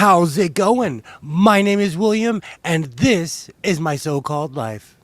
How's it going? My name is William, and this is my so-called life.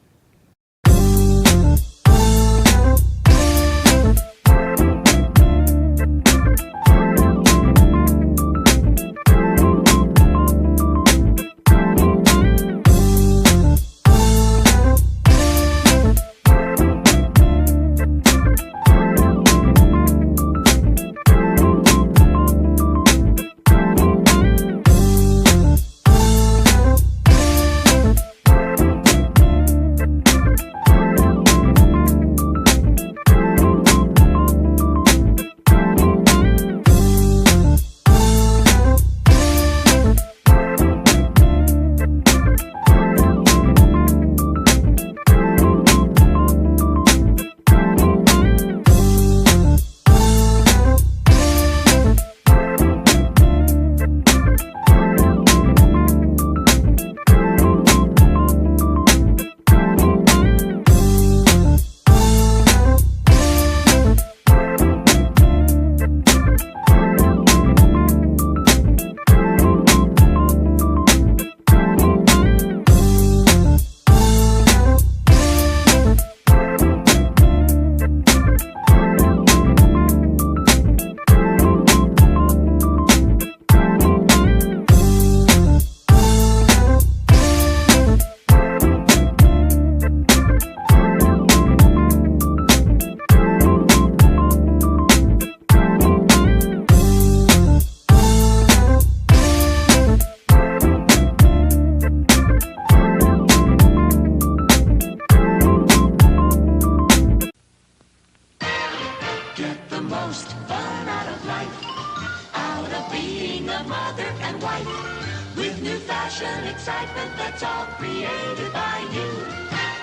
Get the most fun out of life, out of being a mother and wife, with new fashion excitement that's all created by you.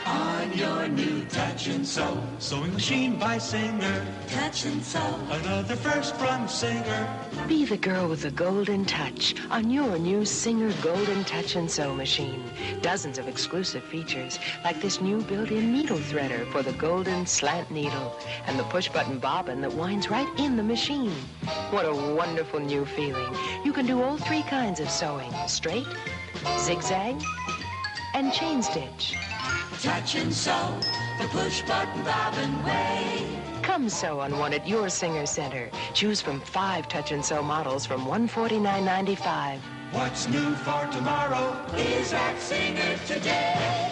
On your new Touch and Sew Sewing machine by Singer. Touch and Sew. Another first from Singer. Be the girl with the golden touch on your new Singer Golden Touch and Sew machine. Dozens of exclusive features, like this new built-in needle threader for the golden slant needle and the push-button bobbin that winds right in the machine. What a wonderful new feeling. You can do all three kinds of sewing: straight, zigzag, and chain stitch. Touch and Sew, the push-button bobbin way. Come sew on one at your Singer Center. Choose from 5 Touch and Sew models from $149.95. What's new for tomorrow Is at Singer today.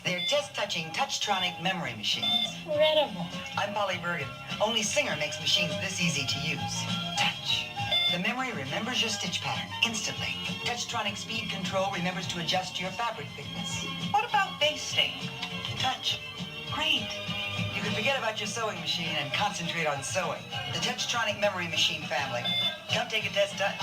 They're test-touching Touchtronic memory machines. Incredible. I'm Polly Bergen. Only Singer makes machines this easy to use. Touch. The memory remembers your stitch pattern instantly. Touchtronic speed control remembers to adjust your fabric thickness. What about basting? Touch. Great. You can forget about your sewing machine and concentrate on sewing. The Touchtronic memory machine family. Come take a test, Touch.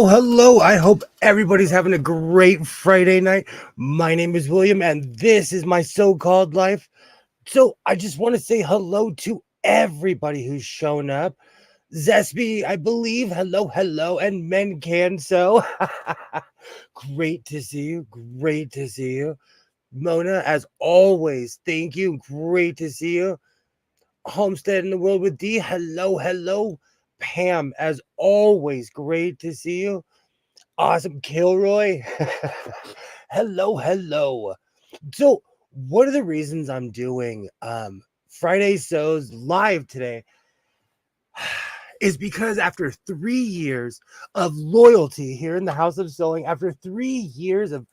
Hello. I hope everybody's having a great Friday night. My name is William, and this is my so-called life. So I just want to say hello to everybody who's shown up. Zesby, I believe, hello, and Men Can Sew. Great to see you. Mona, as always, thank you. Great to see you. Homestead in the World with D, hello, hello. Pam, as always, great to see you. Awesome. Kilroy, hello, hello. So, one of the reasons I'm doing Friday Sews live today is because after 3 years of loyalty here in the House of Sewing, after 3 years of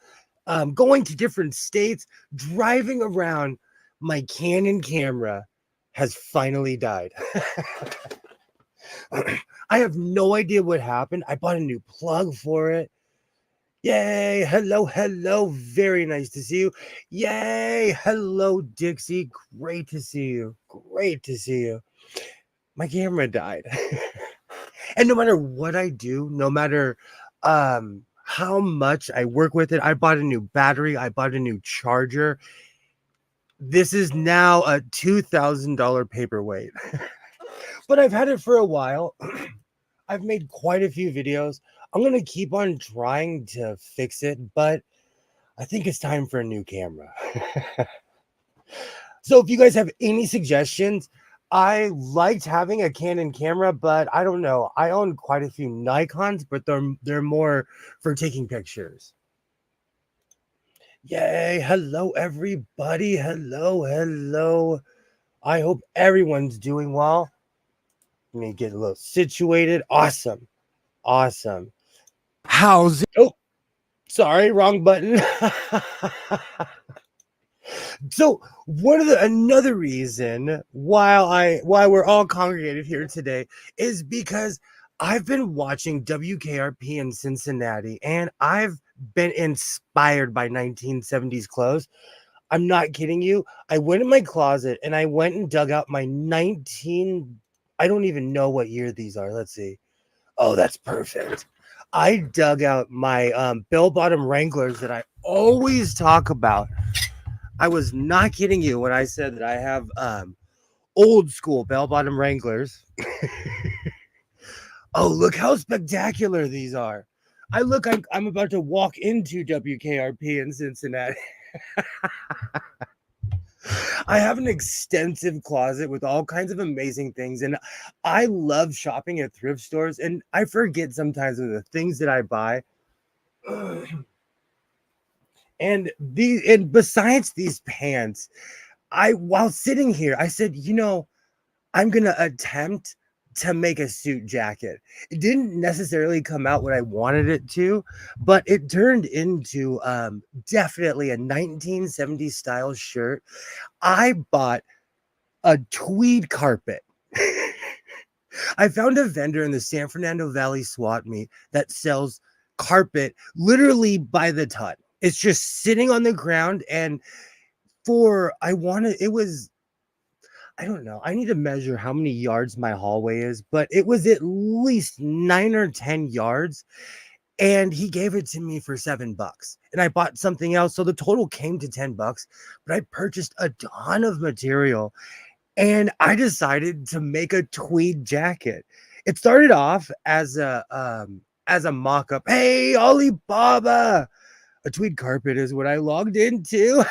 going to different states, driving around, my Canon camera has finally died. I have no idea what happened. I bought a new plug for it. Yay. Hello, hello. Very nice to see you. Yay. Hello, Dixie. Great to see you. Great to see you. My camera died. And no matter what I do, no matter how much I work with it, I bought a new battery, I bought a new charger. This is now a $2,000 paperweight. But I've had it for a while. I've made quite a few videos. I'm going to keep on trying to fix it, but I think it's time for a new camera. So if you guys have any suggestions, I liked having a Canon camera, but I don't know. I own quite a few Nikons, but they're more for taking pictures. Yay. Hello, everybody. Hello, hello. I hope everyone's doing well. Let me get a little situated. Awesome. Awesome. How's it? Oh, sorry, wrong button. So another reason why we're all congregated here today is because I've been watching WKRP in Cincinnati and I've been inspired by 1970s clothes. I'm not kidding you. I went in my closet and I went and dug out my I don't even know what year these are. Let's see. Oh, that's perfect. I dug out my bell-bottom Wranglers that I always talk about. I was not kidding you when I said that I have old school bell-bottom Wranglers. Oh, look how spectacular these are. I'm about to walk into WKRP in Cincinnati. I have an extensive closet with all kinds of amazing things, and I love shopping at thrift stores, and I forget sometimes of the things that I buy. And besides these pants, while sitting here, I said, I'm gonna attempt to make a suit jacket. It didn't necessarily come out what I wanted it to, but it turned into definitely a 1970s style shirt. I bought a tweed carpet. I found a vendor in the San Fernando Valley swap meet that sells carpet literally by the ton. It's just sitting on the ground, and I don't know. I need to measure how many yards my hallway is, but it was at least 9 or 10 yards. And he gave it to me for $7. And I bought something else. So the total came to $10, but I purchased a ton of material and I decided to make a tweed jacket. It started off as a mock-up. Hey, Alibaba! A tweed carpet is what I logged into.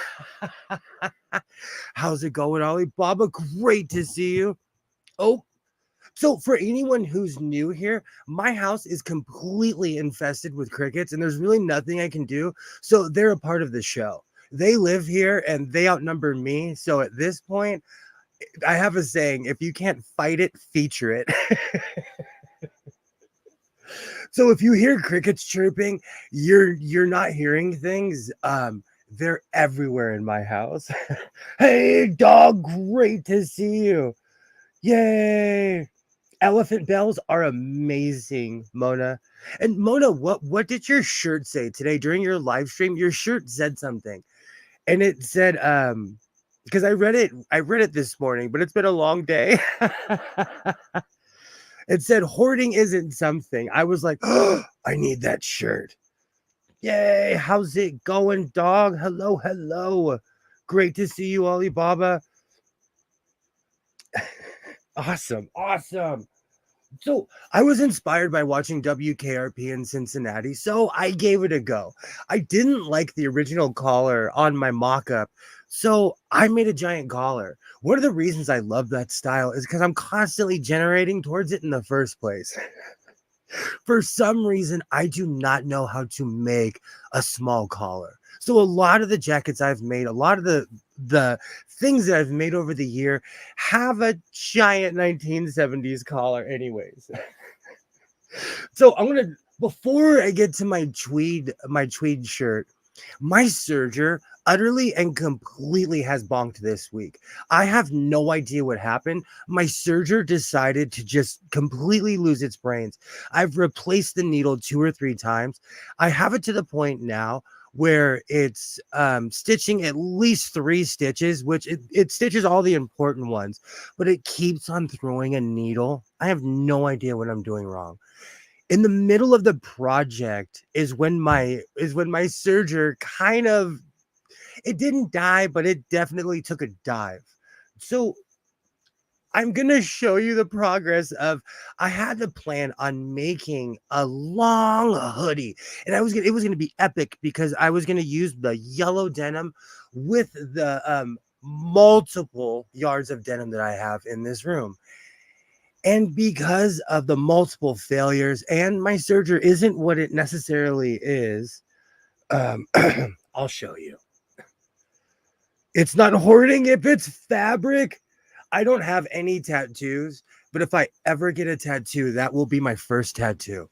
How's it going, Alibaba? Great to see you. Oh, so for anyone who's new here, my house is completely infested with crickets and there's really nothing I can do. So they're a part of the show. They live here and they outnumber me. So at this point, I have a saying, if you can't fight it, feature it. So if you hear crickets chirping, you're not hearing things. They're everywhere in my house. Hey, dog, great to see you. Yay. Elephant bells are amazing, Mona. And Mona, what did your shirt say today during your live stream? Your shirt said something. And it said, because I read it this morning, but it's been a long day. It said hoarding isn't something. I was like, oh, I need that shirt. Yay, how's it going, dog? Hello, hello. Great to see you, Alibaba. Awesome, awesome. So I was inspired by watching WKRP in Cincinnati, so I gave it a go. I didn't like the original collar on my mock-up, so I made a giant collar. One of the reasons I love that style is because I'm constantly generating towards it in the first place. For some reason, I do not know how to make a small collar. So a lot of the jackets I've made, a lot of the things that I've made over the year have a giant 1970s collar anyways. So I'm going to, before I get to my tweed shirt, my serger utterly and completely has bonked this week. I have no idea what happened. My serger decided to just completely lose its brains. I've replaced the needle 2 or 3 times. I have it to the point now where it's stitching at least 3 stitches, which it stitches all the important ones, but it keeps on throwing a needle. I have no idea what I'm doing wrong. In the middle of the project is when my serger kind of, it didn't die, but it definitely took a dive. So I'm gonna show you the progress of, I had the plan on making a long hoodie, and it was gonna be epic because I was gonna use the yellow denim with the multiple yards of denim that I have in this room. And because of the multiple failures, and my serger isn't what it necessarily is, I'll show you. It's not hoarding if it's fabric. I don't have any tattoos, but if I ever get a tattoo, that will be my first tattoo.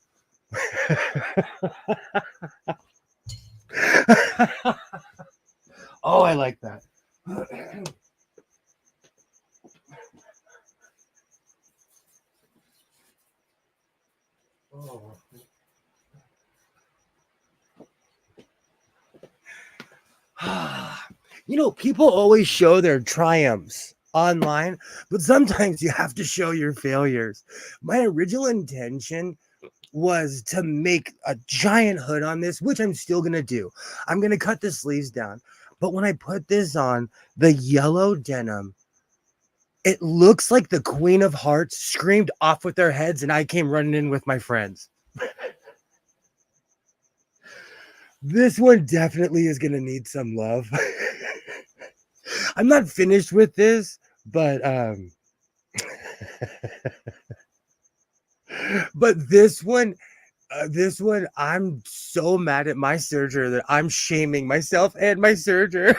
Oh, I like that. Oh. You know, people always show their triumphs online, but sometimes you have to show your failures. My original intention was to make a giant hood on this, which I'm still going to do. I'm going to cut the sleeves down. But when I put this on, the yellow denim, it looks like the Queen of Hearts screamed off with their heads and I came running in with my friends. This one definitely is going to need some love. I'm not finished with this, but but this one, I'm so mad at my serger that I'm shaming myself and my serger.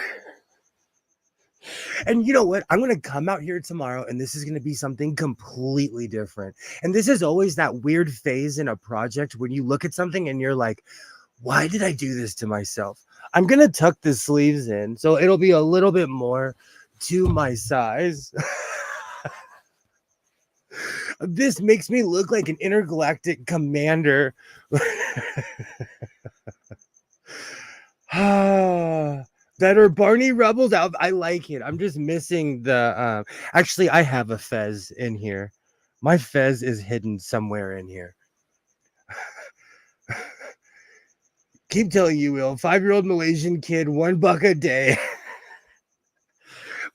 And you know what? I'm going to come out here tomorrow and this is going to be something completely different. And this is always that weird phase in a project when you look at something and you're like, why did I do this to myself? I'm going to tuck the sleeves in so it'll be a little bit more to my size. This makes me look like an intergalactic commander. That are Barney Rubbles out. I like it. I'm just missing the actually I have a fez in here. My fez is hidden somewhere in here. Keep telling you, Will. 5-year-old Malaysian kid, $1 a day.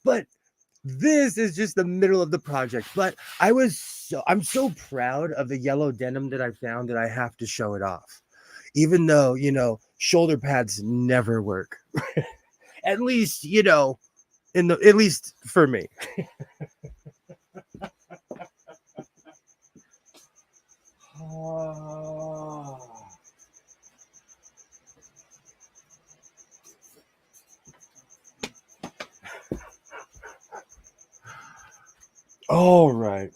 But this is just the middle of the project. But I'm so proud of the yellow denim that I found that I have to show it off. Even though, you know, shoulder pads never work. At least, you know, at least for me. All right.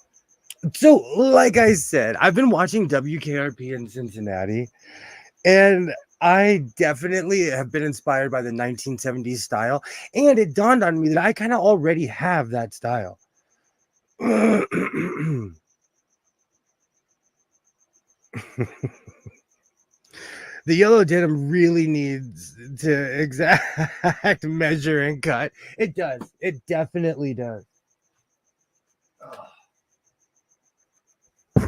So, like I said, I've been watching WKRP in Cincinnati, and I definitely have been inspired by the 1970s style. And it dawned on me that I kind of already have that style. The yellow denim really needs to exact measure and cut. It does. It definitely does.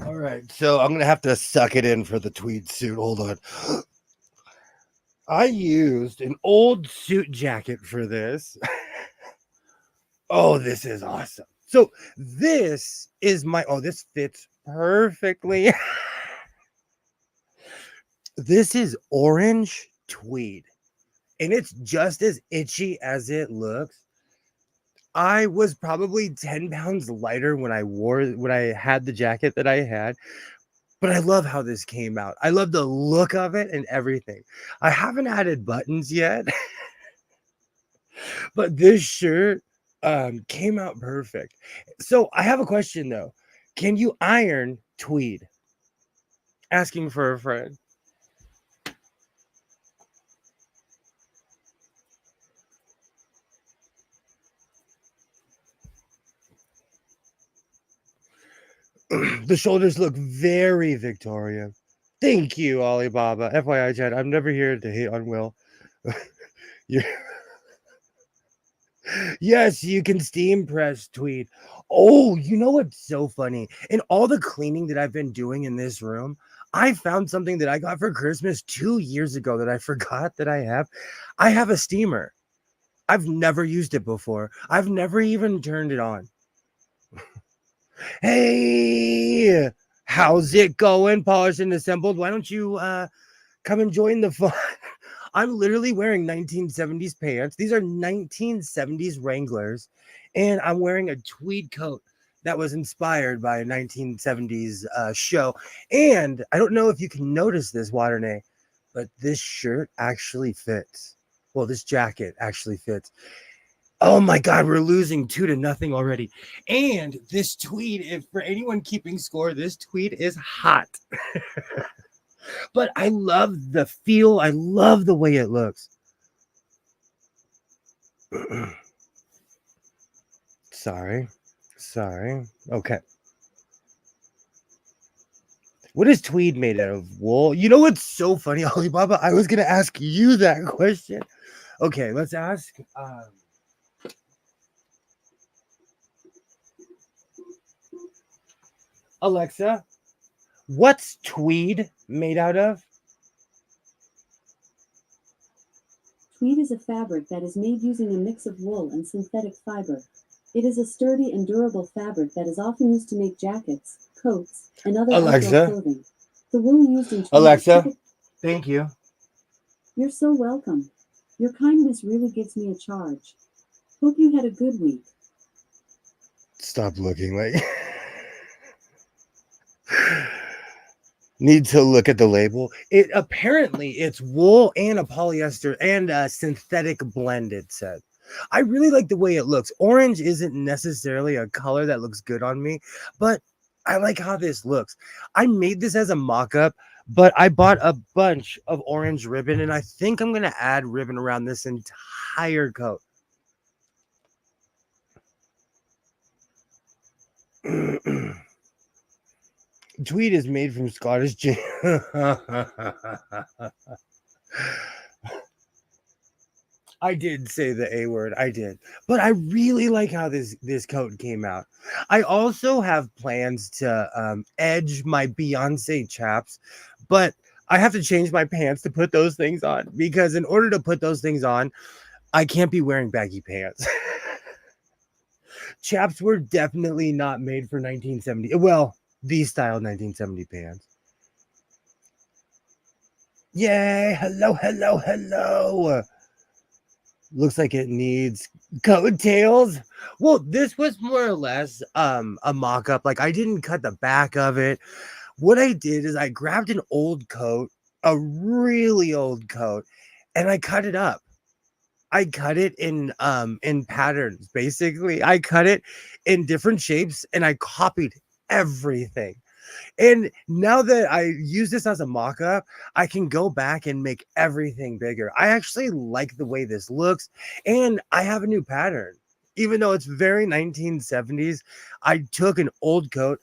All right, so I'm gonna have to suck it in for the tweed suit. Hold on. I used an old suit jacket for this. Oh, this is awesome. So this is this fits perfectly. This is orange tweed, and it's just as itchy as it looks. I was probably 10 pounds lighter when I had the jacket that I had, but I love how this came out. I love the look of it and everything. I haven't added buttons yet, but this shirt came out perfect. So I have a question though. Can you iron tweed? Asking for a friend. The shoulders look very Victorian. Thank you, Alibaba. FYI, Chad, I'm never here to hate on Will. You're Yes, you can steam press tweed. Oh, you know what's so funny? In all the cleaning that I've been doing in this room, I found something that I got for Christmas 2 years ago that I forgot that I have. I have a steamer. I've never used it before. I've never even turned it on. Hey, how's it going? Polished and assembled. Why don't you come and join the fun? I'm literally wearing 1970s pants. These are 1970s Wranglers, and I'm wearing a tweed coat that was inspired by a 1970s show. And I don't know if you can notice this, Waternay, but this shirt actually fits. Well, this jacket actually fits. Oh my God, we're losing 2-0 already. And this tweed, if for anyone keeping score, this tweed is hot. But I love the feel. I love the way it looks. Sorry. Okay. What is tweed made out of? Wool? You know what's so funny, Alibaba? I was going to ask you that question. Okay, let's ask. Alexa, what's tweed made out of? Tweed is a fabric that is made using a mix of wool and synthetic fiber. It is a sturdy and durable fabric that is often used to make jackets, coats, and other outdoor clothing. The wool used in tweed Alexa, thank you. You're so welcome. Your kindness really gives me a charge. Hope you had a good week. Stop looking like... Need to look at the label. It apparently it's wool and a polyester and a synthetic blend, it said. I really like the way it looks. Orange isn't necessarily a color that looks good on me, but I like how this looks. I made this as a mock-up, but I bought a bunch of orange ribbon, and I think I'm going to add ribbon around this entire coat. Tweed is made from Scottish gin. I did say the A word. I did. But I really like how this coat came out. I also have plans to edge my Beyonce chaps, but I have to change my pants to put those things on, because in order to put those things on, I can't be wearing baggy pants. Chaps were definitely not made for 1970. Well, these style 1970 pants. Yay! Hello. Looks like it needs coattails. Well, this was more or less a mock-up. Like, I didn't cut the back of it. What I did is I grabbed an old coat, a really old coat, and I cut it up. I cut it in patterns, basically. I cut it in different shapes, and I copied everything. And now that I use this as a mock-up, I can go back and make everything bigger. I actually like the way this looks, and I have a new pattern. Even though it's very 1970s, I took an old coat,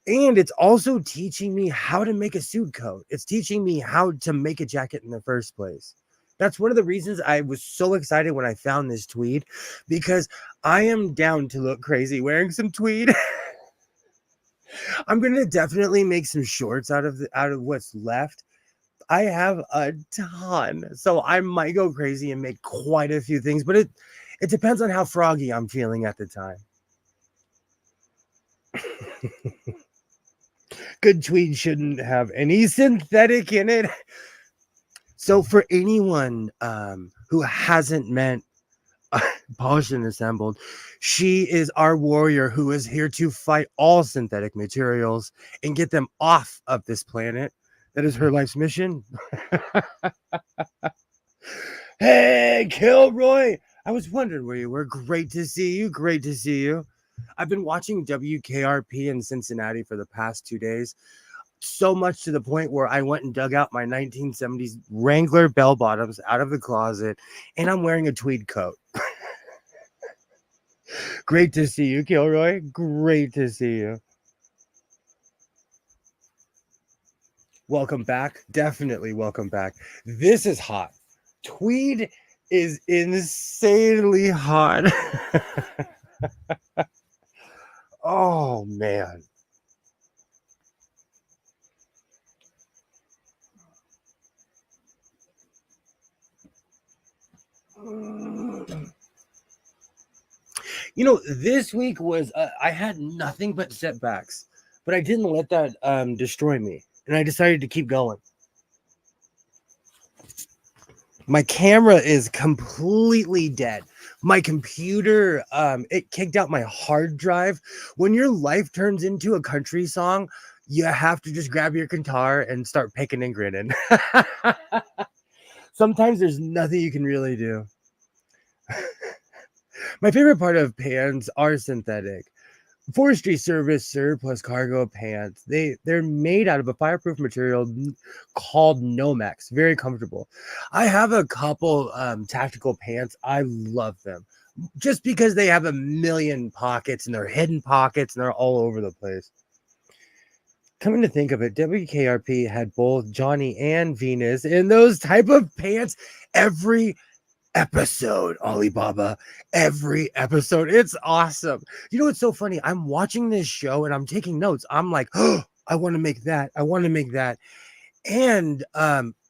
and it's also teaching me how to make a suit coat. It's teaching me how to make a jacket in the first place. That's one of the reasons I was so excited when I found this tweed, because I am down to look crazy wearing some tweed. I'm gonna definitely make some shorts out of what's left. I have a ton, so I might go crazy and make quite a few things, but it depends on how froggy I'm feeling at the time. Good tweed shouldn't have any synthetic in it. So for anyone who hasn't met Polished and Assembled, she is our warrior who is here to fight all synthetic materials and get them off of this planet. That is her life's mission. Hey, Kilroy! I was wondering where you were. Great to see you. Great to see you. I've been watching WKRP in Cincinnati for the past 2 days. So much to the point where I went and dug out my 1970s Wrangler bell bottoms out of the closet, and I'm wearing a tweed coat. Great to see you, Kilroy. Great to see you. Welcome back. Definitely welcome back. This is hot. Tweed is insanely hot. Oh, man. You know, this week was, I had nothing but setbacks, but I didn't let that destroy me, and I decided to keep going. My camera is completely dead. My computer, it kicked out my hard drive. When your life turns into a country song, you have to just grab your guitar and start picking and grinning. Sometimes there's nothing you can really do. My favorite part of pants are synthetic. Forestry Service surplus cargo pants. They're made out of a fireproof material called Nomex. Very comfortable. I have a couple tactical pants. I love them just because they have a million pockets and they're hidden pockets and they're all over the place. Coming to think of it, WKRP had both Johnny and Venus in those type of pants every episode, Alibaba. Every episode. It's awesome. You know what's so funny? I'm watching this show and I'm taking notes. I'm like, oh, I want to make that. I want to make that. And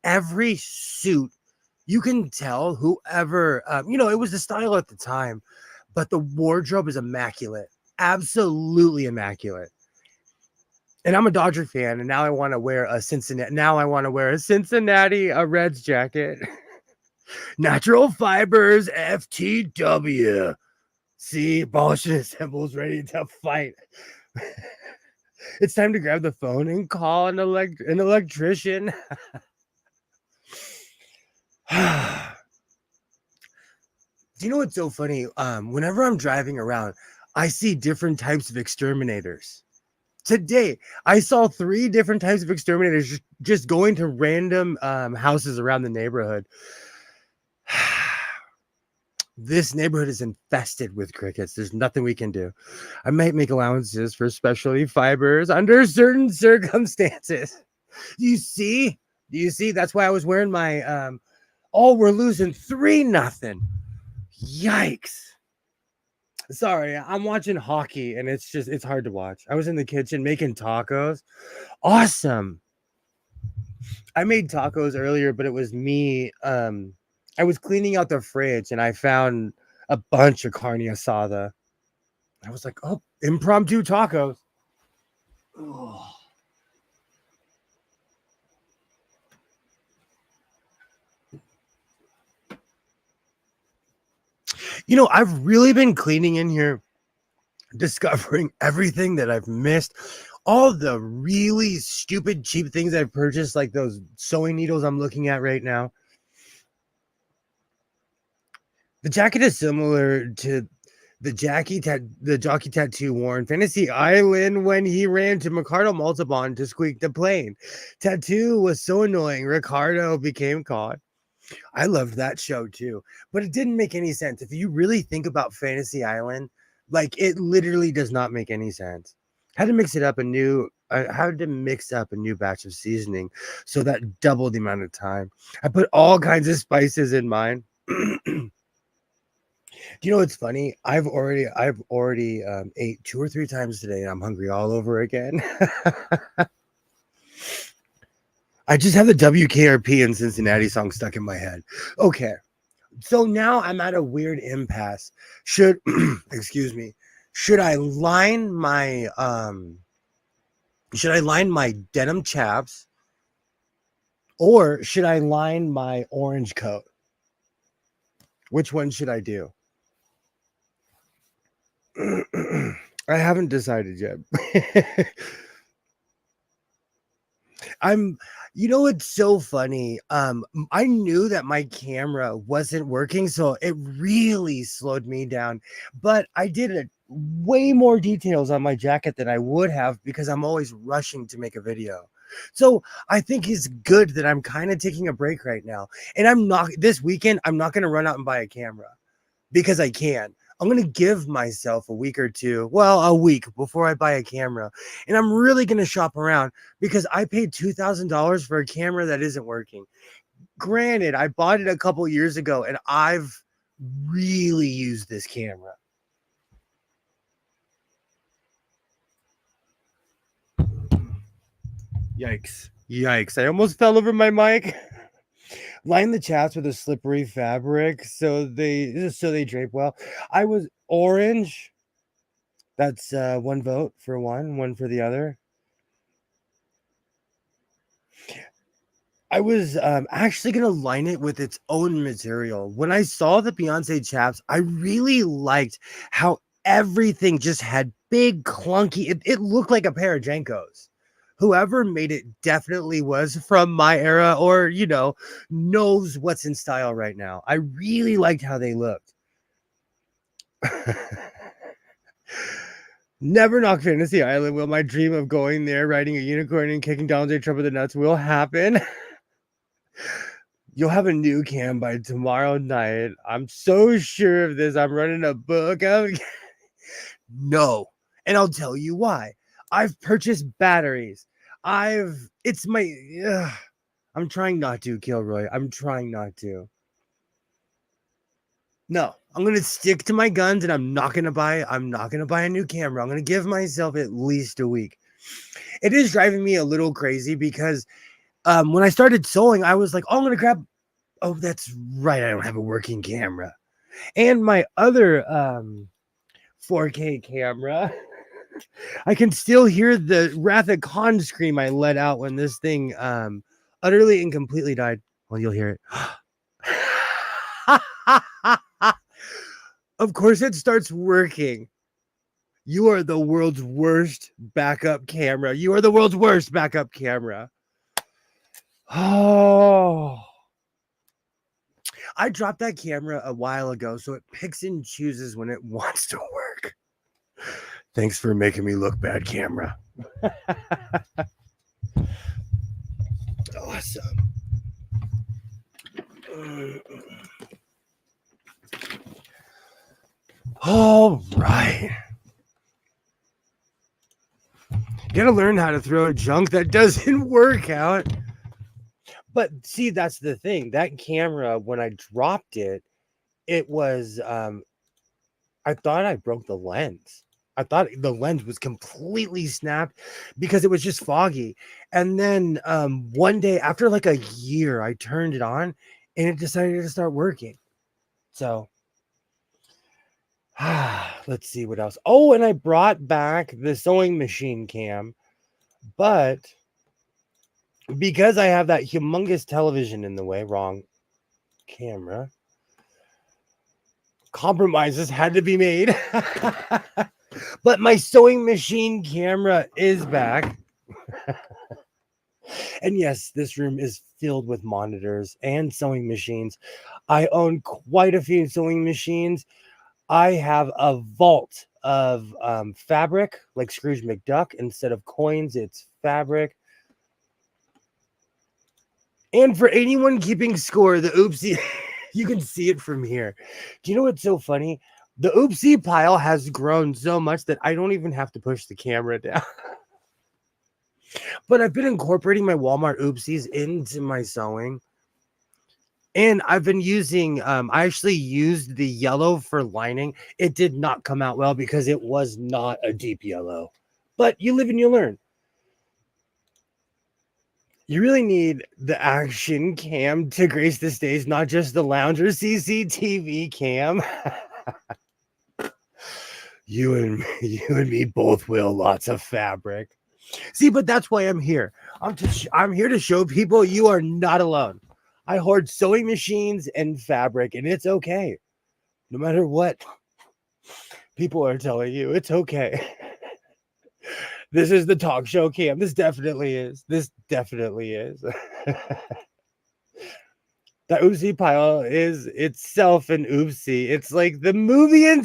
every suit, you can tell whoever, it was the style at the time, but the wardrobe is immaculate. Absolutely immaculate. And I'm a Dodger fan, and now I want to wear a Cincinnati. Now I want to wear a Cincinnati Reds jacket. Natural fibers, FTW. See, Polished and Assembles ready to fight. It's time to grab the phone and call an electrician. Do you know what's so funny? Whenever I'm driving around, I see different types of exterminators. Today, I saw 3 different types of exterminators just going to random houses around the neighborhood. This neighborhood is infested with crickets. There's nothing we can do. I might make allowances for specialty fibers under certain circumstances. Do you see? That's why I was wearing my we're losing 3-0. Yikes. Sorry, I'm watching hockey and it's hard to watch. I was in the kitchen making tacos. Awesome. I made tacos earlier, but it was me. I was cleaning out the fridge and I found a bunch of carne asada. I was like, oh, impromptu tacos. Oh. You know, I've really been cleaning in here, discovering everything that I've missed. All the really stupid, cheap things I've purchased, like those sewing needles I'm looking at right now. The jacket is similar to the jockey tattoo worn Fantasy Island when he ran to Ricardo Montalban to squeak the plane. Tattoo was so annoying, Ricardo became caught. I loved that show too, but it didn't make any sense. If you really think about Fantasy Island, like it literally does not make any sense. I had to mix up a new batch of seasoning, so that doubled the amount of time. I put all kinds of spices in mine. Do you know what's funny? I've already ate 2 or 3 times today, and I'm hungry all over again. I just have the WKRP in Cincinnati song stuck in my head. Okay, so now I'm at a weird impasse. Should I line my Should I line my denim chaps or should I line my orange coat? Which one should I do? I haven't decided yet. It's so funny. I knew that my camera wasn't working, so it really slowed me down. But I did way more details on my jacket than I would have because I'm always rushing to make a video. So I think it's good that I'm kind of taking a break right now. And this weekend, I'm not going to run out and buy a camera because I can. I'm going to give myself a week or two, a week before I buy a camera. And I'm really going to shop around because I paid $2,000 for a camera that isn't working. Granted, I bought it a couple years ago and I've really used this camera. Yikes. I almost fell over my mic. Line the chaps with a slippery fabric so they drape well. I was orange. That's one vote for one for the other. I was actually going to line it with its own material. When I saw the Beyonce chaps, I really liked how everything just had big, clunky, it looked like a pair of Jenkos. Whoever made it definitely was from my era or, knows what's in style right now. I really liked how they looked. Never knock Fantasy Island. Will my dream of going there, riding a unicorn and kicking down J Trump with the nuts will happen? You'll have a new cam by tomorrow night. I'm so sure of this. I'm running a book. No. And I'll tell you why. I've purchased batteries. I'm trying not to, Kilroy. I'm trying not to. No, I'm going to stick to my guns and I'm not going to buy a new camera. I'm going to give myself at least a week. It is driving me a little crazy because when I started sewing, I was like, that's right. I don't have a working camera. And my other 4K camera, I can still hear the Wrath of Khan scream I let out when this thing utterly and completely died. Well, you'll hear it. Of course, it starts working. You are the world's worst backup camera. You are the world's worst backup camera. Oh. I dropped that camera a while ago, so it picks and chooses when it wants to work. Thanks for making me look bad, camera. Awesome. All right. You gotta learn how to throw junk that doesn't work out. But see, that's the thing. That camera, when I dropped it, it was, I thought I broke the lens. I thought the lens was completely snapped because it was just foggy. And then one day, after like a year, I turned it on and it decided to start working. So, let's see what else. Oh, and I brought back the sewing machine cam. But because I have that humongous television in the way, wrong camera, compromises had to be made. But my sewing machine camera is back. And yes, this room is filled with monitors and sewing machines. I own quite a few sewing machines. I have a vault of fabric, like Scrooge McDuck. Instead of coins, it's fabric. And for anyone keeping score, the oopsie, you can see it from here. Do you know what's so funny? The oopsie pile has grown so much that I don't even have to push the camera down. But I've been incorporating my Walmart oopsies into my sewing. And I've been using, I actually used the yellow for lining. It did not come out well because it was not a deep yellow. But you live and you learn. You really need the action cam to grace the stage, not just the lounger CCTV cam. You and me both will. Lots of fabric. See, but that's why I'm here. I'm here to show people you are not alone. I hoard sewing machines and fabric, and it's okay. No matter what people are telling you, it's okay. This is the talk show cam. This definitely is. This definitely is. The oopsie pile is itself an oopsie. It's like the movie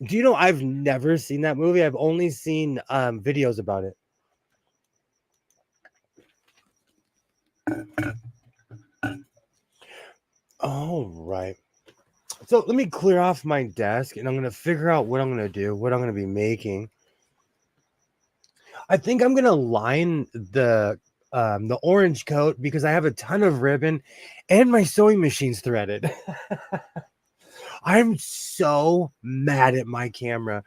do you know I've never seen that movie? I've only seen videos about it. All right. So let me clear off my desk and I'm going to figure out what I'm going to do, what I'm going to be making. I think I'm going to line the orange coat because I have a ton of ribbon and my sewing machine's threaded. I'm so mad at my camera.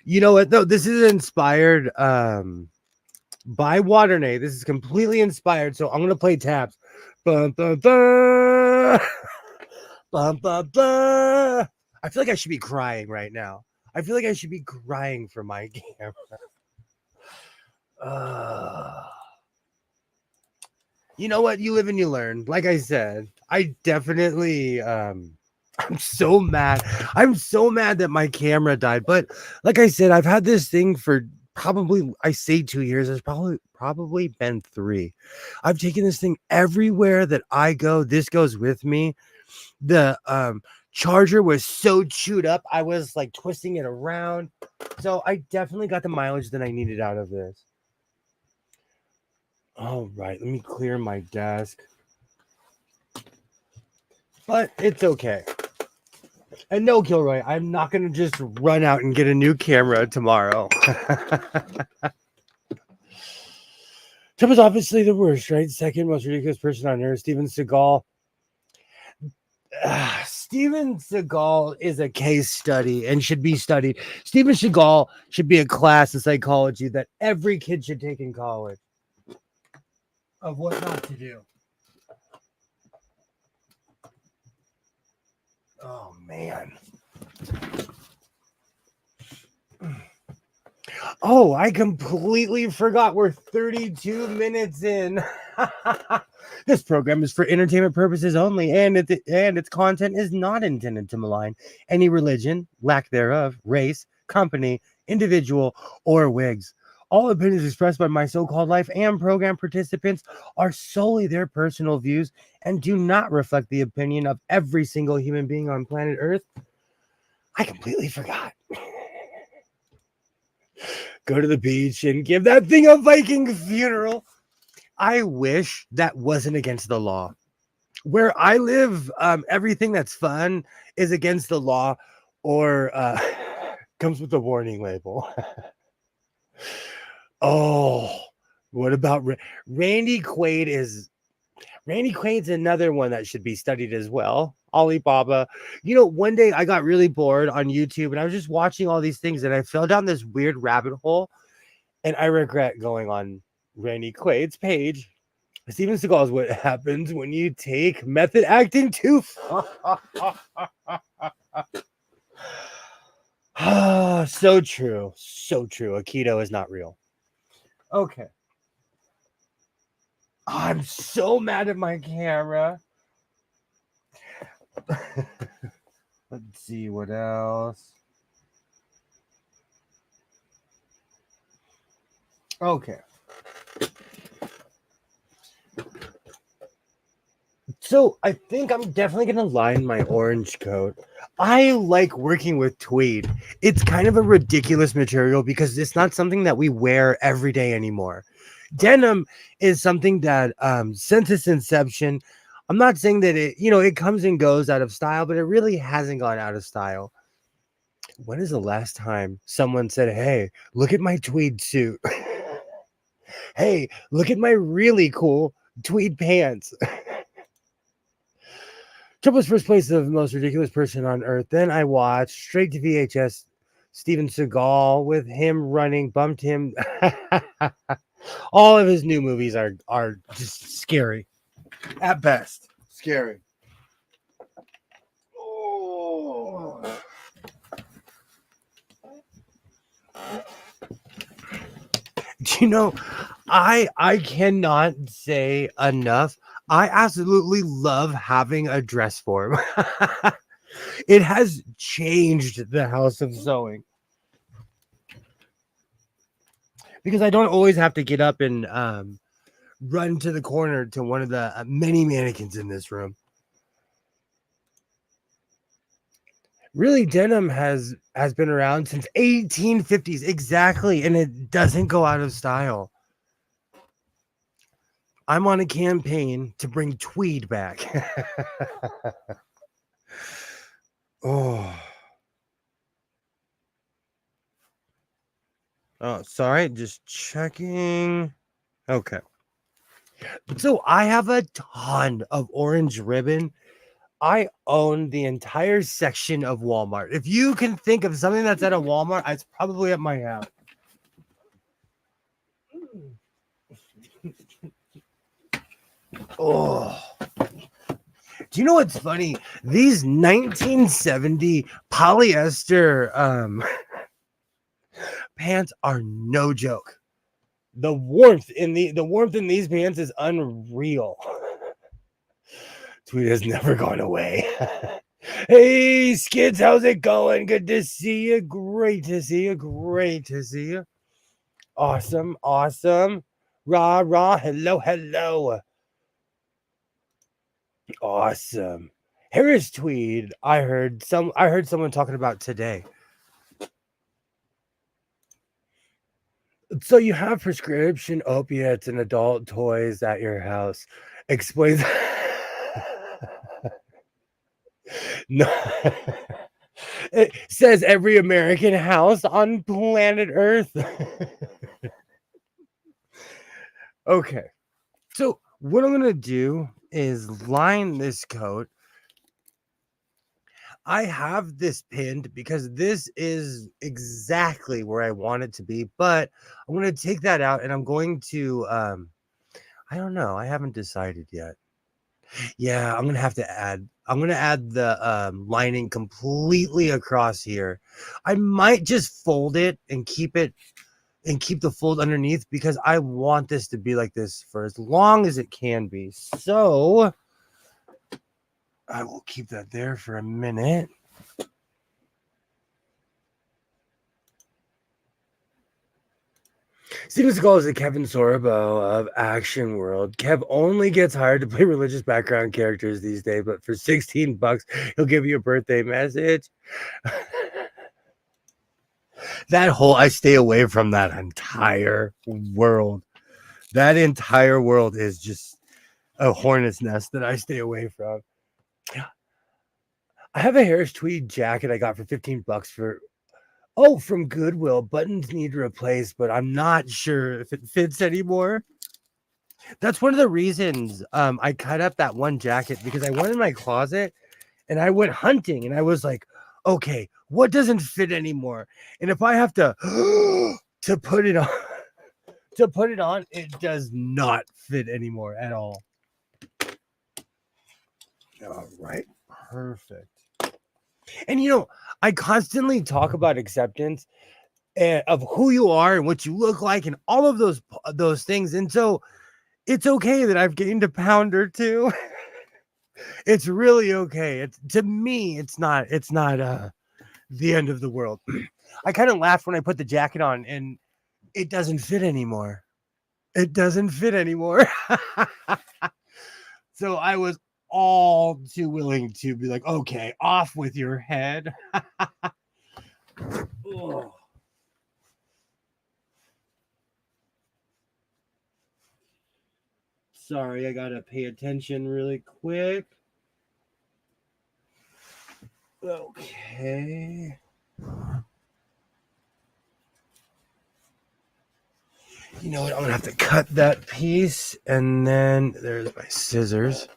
You know what though? This is inspired by Waternay. This is completely inspired. So I'm going to play taps. Bum, bum, bum. Bum, bum, bum. I feel like I should be crying right now. I feel like I should be crying for my camera. You know what? You live and you learn. Like I said, I definitely I'm so mad. I'm so mad that my camera died. But like I said, I've had this thing for probably, I say 2 years. It's probably been 3. I've taken this thing everywhere that I go. This goes with me. The charger was so chewed up. I was like twisting it around. So I definitely got the mileage that I needed out of this. All right, let me clear my desk. But it's okay. And no, Gilroy, I'm not going to just run out and get a new camera tomorrow. Trump is obviously the worst, right? Second most ridiculous person on earth, Steven Seagal. Steven Seagal is a case study and should be studied. Steven Seagal should be a class in psychology that every kid should take in college of what not to do. Oh, man. Oh, I completely forgot we're 32 minutes in. This program is for entertainment purposes only, and its content is not intended to malign any religion, lack thereof, race, company, individual, or wigs. All opinions expressed by my so-called life and program participants are solely their personal views and do not reflect the opinion of every single human being on planet Earth. I completely forgot. Go to the beach and give that thing a Viking funeral. I wish that wasn't against the law. Where I live, everything that's fun is against the law or comes with a warning label. Oh, what about Randy Quaid? Randy Quaid's another one that should be studied as well. Alibaba. You know, one day I got really bored on YouTube and I was just watching all these things and I fell down this weird rabbit hole and I regret going on Randy Quaid's page. Steven Seagal is what happens when you take method acting too far. So true. So true. Aikido is not real. Okay. I'm so mad at my camera. Let's see what else. Okay. So I think I'm definitely going to line my orange coat. I like working with tweed. It's kind of a ridiculous material because it's not something that we wear every day anymore. Denim is something that since its inception, I'm not saying that it comes and goes out of style, but it really hasn't gone out of style. When is the last time someone said, "Hey, look at my tweed suit"? Hey, look at my really cool tweed pants. Trump was first place of the most ridiculous person on earth. Then I watched straight to VHS Steven Seagal with him running, bumped him. All of his new movies are just scary. At best. Scary. Oh. You know, I cannot say enough. I absolutely love having a dress form. It has changed the house of sewing because I don't always have to get up and run to the corner to one of the many mannequins in this room. Really, denim has been around since 1850s exactly, and it doesn't go out of style. I'm on a campaign to bring tweed back. Oh. Oh, sorry, just checking. Okay. So I have a ton of orange ribbon. I own the entire section of Walmart. If you can think of something that's at a Walmart, it's probably at my house. Oh. Do you know what's funny? These 1970 polyester pants are no joke. The warmth in these pants is unreal. Tweet has never gone away. Hey, Skids, how's it going? Good to see you. Great to see you. Great to see you. Awesome. Awesome. Rah, rah. Hello, hello. Awesome. Harris Tweed, I heard someone talking about today. So you have prescription opiates and adult toys at your house. Explains. No. It says every American house on planet Earth. Okay. So what I'm going to do is line this coat. I have this pinned because this is exactly where I want it to be, but I'm going to take that out and I'm going to, I don't know. I haven't decided yet. Yeah, I'm going to add the lining completely across here. I might just fold it and keep the fold underneath because I want this to be like this for as long as it can be. So I will keep that there for a minute. Steven Seagal is the Kevin Sorbo of Action World. Kev only gets hired to play religious background characters these days, but for $16, he'll give you a birthday message. I stay away from that entire world. That entire world is just a hornet's nest that I stay away from. I have a Harris Tweed jacket I got for $15 from Goodwill. Buttons need replaced, but I'm not sure if it fits anymore. That's one of the reasons I cut up that one jacket because I went in my closet and I went hunting and I was like, okay, what doesn't fit anymore? And if I have to put it on, it does not fit anymore at all. All right, perfect. And I constantly talk about acceptance of who you are and what you look like and all of those things. And so it's okay that I've gained a pound or two. It's really okay. To me, it's not the end of the world. I kind of laughed when I put the jacket on and it doesn't fit anymore. It doesn't fit anymore. So I was all too willing to be like, okay, off with your head. Oh. Sorry, I gotta pay attention really quick. Okay. You know what? I'm gonna have to cut that piece, and then there's my scissors.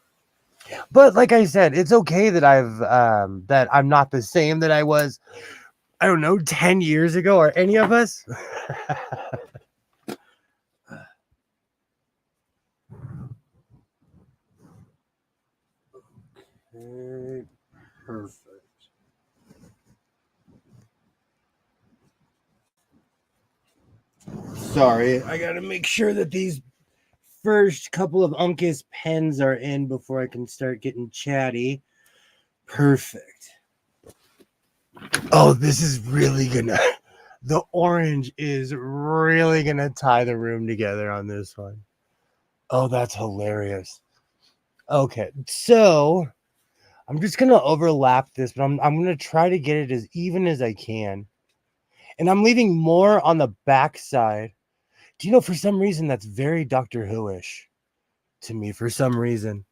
But like I said, it's okay that I'm not the same that I was, I don't know, 10 years ago, or any of us. Okay, perfect. Sorry, I gotta make sure that these first couple of Uncas pens are in before I can start getting chatty. Perfect. Oh, this is really gonna... The orange is really gonna tie the room together on this one. Oh, that's hilarious. Okay, so I'm just gonna overlap this, but I'm gonna try to get it as even as I can. And I'm leaving more on the back side. Do you know, for some reason, that's very Doctor Who-ish to me for some reason.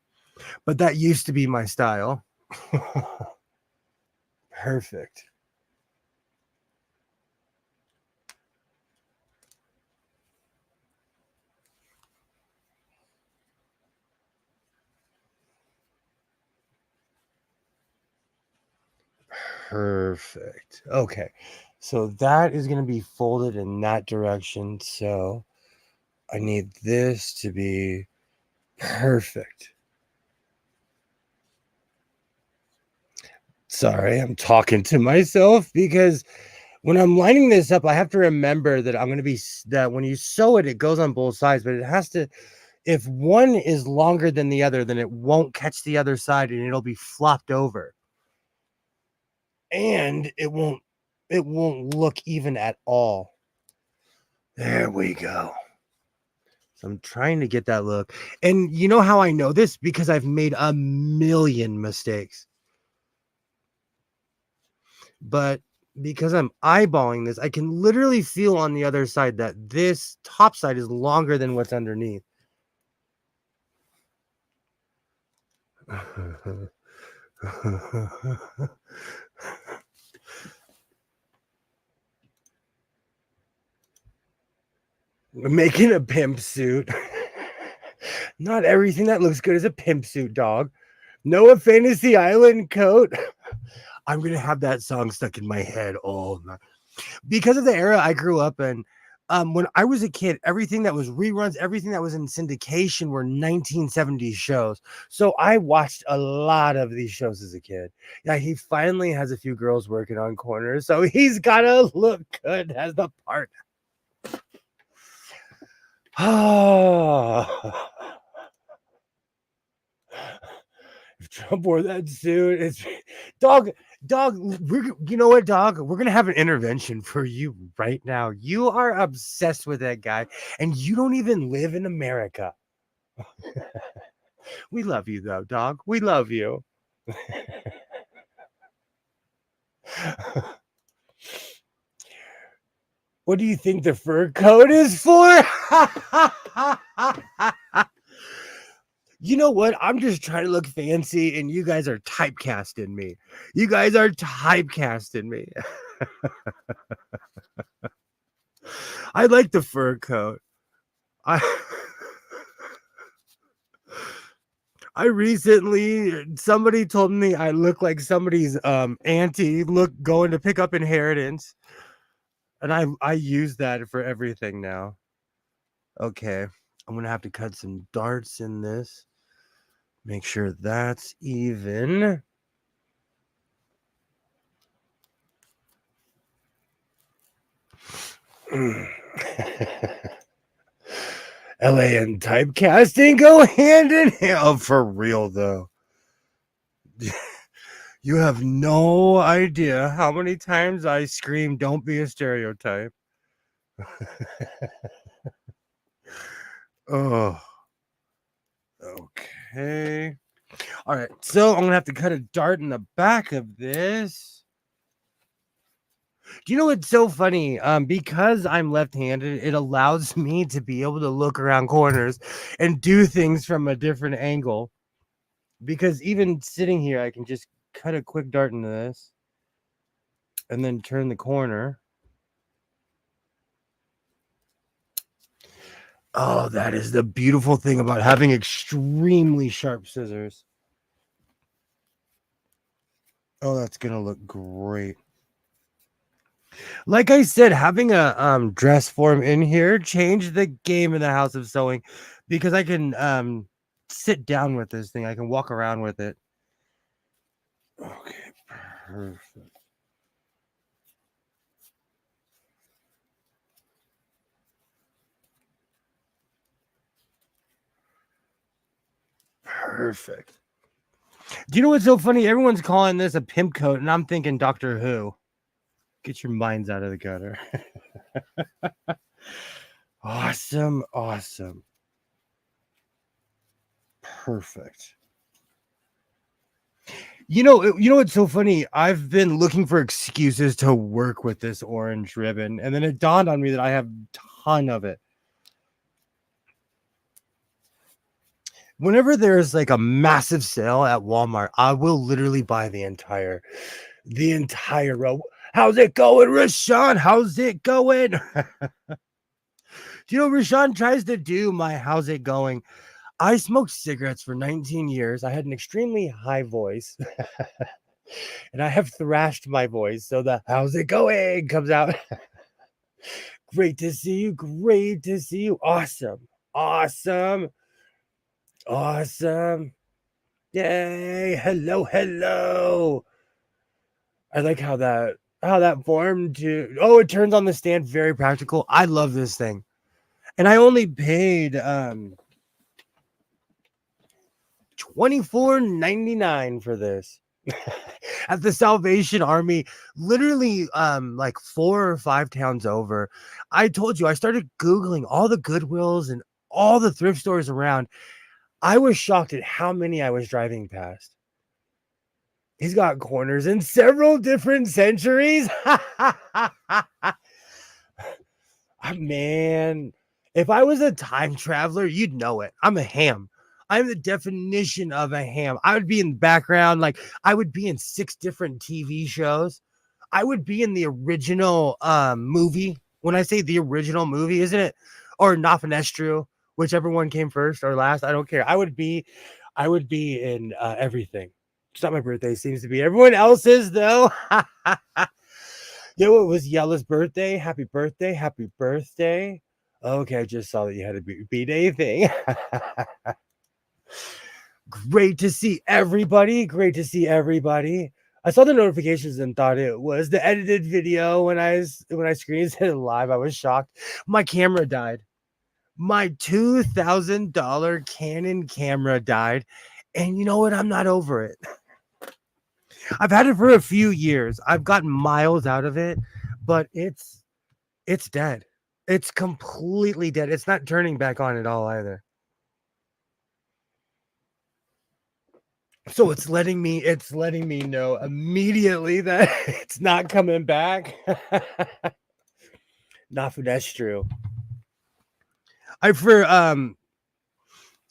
But that used to be my style. Perfect. Perfect. Okay. So that is going to be folded in that direction. So I need this to be perfect. Sorry, I'm talking to myself because when I'm lining this up, I have to remember that I'm going to be... that when you sew it, it goes on both sides, but it has to... if one is longer than the other, then it won't catch the other side and it'll be flopped over. And it won't look even at all. There we go. So I'm trying to get that look. And you know how I know this? Because I've made a million mistakes. But because I'm eyeballing this, I can literally feel on the other side that this top side is longer than what's underneath. Making a pimp suit. Not everything that looks good is a pimp suit, dog. Noah Fantasy Island coat. I'm gonna have that song stuck in my head all night because of the era I grew up in. When I was a kid, everything that was reruns, everything that was in syndication were 1970s shows. So I watched a lot of these shows as a kid. Yeah, he finally has a few girls working on corners, so he's gotta look good as the part. Oh. If Trump wore that suit, it's... dog. You know what, dog? We're gonna have an intervention for you right now. You are obsessed with that guy, and you don't even live in America. We love you, though, dog. We love you. What do you think the fur coat is for? You know what? I'm just trying to look fancy, and you guys are typecasting me. You guys are typecasting me. I like the fur coat. I recently... somebody told me I look like somebody's auntie going to pick up inheritance. And I use that for everything now. Okay. I'm gonna have to cut some darts in this. Make sure that's even. LA and typecasting go hand in hand. Oh, for real though. You have no idea how many times I scream, "Don't be a stereotype." Oh, okay. All right, so I'm gonna have to cut a dart in the back of this. Do you know what's so funny? Because I'm left-handed, it allows me to be able to look around corners and do things from a different angle. Because even sitting here, I can just cut a quick dart into this and then turn the corner. Oh, that is the beautiful thing about having extremely sharp scissors. Oh, that's gonna look great. Like I said, having a dress form in here changed the game in the House of Sewing, because I can sit down with this thing. I can walk around with it. Okay, perfect. Perfect. Do you know what's so funny? Everyone's calling this a pimp coat, and I'm thinking Doctor Who. Get your minds out of the gutter. Awesome. Awesome. Perfect. You know what's so funny? I've been looking for excuses to work with this orange ribbon, and then it dawned on me that I have a ton of it. Whenever there's like a massive sale at Walmart, I will literally buy the entire row. How's it going, Rashawn? How's it going? Do you know Rashawn tries to do my how's it going? I smoked cigarettes for 19 years. I had an extremely high voice. And I have thrashed my voice, so the how's it going comes out. Great to see you. Great to see you. Awesome. Awesome. Awesome. Yay. Hello. Hello. I like how that formed to it turns on the stand. Very practical. I love this thing. And I only paid $24.99 for this. At the Salvation Army, literally like 4 or 5 towns over. I told you I started Googling all the Goodwills and all the thrift stores around. I was shocked at how many I was driving past. He's got corners in several different centuries. Man, if I was a time traveler, you'd know it. I'm a ham. I'm the definition of a ham. I would be in the background, like I would be in 6 different TV shows. I would be in the original movie. When I say the original movie, isn't it? Or Nafenestru, whichever one came first or last. I don't care. I would be in everything. It's not my birthday. Seems to be everyone else's though. It was Yella's birthday. Happy birthday. Happy birthday. Okay, I just saw that you had a B-Day thing. Great to see everybody. Great to see everybody. I saw the notifications and thought it was the edited video. When I screened it live, I was shocked. My camera died. My $2,000 Canon camera died. And you know what? I'm not over it. I've had it for a few years. I've gotten miles out of it, but it's dead. It's completely dead. It's not turning back on at all either. So it's letting me know immediately that it's not coming back. That's true. I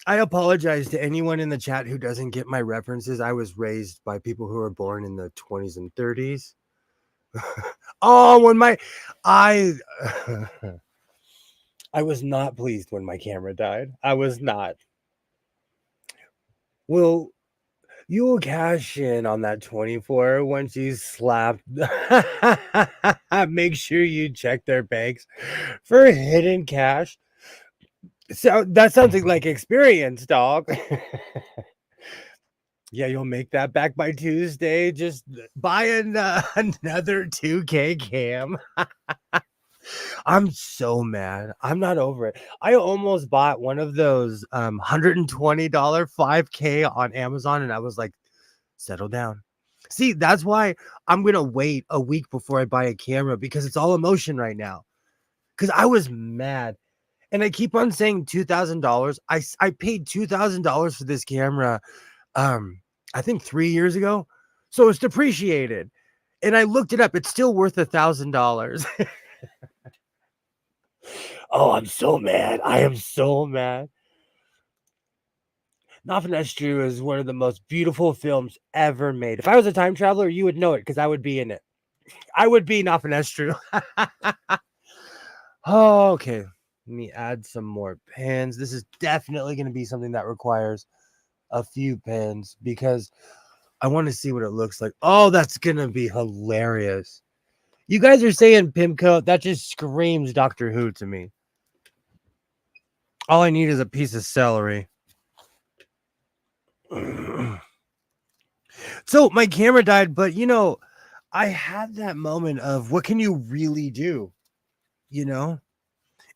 apologize to anyone in the chat who doesn't get my references. I was raised by people who were born in the 20s and 30s. I was not pleased when my camera died. I was not. Well, you will cash in on that 24 once you slap. Make sure you check their banks for hidden cash. So that sounds like experience, dog. Yeah, you'll make that back by Tuesday. Just buy another 2K cam. I'm so mad. I'm not over it. I almost bought one of those $120 5K on Amazon, and I was like, settle down. See, that's why I'm going to wait a week before I buy a camera, because it's all emotion right now. Because I was mad. And I keep on saying $2,000. I paid $2,000 for this camera, I think 3 years ago. So it's depreciated. And I looked it up. It's still worth $1,000. Oh, I'm so mad. I am so mad. Nafenestru is one of the most beautiful films ever made. If I was a time traveler, you would know it because I would be in it. I would be Nafenestru. Oh, okay. Let me add some more pins. This is definitely going to be something that requires a few pins because I want to see what it looks like. Oh, that's going to be hilarious. You guys are saying Pimcoat. That just screams Doctor Who to me. All I need is a piece of celery. So my camera died, but I had that moment of what can you really do?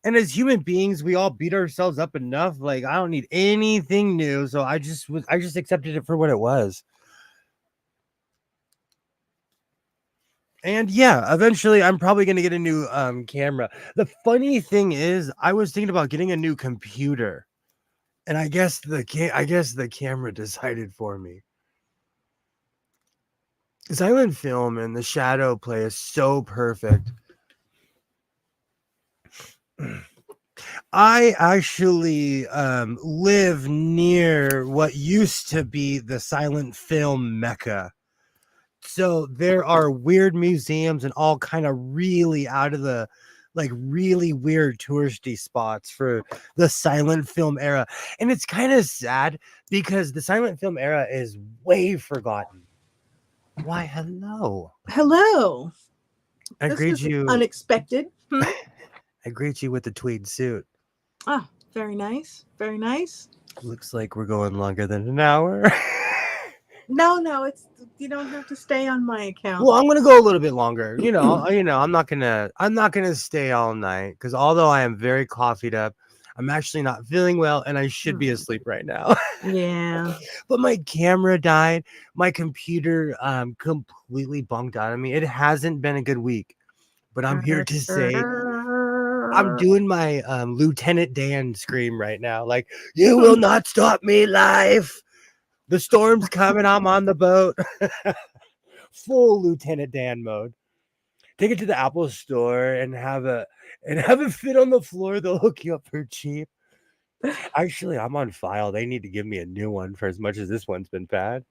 And as human beings, we all beat ourselves up enough. Like, I don't need anything new. So I just accepted it for what it was. And yeah, eventually I'm probably going to get a new camera. The funny thing is, I was thinking about getting a new computer. And I guess the camera decided for me. Silent film and the shadow play is so perfect. I actually live near what used to be the silent film mecca. So there are weird museums and all kind of really out of the really weird touristy spots for the silent film era. And it's kind of sad because the silent film era is way forgotten. Why, hello. Hello. I This greet is you. unexpected. I greet you with the tweed suit. Ah, very nice. Very nice. Looks like we're going longer than an hour. No, it's you don't have to stay on my account. Well, I'm gonna go a little bit longer. I'm not gonna stay all night because although I am very coffeeed up, I'm actually not feeling well and I should be asleep right now. Yeah. But my camera died. My computer completely bunked out of me. It hasn't been a good week, but I'm here to say I'm doing my Lieutenant Dan scream right now. Like, you will not stop me, life. The storm's coming. I'm on the boat. Full Lieutenant Dan mode. Take it to the Apple store and have it fit on the floor. They'll hook you up for cheap. Actually, I'm on file. They need to give me a new one for as much as this one's been bad.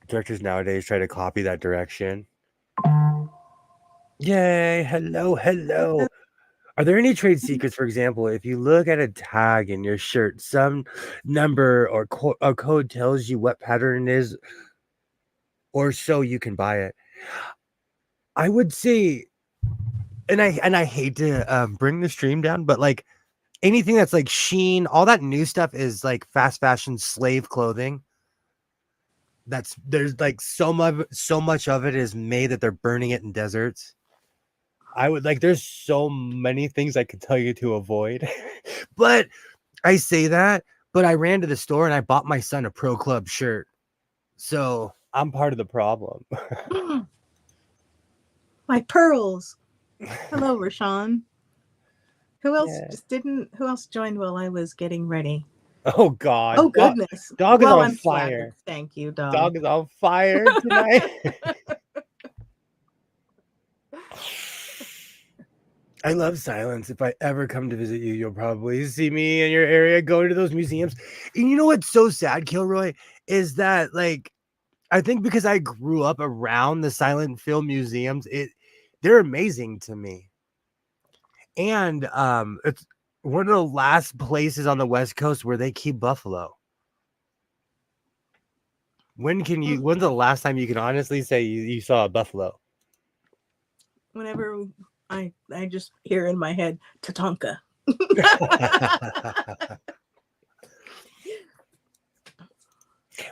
Directors nowadays try to copy that direction. Yay. Hello. Are there any trade secrets? For example, if you look at a tag in your shirt, some number or code tells you what pattern it is, or so you can buy it. I would say, and I hate to bring the stream down, but like anything that's like Shein, all that new stuff is like fast fashion slave clothing. There's like so much of it is made that they're burning it in deserts. There's so many things I could tell you to avoid, but I say that, but I ran to the store and I bought my son a Pro Club shirt. So I'm part of the problem. My pearls. Hello, Rashawn. Who else joined while I was getting ready? Oh God. Oh goodness. Dog is on I'm fire. flattered. Thank you, dog. Dog is on fire tonight. I love silence. If I ever come to visit you, you'll probably see me in your area going to those museums. And you know what's so sad, Kilroy, is that like I think because I grew up around the silent film museums, they're amazing to me. And it's one of the last places on the West Coast where they keep buffalo. When's the last time you can honestly say you saw a buffalo? Whenever I just hear in my head Tatanka.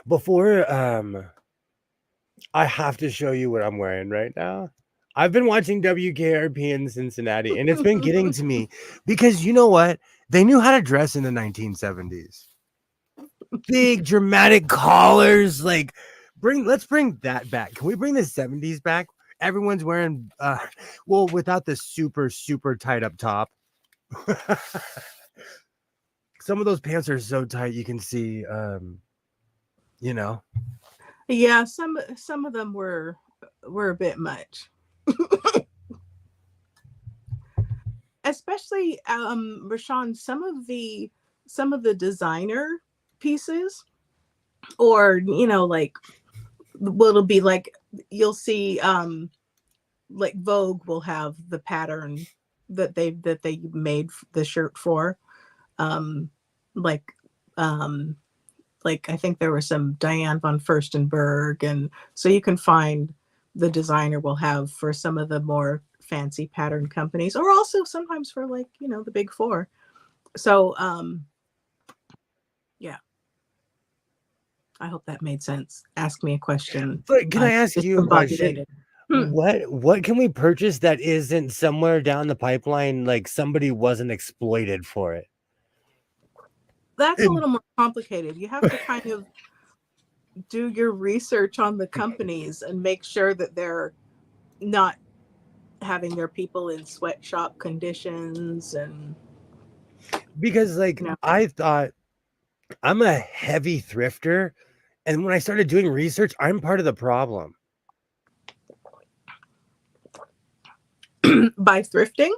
Before I have to show you what I'm wearing right now. I've been watching WKRP in Cincinnati, and it's been getting to me because you know what? They knew how to dress in the 1970s. Big dramatic collars, like let's bring that back. Can we bring the 70s back? Everyone's wearing without the super tight up top. Some of those pants are so tight you can see Yeah, some of them were a bit much. Especially Rashawn, some of the designer pieces, or like it'll be like you'll see like Vogue will have the pattern that they made the shirt for, like I think there was some Diane von Furstenberg, and so you can find the designer will have for some of the more fancy pattern companies, or also sometimes for the big four. So yeah, I hope that made sense. Ask me a question. But can I ask you a question? what can we purchase that isn't somewhere down the pipeline, like somebody wasn't exploited for it? That's a little more complicated. You have to kind of do your research on the companies and make sure that they're not having their people in sweatshop conditions. And because like I thought, I'm a heavy thrifter, and when I started doing research, I'm part of the problem. By thrifting?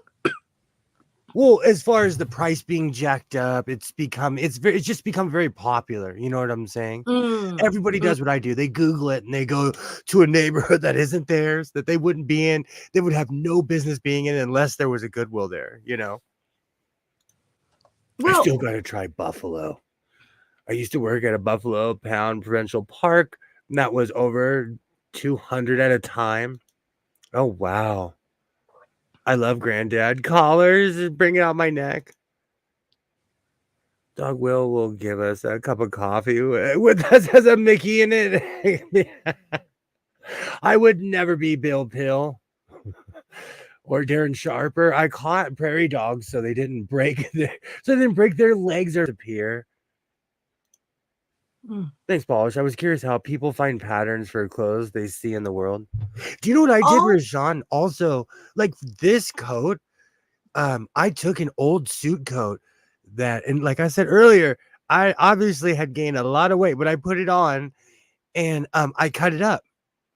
Well, as far as the price being jacked up, it's just become very popular. You know what I'm saying? Everybody does what I do. They Google it and they go to a neighborhood that isn't theirs, that they wouldn't be in. They would have no business being in unless there was a Goodwill there, you know? Well, I still got to try Buffalo. I used to work at a Buffalo Pound Provincial Park, and that was over 200 at a time. Oh, wow. I love Granddad. Collars, bring it out my neck. Dog will give us a cup of coffee with us as a Mickey in it. I would never be Bill Pill or Darren Sharper. I caught prairie dogs so they didn't break their legs or appear. Thanks, Polish. I was curious how people find patterns for clothes they see in the world. Do you know what I did, Rajan? Also, like this coat, I took an old suit coat and like I said earlier, I obviously had gained a lot of weight, but I put it on and I cut it up.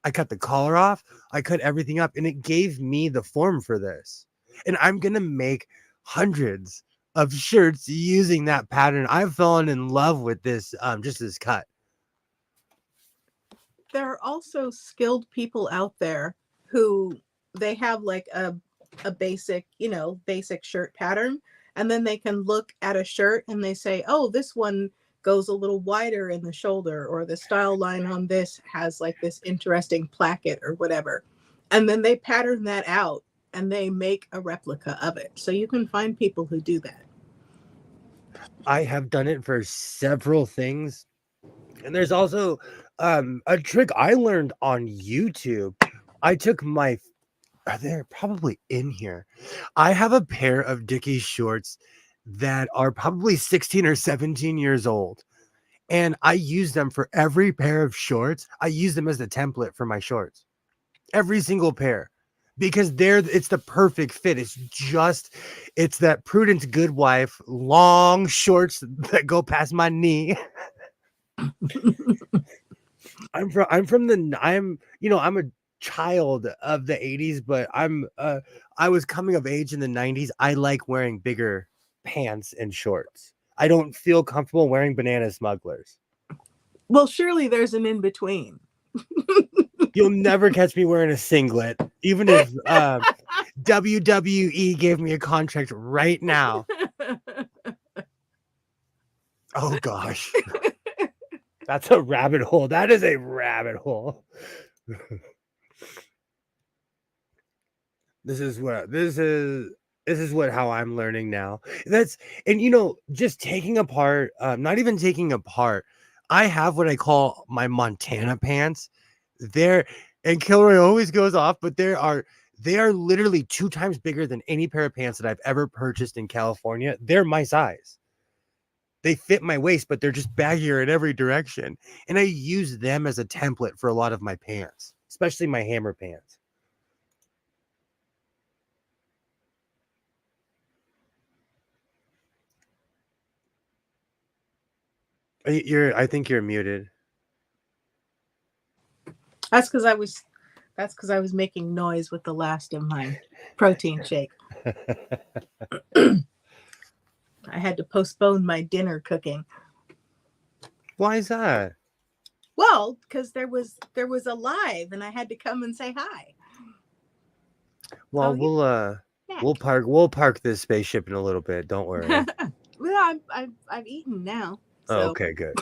I cut the collar off. I cut everything up, and it gave me the form for this. And I'm going to make hundreds of shirts using that pattern. I've fallen in love with this, just this cut. There are also skilled people out there who they have like a basic, basic shirt pattern. And then they can look at a shirt and they say, oh, this one goes a little wider in the shoulder, or the style line on this has like this interesting placket or whatever. And then they pattern that out and they make a replica of it. So you can find people who do that. I have done it for several things. And there's also a trick I learned on YouTube. They're probably in here. I have a pair of Dickies shorts that are probably 16 or 17 years old. And I use them for every pair of shorts. I use them as the template for my shorts. Every single pair. Because it's the perfect fit. It's that Prudence Good Wife long shorts that go past my knee. I'm a child of the 80s, but I was coming of age in the 90s. I like wearing bigger pants and shorts. I don't feel comfortable wearing banana smugglers. Well, surely there's an in between. You'll never catch me wearing a singlet, even if WWE gave me a contract right now. Oh gosh. That's a rabbit hole. That is a rabbit hole. This is how I'm learning now. Just taking apart, not even taking apart. I have what I call my Montana pants. And Kilroy always goes off, but they are literally 2 times bigger than any pair of pants that I've ever purchased in California. They're my size. They fit my waist, but they're just baggier in every direction. And I use them as a template for a lot of my pants, especially my hammer pants. I think you're muted. That's because I was making noise with the last of my protein shake. I had to postpone my dinner cooking. Why is that? Well, because there was a live and I had to come and say hi. Well, we'll park this spaceship in a little bit. Don't worry. Well, I've eaten now. So. Oh, okay, good.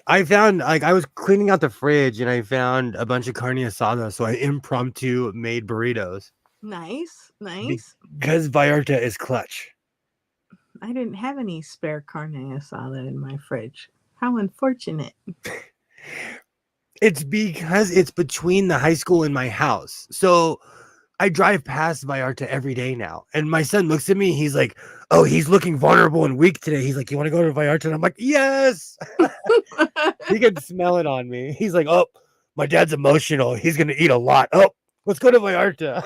I found, I was cleaning out the fridge and I found a bunch of carne asada, so I impromptu made burritos. Nice. Because Vallarta is clutch. I didn't have any spare carne asada in my fridge. How unfortunate. It's because it's between the high school and my house. So I drive past Vallarta every day now. And my son looks at me. He's like, oh, he's looking vulnerable and weak today. He's like, you want to go to Vallarta? And I'm like, yes. He can smell it on me. He's like, oh, my dad's emotional. He's going to eat a lot. Oh, let's go to Vallarta.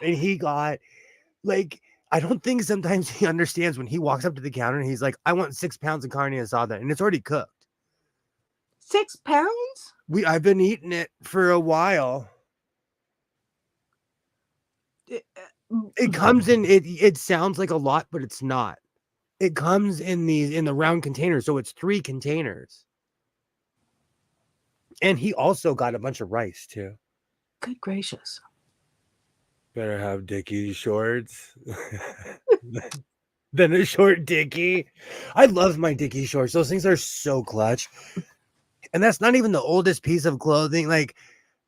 And he got like, I don't think sometimes he understands when he walks up to the counter and he's like, I want 6 pounds of carne asada. And it's already cooked. 6 pounds? I've been eating it for a while. It comes in, it sounds like a lot, but it's not. It comes in the round containers, so it's 3 containers. And he also got a bunch of rice too. Good gracious. Better have Dickie shorts than a short Dickie. I love my Dickie shorts. Those things are so clutch. And that's not even the oldest piece of clothing. Like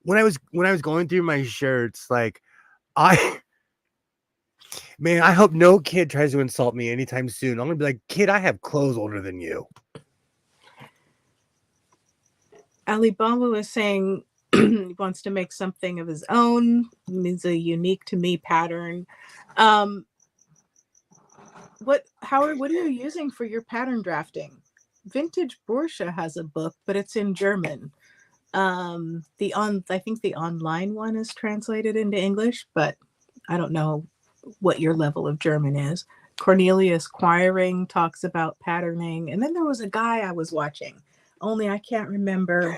when I was going through my shirts, like man, I hope no kid tries to insult me anytime soon. I'm gonna be like, kid, I have clothes older than you. Alibaba was saying he wants to make something of his own. It's a unique to me pattern. Howard, what are you using for your pattern drafting? Vintage Borsche has a book, but it's in German. I think the online one is translated into English, but I don't know what your level of German is. Cornelius Quiring talks about patterning, and then there was a guy I was watching. Only I can't remember.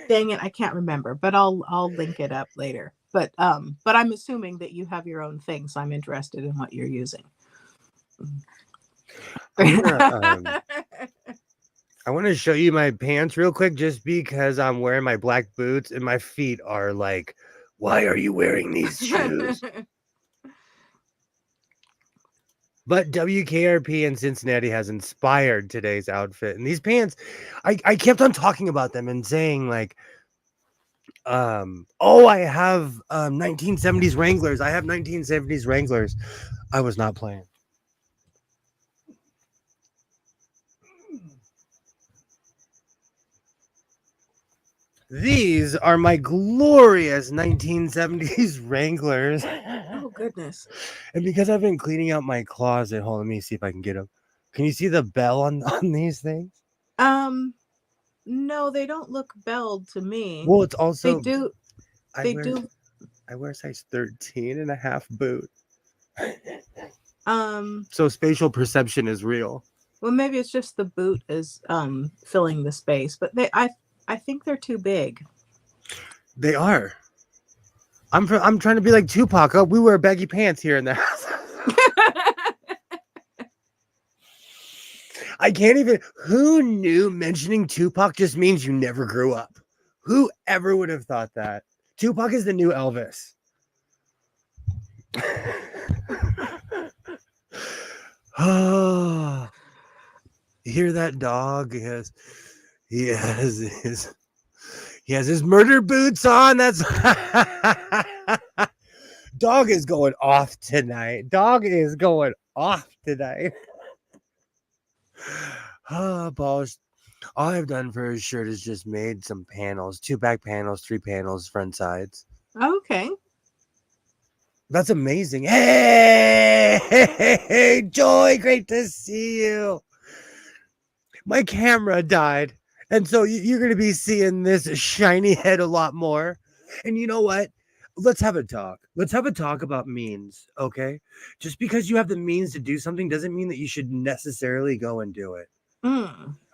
Dang it, I can't remember, but I'll link it up later. But I'm assuming that you have your own thing, so I'm interested in what you're using. I want to show you my pants real quick, just because I'm wearing my black boots and my feet are like, why are you wearing these shoes? But WKRP in Cincinnati has inspired today's outfit. And these pants, I kept on talking about them and saying like, I have 1970s Wranglers. I have 1970s Wranglers. I was not playing. These are my glorious 1970s Wranglers. Oh, goodness. And because I've been cleaning out my closet, hold on, let me see if I can get them. Can you see the bell on these things? No, they don't look belled to me. Well, it's also... They do. I wear a size 13 and a half boot. So spatial perception is real. Well, maybe it's just the boot is filling the space, but I think they're too big. They are. I'm trying to be like Tupac. Oh, we wear baggy pants here in the house. I can't even. Who knew mentioning Tupac just means you never grew up? Who ever would have thought that? Tupac is the new Elvis. Oh, you hear that dog? He has his murder boots on. That's dog is going off tonight. Balls. All I've done for his shirt is just made some panels, 2 back panels, 3 panels, front sides. Okay. That's amazing. Hey, Joy, great to see you. My camera died, and so you're going to be seeing this shiny head a lot more. And you know what? Let's have a talk. Let's have a talk about means, okay? Just because you have the means to do something doesn't mean that you should necessarily go and do it.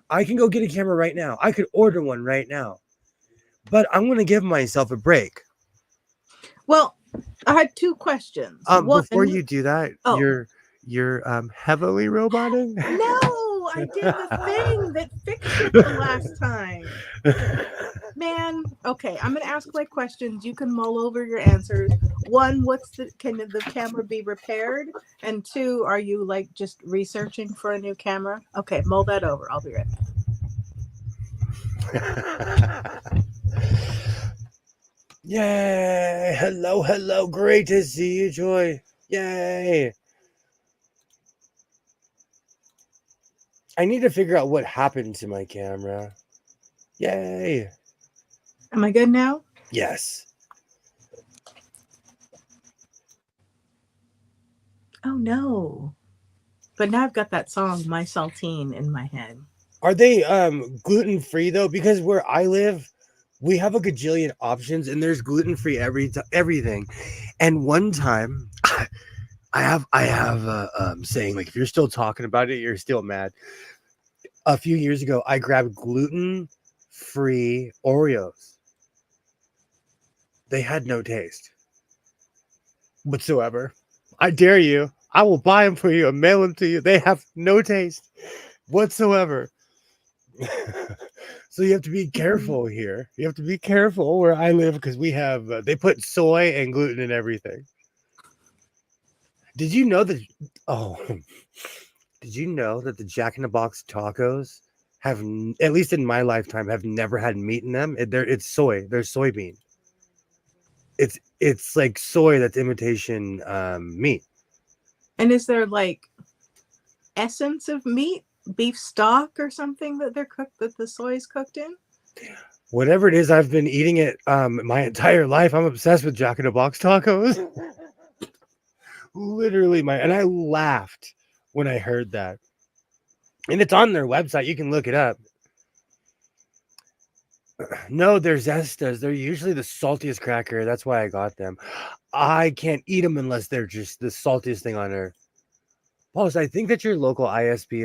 I can go get a camera right now. I could order one right now. But I'm going to give myself a break. Well, I had 2 questions. Before you do that, you're heavily roboting? No, I did the thing that fixed it the last time. Man, okay, I'm going to ask my questions. You can mull over your answers. 1, can the camera be repaired? And 2, are you like just researching for a new camera? Okay, mull that over. I'll be right back. Yay! Hello. Great to see you, Joy. Yay! I need to figure out what happened to my camera. Yay. Am I good now? Yes. Oh no. But now I've got that song, My Saltine, in my head. Are they gluten free though? Because where I live, we have a gajillion options and there's gluten free everything. And one time I have a saying, like, if you're still talking about it, you're still mad. A few years ago, I grabbed gluten free Oreos. They had no taste whatsoever. I dare you. I will buy them for you and mail them to you. They have no taste whatsoever. So you have to be careful here. You have to be careful where I live because we have they put soy and gluten in everything. Did you know that? Oh, did you know that the Jack in the Box tacos have, at least in my lifetime, have never had meat in them? It's soy. They're soybean. It's like soy that's imitation meat. And is there like essence of meat, beef stock or something that they're cooked, that the soy is cooked in? Whatever it is, I've been eating it my entire life. I'm obsessed with Jack in the Box tacos. Literally, and I laughed when I heard that. And it's on their website. You can look it up. No, they're Zestas. They're usually the saltiest cracker. That's why I got them. I can't eat them unless they're just the saltiest thing on earth. Paulus, I think that your local ISP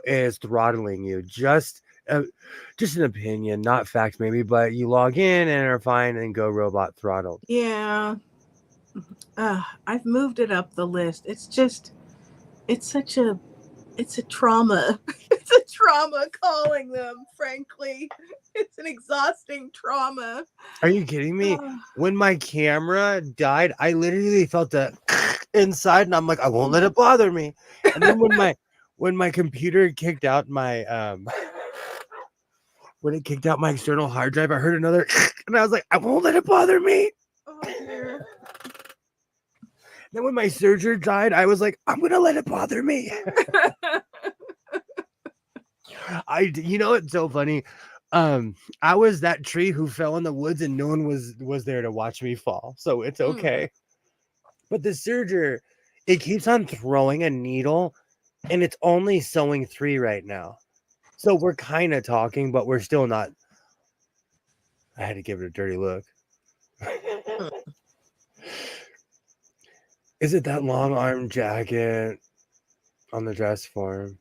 is throttling you. Just an opinion, not fact, maybe. But you log in and are fine and go robot throttled. Yeah. I've moved it up the list. It's a trauma. It's a trauma calling them, frankly. It's an exhausting trauma. Are you kidding me? When my camera died, I literally felt a inside and I'm like, I won't let it bother me. And then when my computer kicked out my when it kicked out my external hard drive, I heard another and I was like, I won't let it bother me. Oh dear. Then when my serger died, I was like, I'm gonna let it bother me. You know it's so funny. I was that tree who fell in the woods and no one was there to watch me fall. So it's okay. But the serger, it keeps on throwing a needle and it's only sewing 3 right now. So we're kind of talking, but we're still not. I had to give it a dirty look. Is it that long arm jacket on the dress form?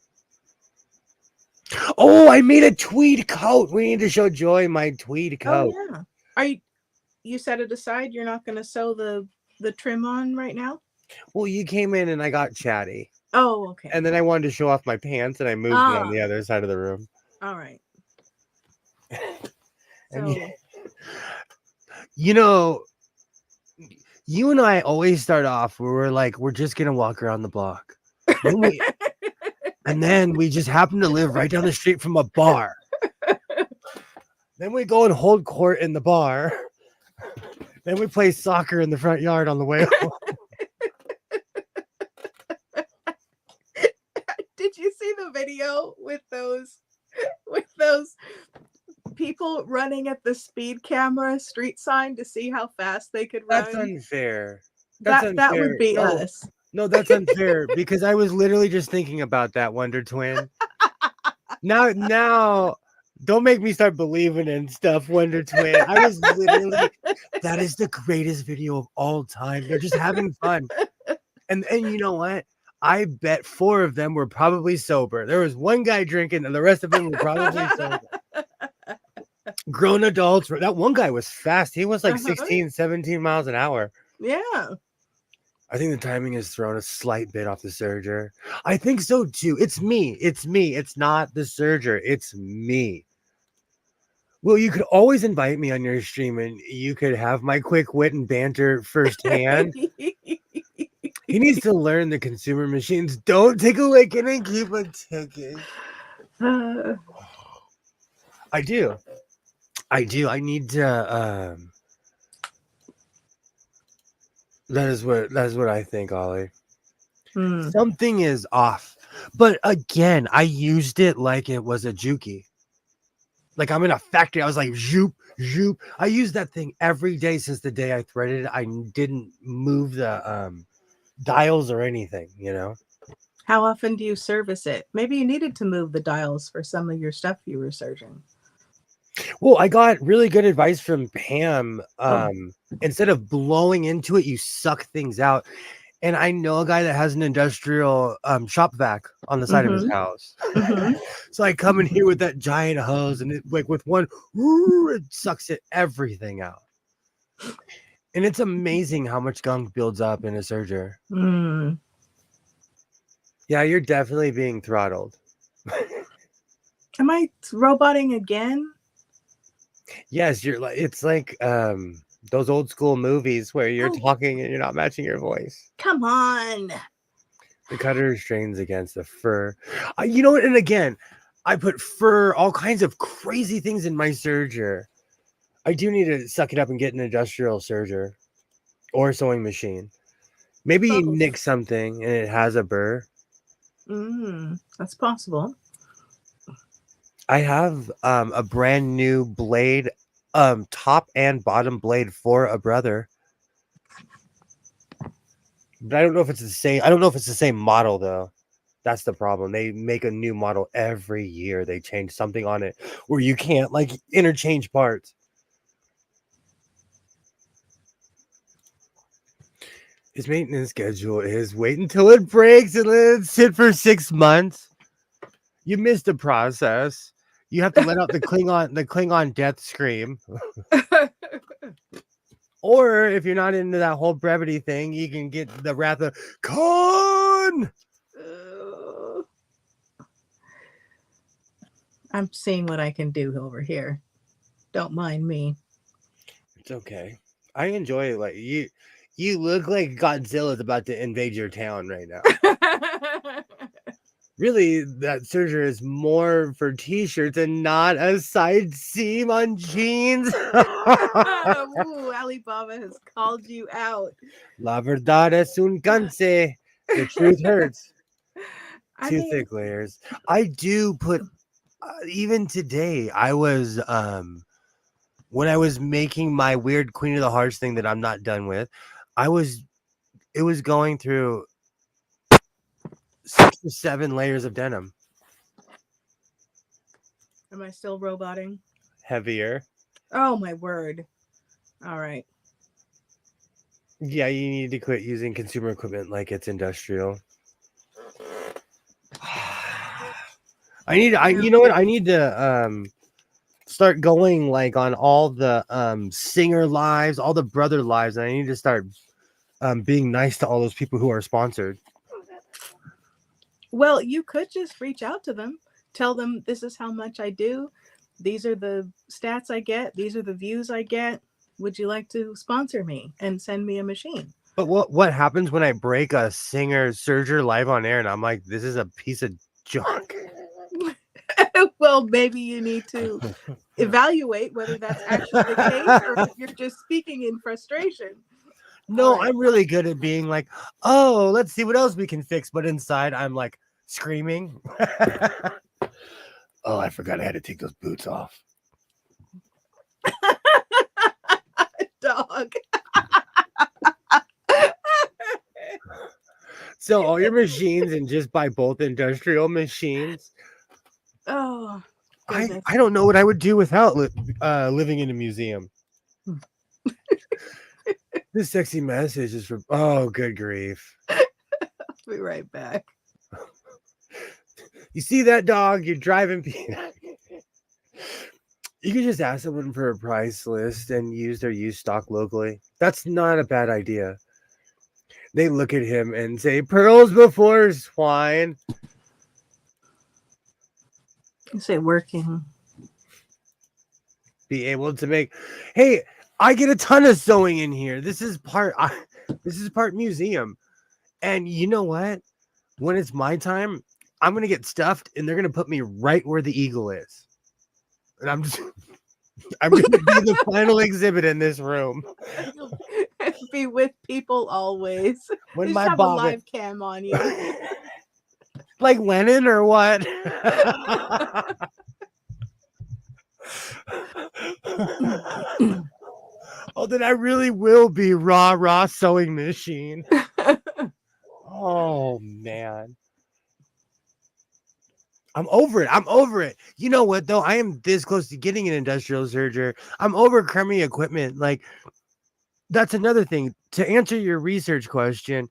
Oh, I made a tweed coat. We need to show Joy my tweed coat. Oh yeah. You set it aside? You're not going to sew the trim on right now? Well, you came in and I got chatty. Oh, okay. And then I wanted to show off my pants and I moved it on the other side of the room. All right. And you know, you and I always start off where we're like, we're just going to walk around the block. And then we just happen to live right down the street from a bar. Then we go and hold court in the bar. Then we play soccer in the front yard on the way home. Did you see the video with those people running at the speed camera street sign to see how fast they could run? That's unfair. That would be us. No, that's unfair because I was literally just thinking about that, Wonder Twin. Now, don't make me start believing in stuff, Wonder Twin. I was literally, that is the greatest video of all time. They're just having fun. And you know what? I bet 4 of them were probably sober. There was one guy drinking and the rest of them were probably sober. Grown adults. That one guy was fast. He was like 16, 17 miles an hour. Yeah. I think the timing is thrown a slight bit off the serger. I think so too. It's me. It's not the serger. It's me. Well, you could always invite me on your stream and you could have my quick wit and banter firsthand. He needs to learn the consumer machines don't take a licking and keep a ticking. I do. I need to that is what I think, Ollie. Something is off. But again, I used it like it was a Juki. Like I'm in a factory. I was like, zoop, zoop. I used that thing every day since the day I threaded it. I didn't move the dials or anything, you know? How often do you service it? Maybe you needed to move the dials for some of your stuff you were serging. Well, I got really good advice from Pam. Instead of blowing into it, you suck things out. And I know a guy that has an industrial shop vac on the side of his house. So I come in here with that giant hose, and it, like with one, it sucks everything out. And it's amazing how much gunk builds up in a serger. Mm. Yeah, you're definitely being throttled. Am I roboting again? Yes, you're like, it's like those old school movies where you're talking and you're not matching your voice. Come on. The cutter strains against the fur. You know what? And again, I put fur, all kinds of crazy things in my serger. I do need to suck it up and get an industrial serger or sewing machine. Maybe you nick something and it has a burr. That's possible. I have a brand new blade, top and bottom blade for a brother. But I don't know if it's the same. I don't know if it's the same model though. That's the problem. They make a new model every year. They change something on it where you can't like interchange parts. His maintenance schedule is wait until it breaks and let it sit for 6 months. You missed the process. You have to let out the Klingon death scream. Or if you're not into that whole brevity thing, you can get the Wrath of Khan. I'm seeing what I can do over here. Don't mind me. It's okay. I enjoy it. Like you look like Godzilla's about to invade your town right now. Really, that serger is more for t-shirts and not a side seam on jeans. Ooh, Alibaba has called you out. La verdad es un canse. The truth hurts. Too thick layers. I do put, even today, I was, when I was making my weird Queen of the Hearts thing that I'm not done with, it was going through 6 to 7 layers of denim. Am I still roboting? Heavier. Oh my word. All right. Yeah, you need to quit using consumer equipment like it's industrial. You know what? I need to start going like on all the singer lives, all the brother lives, and I need to start being nice to all those people who are sponsored. Well, you could just reach out to them, tell them this is how much I do. These are the stats I get. These are the views I get. Would you like to sponsor me and send me a machine? But what happens when I break a singer serger live on air and I'm like, this is a piece of junk? Well, maybe you need to evaluate whether that's actually the case or if you're just speaking in frustration. No, I'm really good at being like, oh, let's see what else we can fix. But inside, I'm like screaming. Oh, I forgot I had to take those boots off. Dog. So all your machines and just buy both industrial machines. Oh, I don't know what I would do without living in a museum. This sexy message is from, oh, good grief. I'll be right back. You see that dog? You're driving. You could just ask someone for a price list and use their used stock locally. That's not a bad idea. They look at him and say, pearls before swine. You say working. Be able to make, hey, I get a ton of sewing in here. This is part museum. And you know what? When it's my time, I'm going to get stuffed and they're going to put me right where the eagle is. And I'm going to be the final exhibit in this room. Be with people always. When just my have bobbin, a live cam on you. Like Lennon or what? Oh, then I really will be raw sewing machine. Oh man. I'm over it. I'm over it. You know what though? I am this close to getting an industrial serger. I'm over crummy equipment. Like that's another thing. To answer your research question,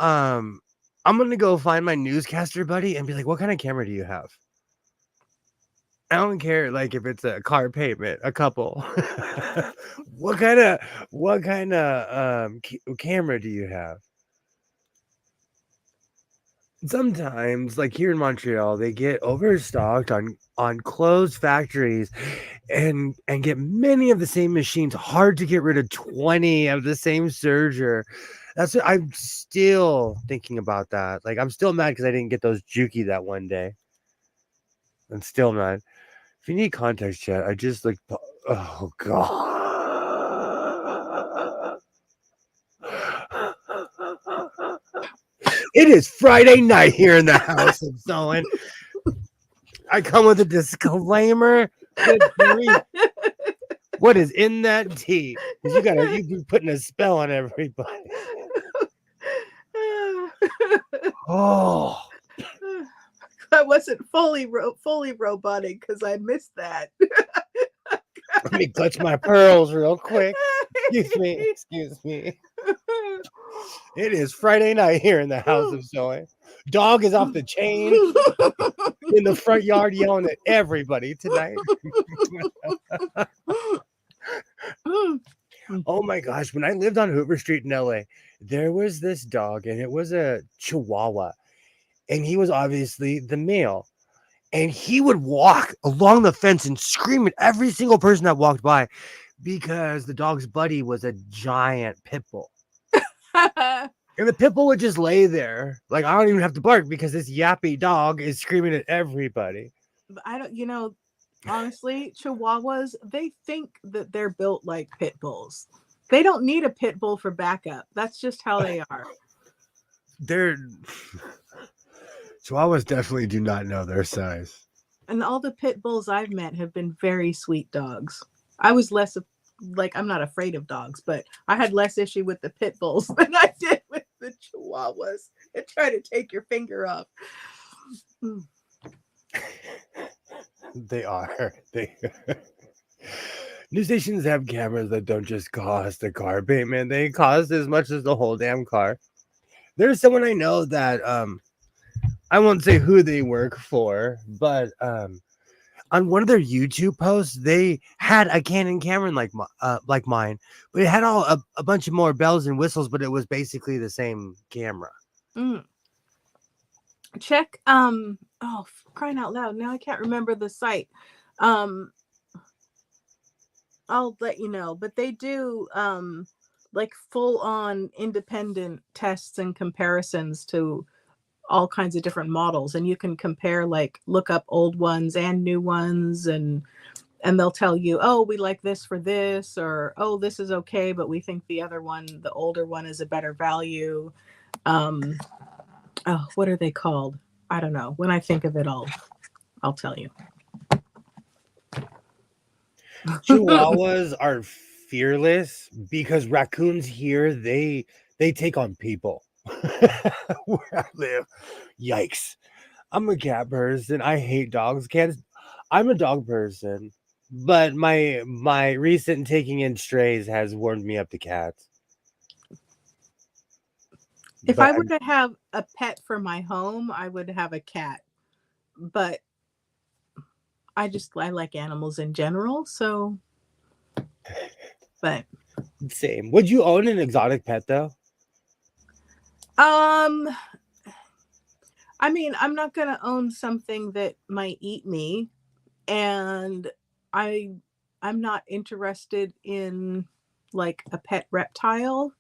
I'm gonna go find my newscaster buddy and be like, what kind of camera do you have? I don't care like if it's a car payment, a couple. what kind of camera do you have? Sometimes, like here in Montreal, they get overstocked on closed factories and get many of the same machines. Hard to get rid of 20 of the same serger. That's what I'm still thinking about that. Like I'm still mad because I didn't get those Juki that one day. I'm still mad. If you need context, chat, I just like oh god. It is Friday night here in the house of sewing. I come with a disclaimer. Good grief. What is in that tea? You be putting a spell on everybody. Oh, I wasn't fully robotic because I missed that. let me clutch my pearls real quick. Excuse me. It is Friday night here in the house of sewing. Dog is off the chain in the front yard yelling at everybody tonight. Oh my gosh, when I lived on Hoover Street in LA, there was this dog and it was a Chihuahua. And he was obviously the male. And he would walk along the fence and scream at every single person that walked by because the dog's buddy was a giant pit bull. And the pit bull would just lay there. Like, I don't even have to bark because this yappy dog is screaming at everybody. I don't, honestly, Chihuahuas, they think that they're built like pit bulls. They don't need a pit bull for backup. That's just how they are. Chihuahuas definitely do not know their size. And all the pit bulls I've met have been very sweet dogs. I was less of, I'm not afraid of dogs, but I had less issue with the pit bulls than I did with the Chihuahuas. They try to take your finger off. They are. New stations have cameras that don't just cost a car payment. They cost as much as the whole damn car. There's someone I know that I won't say who they work for, but on one of their YouTube posts, they had a Canon camera like mine, but it had a bunch of more bells and whistles, but it was basically the same camera. Check crying out loud, now I can't remember the site. I'll let you know, but they do like full on independent tests and comparisons to all kinds of different models, and you can compare, look up old ones and new ones, and they'll tell you, oh, we like this for this, or oh, this is okay, but we think the other one, the older one, is a better value. What are they called? I don't know. When I think of it, I'll tell you. Chihuahuas are fearless because raccoons here, they take on people. Where I live. Yikes. I'm a cat person. I hate dogs. Cats. I'm a dog person, but my recent taking in strays has warmed me up to cats. If I were to have a pet for my home, I would have a cat. But I like animals in general, so. But same. Would you own an exotic pet though? I mean, I'm not going to own something that might eat me, and I'm not interested in like a pet reptile.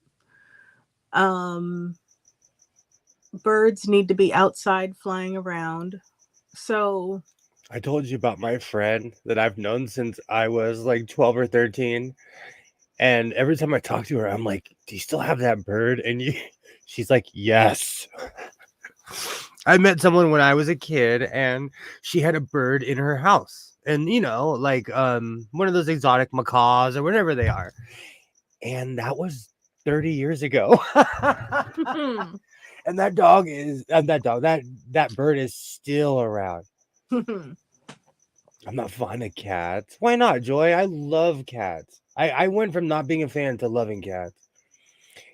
Birds need to be outside flying around. So I told you about my friend that I've known since I was like 12 or 13. And every time I talk to her, I'm like, do you still have that bird? And she's like, yes. I met someone when I was a kid and she had a bird in her house. and like one of those exotic macaws or whatever they are. And that was 30 years ago. And that bird is still around. I'm not fond of cats. Why not, Joy? I love cats. I went from not being a fan to loving cats.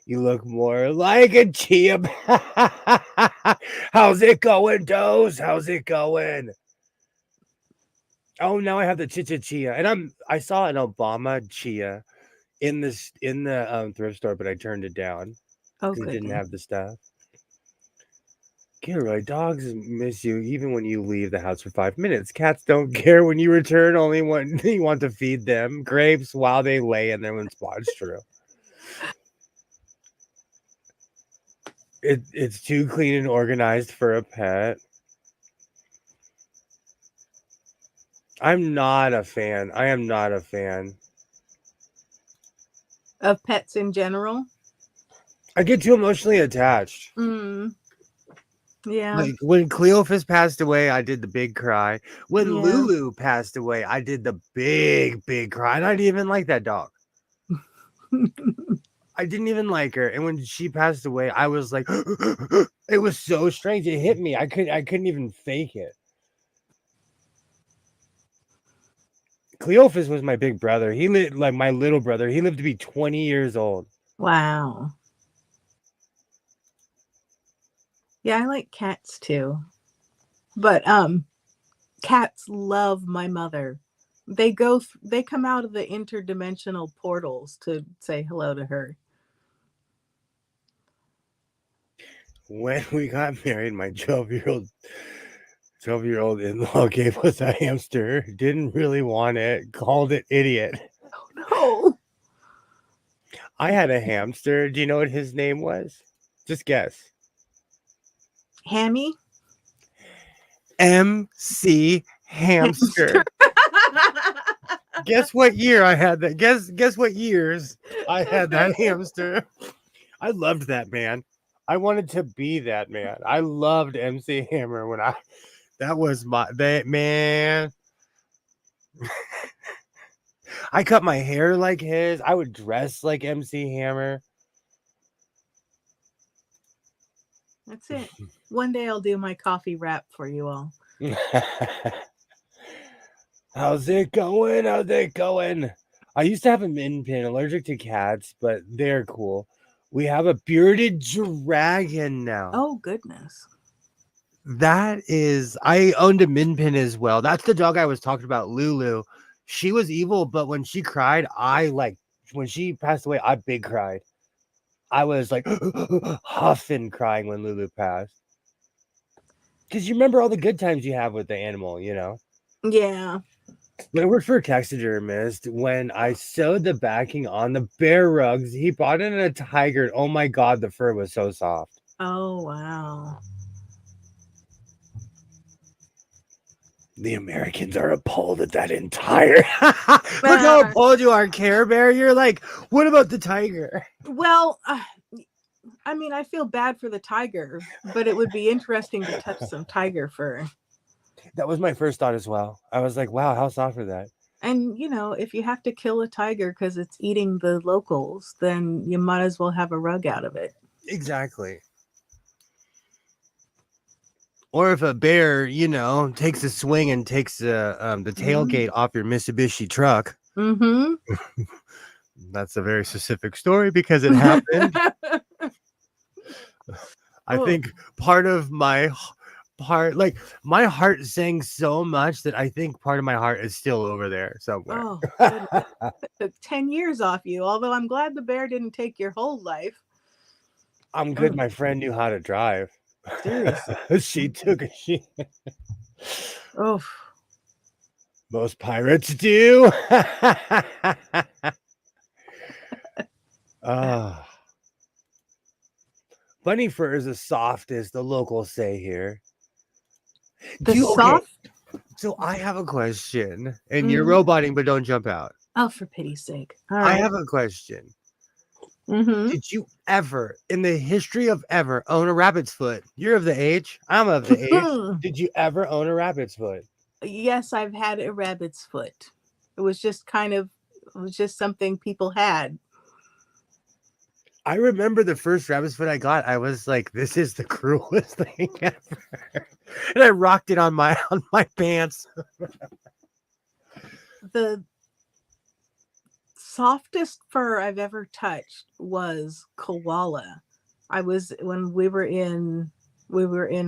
You look more like a chia. How's it going, Doze? How's it going? Oh, now I have the chia, and I saw an Obama chia in the thrift store, but I turned it down because it didn't have the stuff. Gilroy, dogs miss you even when you leave the house for 5 minutes. Cats don't care when you return, only when you want to feed them grapes while they lay in there when spot's true. It's too clean and organized for a pet. I'm not a fan. I am not a fan of pets in general. I get too emotionally attached. Yeah. Like when Cleophas passed away, I did the big cry. When Lulu passed away, I did the big cry. And I didn't even like that dog. I didn't even like her. And when she passed away, I was like, it was so strange. It hit me. I couldn't even fake it. Cleophas was my big brother. He lived like my little brother. He lived to be 20 years old. Wow. Yeah, I like cats too. But cats love my mother. They come out of the interdimensional portals to say hello to her. When we got married, my 12-year-old in-law gave us a hamster. Didn't really want it. Called it idiot. Oh no. I had a hamster. Do you know what his name was? Just guess. Hammy? MC Hamster. Guess what year I had that? Guess what years I had that hamster. I loved that man. I wanted to be that man. I loved MC Hammer that was that man. I cut my hair like his. I would dress like MC Hammer. That's it. One day I'll do my coffee wrap for you all. How's it going? How's it going? I used to have a min pin, allergic to cats, but they're cool. We have a bearded dragon now. Oh, goodness. I owned a min pin as well. That's the dog I was talking about, Lulu. She was evil, but when she cried, when she passed away, I big cried. I was like huffing crying when Lulu passed. Because you remember all the good times you have with the animal, Yeah. When I worked for a taxidermist, when I sewed the backing on the bear rugs, he brought in a tiger. Oh my God, the fur was so soft. Oh, wow. The Americans are appalled at that entire. Look how appalled you are, Care Bear. You're like, what about the tiger? Well, I mean, I feel bad for the tiger, but it would be interesting to touch some tiger fur. That was my first thought as well. I was like, wow, how soft for that. And, if you have to kill a tiger because it's eating the locals, then you might as well have a rug out of it. Exactly. Or if a bear, takes a swing and takes the tailgate off your Mitsubishi truck. Mm-hmm. That's a very specific story because it happened. I think part of my heart sang so much that I think part of my heart is still over there somewhere. Oh, it took 10 years off you, although I'm glad the bear didn't take your whole life. I'm good. My friend knew how to drive. Seriously. She took a shit. Oh. Most pirates do. Bunny fur is the softest, the locals say here. So I have a question, and you're roboting, but don't jump out. Oh, for pity's sake. All right. I have a question. Mm-hmm. Did you ever, in the history of ever, own a rabbit's foot? You're of the age. I'm of the age. Did you ever own a rabbit's foot? Yes, I've had a rabbit's foot. It was just something people had. I remember the first rabbit's foot I got. I was like, "This is the cruelest thing ever," and I rocked it on my pants. The softest fur I've ever touched was koala. When we were in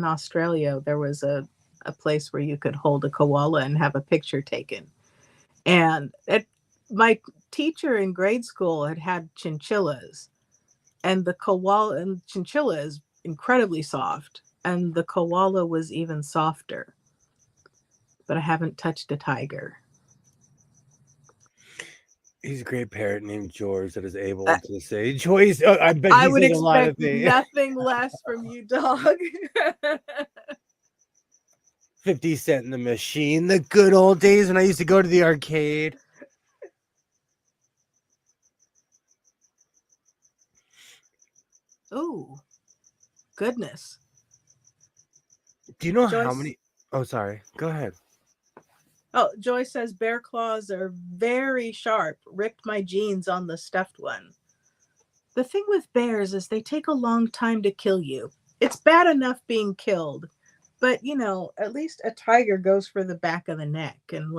Australia, there was a place where you could hold a koala and have a picture taken. And my teacher in grade school had chinchillas, and the koala and chinchilla is incredibly soft, and the koala was even softer. But I haven't touched a tiger. He's a great parrot named George that is able to say choice. I bet I he would says a lot of expect things. nothing less from you, dog. 50 Cent in the Machine, the good old days when I used to go to the arcade. Oh, goodness. Do you know Joyce? how many? Oh, sorry. Go ahead. Oh, Joyce says bear claws are very sharp. Ripped my jeans on the stuffed one. The thing with bears is they take a long time to kill you. It's bad enough being killed, but at least a tiger goes for the back of the neck, and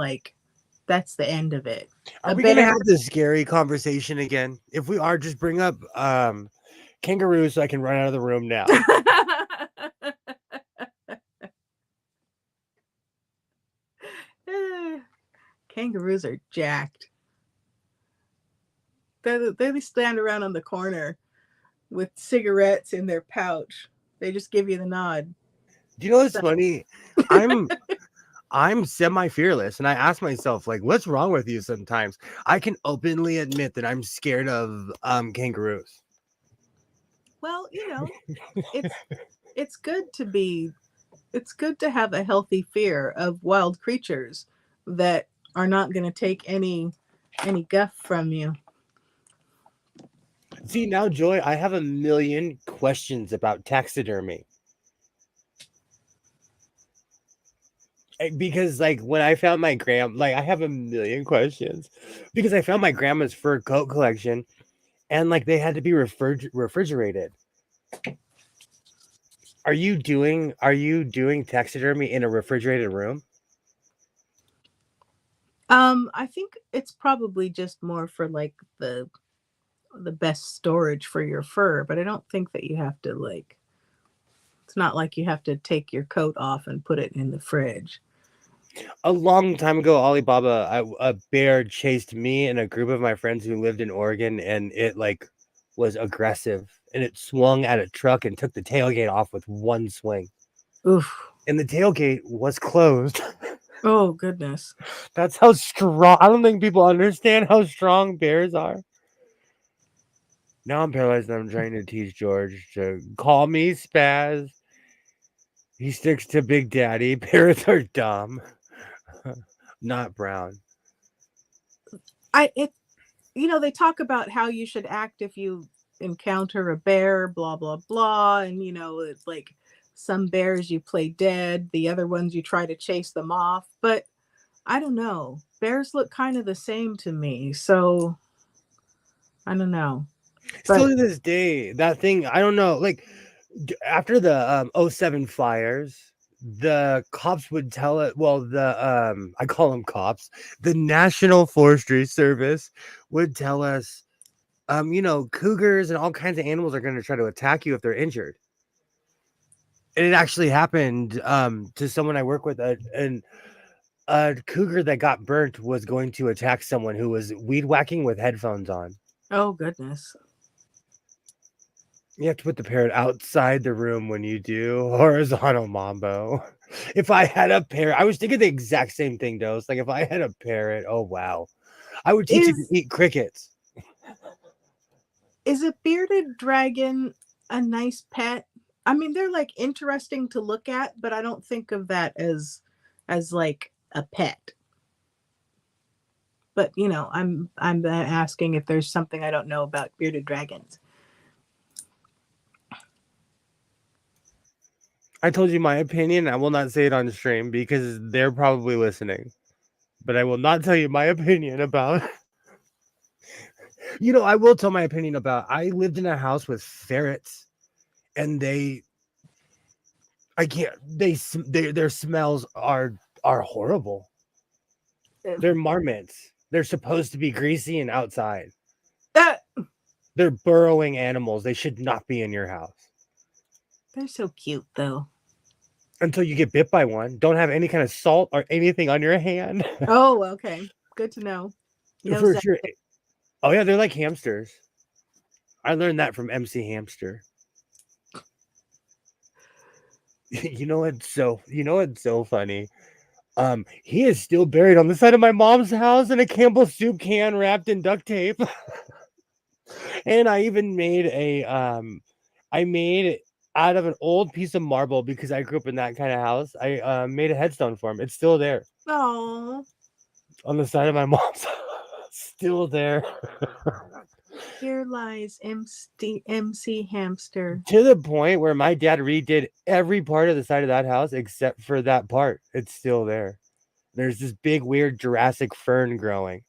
that's the end of it. Are we gonna have this scary conversation again? If we are, just bring up kangaroos so I can run out of the room now. Kangaroos are jacked. They stand around on the corner with cigarettes in their pouch. They just give you the nod. Do you know what's funny? I'm semi-fearless, and I ask myself, like, what's wrong with you sometimes? I can openly admit that I'm scared of kangaroos. Well, it's good to have a healthy fear of wild creatures that are not going to take any guff from you. See, now, Joy, I have a million questions about taxidermy. Because, when I found my I have a million questions. Because I found my grandma's fur coat collection, and, they had to be refrigerated. Are you doing taxidermy in a refrigerated room? I think it's probably just more for the best storage for your fur, but I don't think that you have to it's not like you have to take your coat off and put it in the fridge. A long time ago, Alibaba, a bear chased me and a group of my friends who lived in Oregon, and it was aggressive, and it swung at a truck and took the tailgate off with one swing. Oof. And the tailgate was closed. Oh, goodness. That's how strong. I don't think people understand how strong bears are. Now I'm paralyzed and I'm trying to teach George to call me Spaz. He sticks to Big Daddy. Bears are dumb. Not brown. They talk about how you should act if you encounter a bear, blah, blah, blah. And, it's some bears you play dead, the other ones you try to chase them off. But I don't know. Bears look kind of the same to me. So I don't know. Still to this day, that thing, I don't know. After the 07 fires, the cops would tell it. Well, I call them cops. The National Forestry Service would tell us, cougars and all kinds of animals are going to try to attack you if they're injured. And it actually happened to someone I work with. And a cougar that got burnt was going to attack someone who was weed whacking with headphones on. Oh, goodness. You have to put the parrot outside the room when you do horizontal mambo. If I had a parrot, I was thinking the exact same thing, Dose. If I had a parrot, oh, wow. I would teach it to eat crickets. Is a bearded dragon a nice pet? I mean, they're interesting to look at, but I don't think of that as a pet. But I'm asking if there's something I don't know about bearded dragons. I told you my opinion. I will not say it on stream because they're probably listening. But I will not tell you my opinion about. I will tell my opinion about. I lived in a house with ferrets, and I can't. Their smells are horrible. They're marmots. They're supposed to be greasy and outside. Uh, They're burrowing animals. They should not be in your house. they're so cute, though. Until you get bit by one. Don't have any kind of salt or anything on your hand. Oh, okay. Good to know. No For Zach. sure. Oh yeah, they're like hamsters. I learned that from MC Hamster. What's so funny? He is still buried on the side of my mom's house in a Campbell soup can wrapped in duct tape. And I even made I made out of an old piece of marble because I grew up in that kind of house. I made a headstone for him. It's still there Oh, on the side of my mom's house. Still there. here lies MC Hamster. To the point where my dad redid every part of the side of that house except for that part. It's still there. There's this big, weird Jurassic fern growing.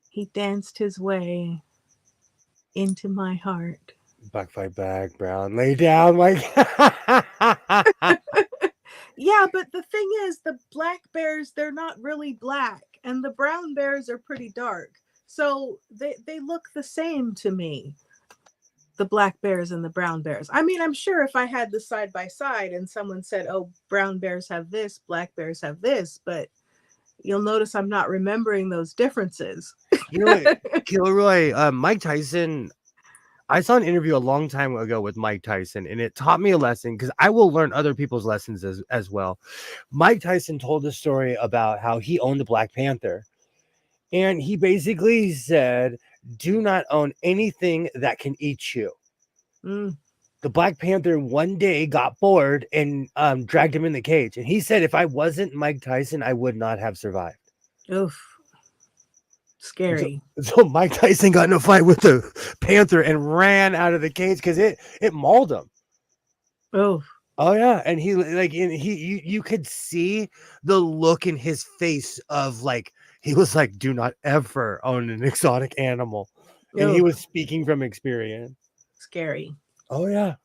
He danced his way into my heart. Back fight back, Brown. Lay down, like. Yeah, but the thing is, the black bears, they're not really black, and the brown bears are pretty dark. So they look the same to me. The black bears and the brown bears. I mean, I'm sure if I had the side by side and someone said, oh, brown bears have this, black bears have this, but you'll notice I'm not remembering those differences. You know what, Kilroy, Mike Tyson, I saw an interview a long time ago with Mike Tyson, and it taught me a lesson because I will learn other people's lessons as well. Mike Tyson told a story about how he owned the Black Panther, and he basically said, do not own anything that can eat you. The Black Panther one day got bored and dragged him in the cage. And he said, if I wasn't Mike Tyson, I would not have survived. Oof. Scary. So Mike Tyson got in a fight with the panther and ran out of the cage because it mauled him. Oh yeah, and you could see the look in his face of like he was like, do not ever own an exotic animal, and he was speaking from experience. Scary. Oh yeah.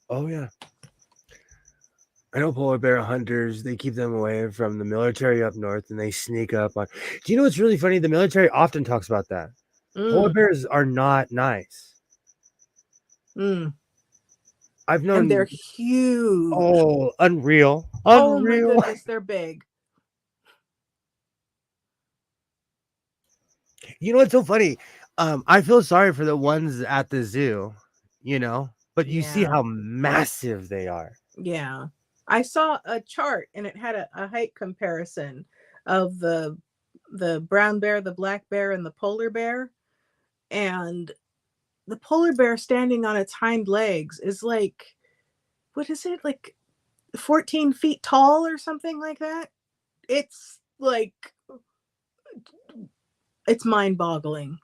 I know polar bear hunters, they keep them away from the military up north and they sneak up on. Do you know what's really funny? The military often talks about that. Polar bears are not nice. I've known. And they're huge. Oh, unreal. Oh my goodness, they're big. You know what's so funny? I feel sorry for the ones at the zoo, but you see how massive they are. Yeah. I saw a chart and it had a height comparison of the brown bear, the black bear, and the polar bear. And the polar bear standing on its hind legs is like, what is it? Like 14 feet tall or something like that. It's like, it's mind-boggling.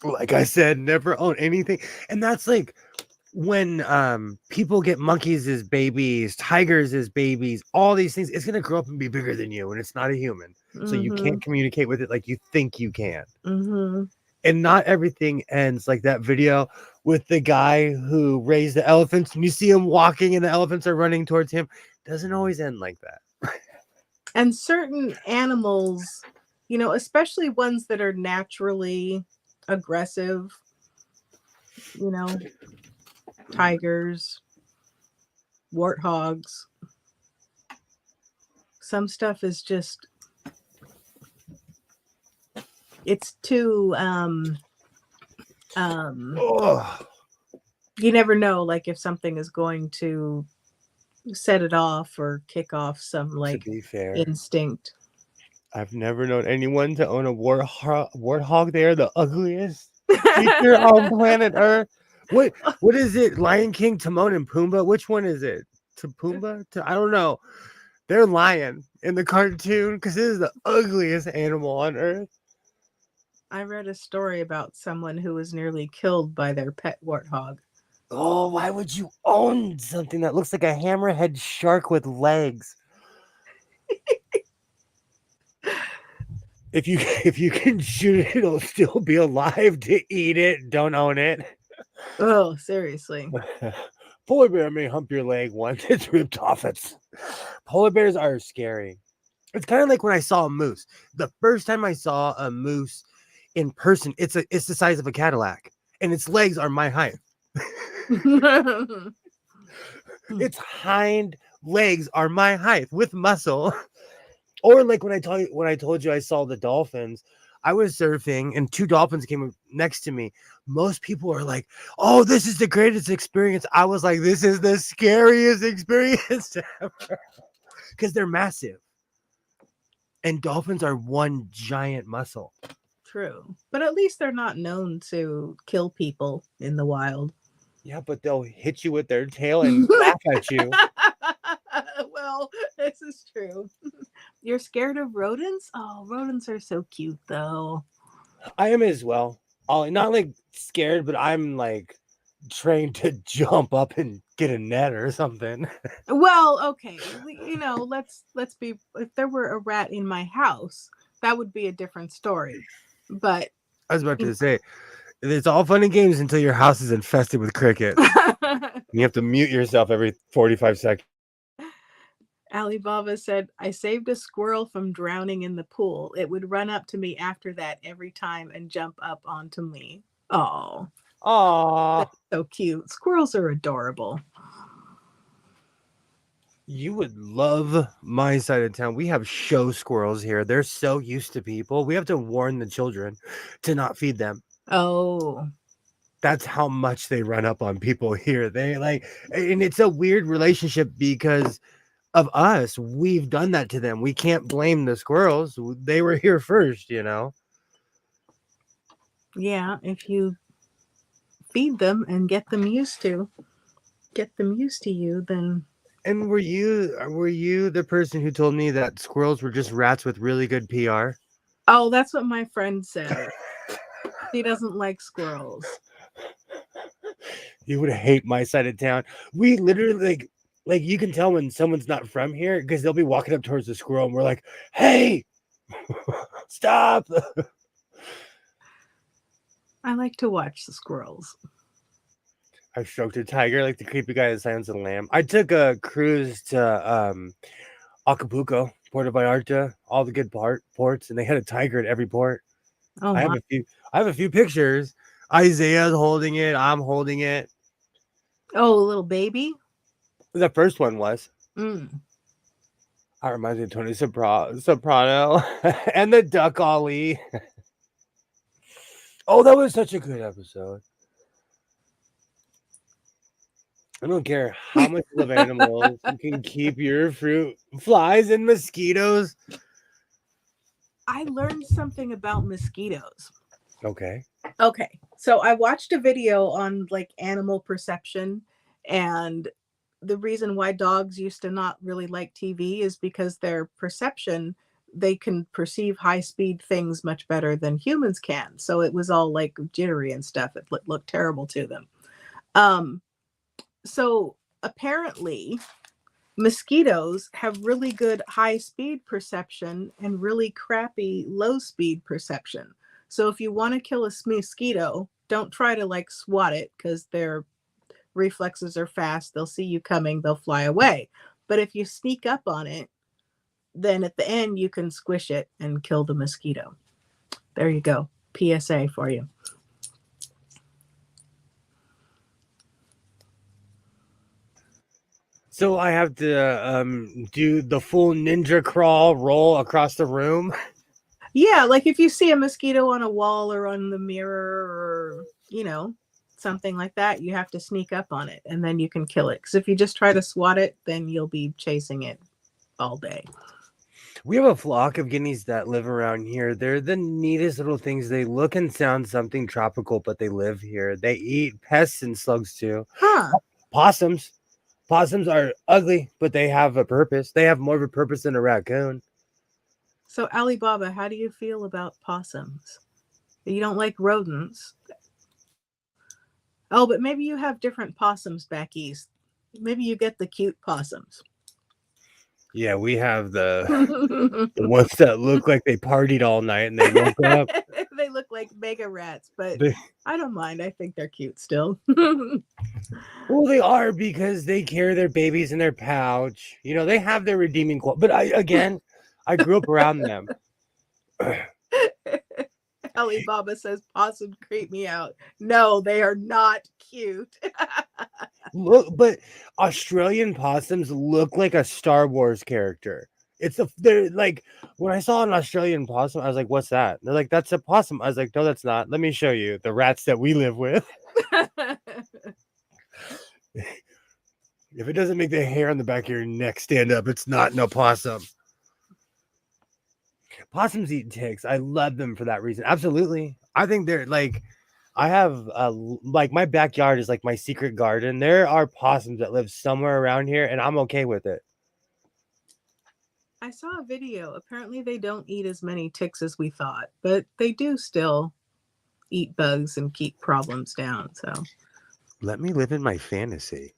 Like I said, never own anything. And that's like when people get monkeys as babies, tigers as babies, all these things, it's going to grow up and be bigger than you, and it's not a human. So you can't communicate with it like you think you can. And not everything ends like that video with the guy who raised the elephants, and you see him walking and the elephants are running towards him. Doesn't always end like that. And certain animals, especially ones that are naturally aggressive, tigers, warthogs, some stuff is just, it's too you never know, like if something is going to set it off or kick off some like to be fair, instinct. I've never known anyone to own a warthog. They are the ugliest creature on planet Earth. What is it? Lion King, Timon and Pumbaa? Which one is it? To Pumbaa? I don't know. They're lion in the cartoon because it is the ugliest animal on Earth. I read a story about someone who was nearly killed by their pet warthog. Oh, why would you own something that looks like a hammerhead shark with legs? If you can shoot it, it'll still be alive to eat it. Don't own it. Oh, seriously. Polar bear may hump your leg once it's ripped off. Polar bears are scary. It's kind of like when I saw a moose. The first time I saw a moose in person, it's the size of a Cadillac, and its legs are my height. Its hind legs are my height with muscle. Or like when I told you I saw the dolphins, I was surfing and 2 dolphins came next to me. Most people are like, "Oh, this is the greatest experience." I was like, "This is the scariest experience ever," because they're massive, and dolphins are one giant muscle. True, but at least they're not known to kill people in the wild. Yeah, but they'll hit you with their tail and laugh at you. Well, this is true. You're scared of rodents? Oh, rodents are so cute, though. I am as well. Not like scared, but I'm like trained to jump up and get a net or something. Well, okay, let's be. If there were a rat in my house, that would be a different story. But I was about to say, it's all fun and games until your house is infested with crickets. You have to mute yourself every 45 seconds. Alibaba said, I saved a squirrel from drowning in the pool. It would run up to me after that every time and jump up onto me. Oh, Aw. so cute. Squirrels are adorable. You would love my side of town. We have show squirrels here. They're so used to people. We have to warn the children to not feed them. Oh. That's how much they run up on people here. They like, and it's a weird relationship because of us. We've done that to them. We can't blame the squirrels. They were here first, Yeah, if you feed them and get them used to you, then. And were you the person who told me that squirrels were just rats with really good PR? Oh, that's what my friend said. She doesn't like squirrels. You would hate my side of town. We literally like you can tell when someone's not from here because they'll be walking up towards the squirrel and we're like, "Hey, stop!" I like to watch the squirrels. I stroked a tiger like the creepy guy that sounds a lamb. I took a cruise to Acapulco, Puerto Vallarta, all the good ports, and they had a tiger at every port. Oh, I have a few pictures. Isaiah's holding it. I'm holding it. Oh, a little baby. The first one was. I remind me of Tony Soprano and the Duck Ollie. Oh, that was such a good episode. I don't care how much you love animals. You can keep your fruit, flies, and mosquitoes. I learned something about mosquitoes. Okay. So I watched a video on like animal perception, and the reason why dogs used to not really like TV is because their perception, they can perceive high-speed things much better than humans can. So it was all like jittery and stuff. It looked terrible to them. So apparently mosquitoes have really good high speed perception and really crappy low speed perception. So if you want to kill a mosquito, don't try to like swat it because their reflexes are fast. They'll see you coming, they'll fly away. But if you sneak up on it, then at the end you can squish it and kill the mosquito. There you go. PSA for you. So I have to do the full ninja crawl roll across the room. Yeah, like if you see a mosquito on a wall or on the mirror or, something like that, you have to sneak up on it and then you can kill it. Because if you just try to swat it, then you'll be chasing it all day. We have a flock of guineas that live around here. They're the neatest little things. They look and sound something tropical, but they live here. They eat pests and slugs too. Huh. Possums. Possums are ugly, but they have a purpose. They have more of a purpose than a raccoon. So, Alibaba, how do you feel about possums? You don't like rodents. Oh, but maybe you have different possums back east. Maybe you get the cute possums. Yeah, we have the ones that look like they partied all night and they woke up. They look like mega rats, but They, I don't mind. I think they're cute still. well, they are because they carry their babies in their pouch. You know, they have their redeeming quality. But I grew up around them. Alibaba says possums creep me out. No, they are not cute. Look, but Australian possums look like a Star Wars character. They're like, when I saw an Australian possum, I was like, "What's that?" They're like, "That's a possum." I was like, "No, that's not. Let me show you the rats that we live with." If it doesn't make the hair on the back of your neck stand up, it's not no possum. Possums eat ticks. I love them for that reason. Absolutely. I think they're like, I have like my backyard is like my secret garden. There are possums that live somewhere around here, and I'm okay with it. I saw a video. Apparently, they don't eat as many ticks as we thought, but they do still eat bugs and keep problems down. So Let me live in my fantasy.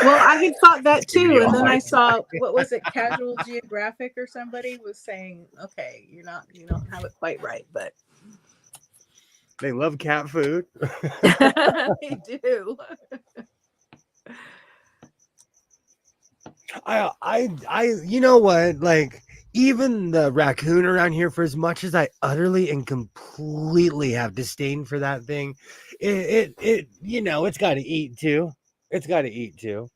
well, I had thought that too, and then I saw, what was it, Casual Geographic or somebody was saying, okay, you don't have it quite right, but They love cat food. they do. You know what? Like, even the raccoon around here, for as much as I utterly and completely have disdain for that thing, it's got to eat too. It's got to eat too.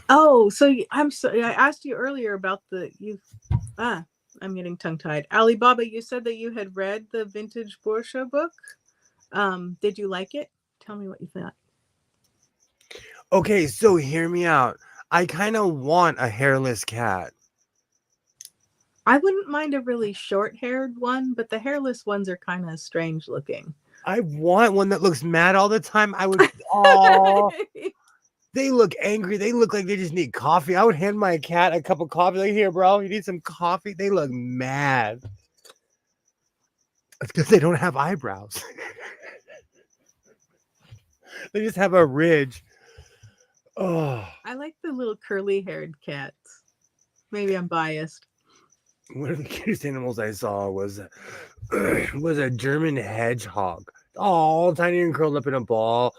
Oh, so I'm sorry. I asked you earlier about I'm getting tongue tied. Alibaba, you said that you had read the Vintage Borsha book. Did you like it? Tell me what you thought. Okay, so hear me out. I kind of want a hairless cat. I wouldn't mind a really short-haired one, but the hairless ones are kind of strange looking. I want one that looks mad all the time. I would. Oh, they look angry. They look like they just need coffee. I would hand my cat a cup of coffee. Like, here, bro, you need some coffee? They look mad. It's because they don't have eyebrows. They just have a ridge. Oh, I like the little curly-haired cats. Maybe I'm biased. One of the cutest animals I saw was a German hedgehog. All tiny and curled up in a ball.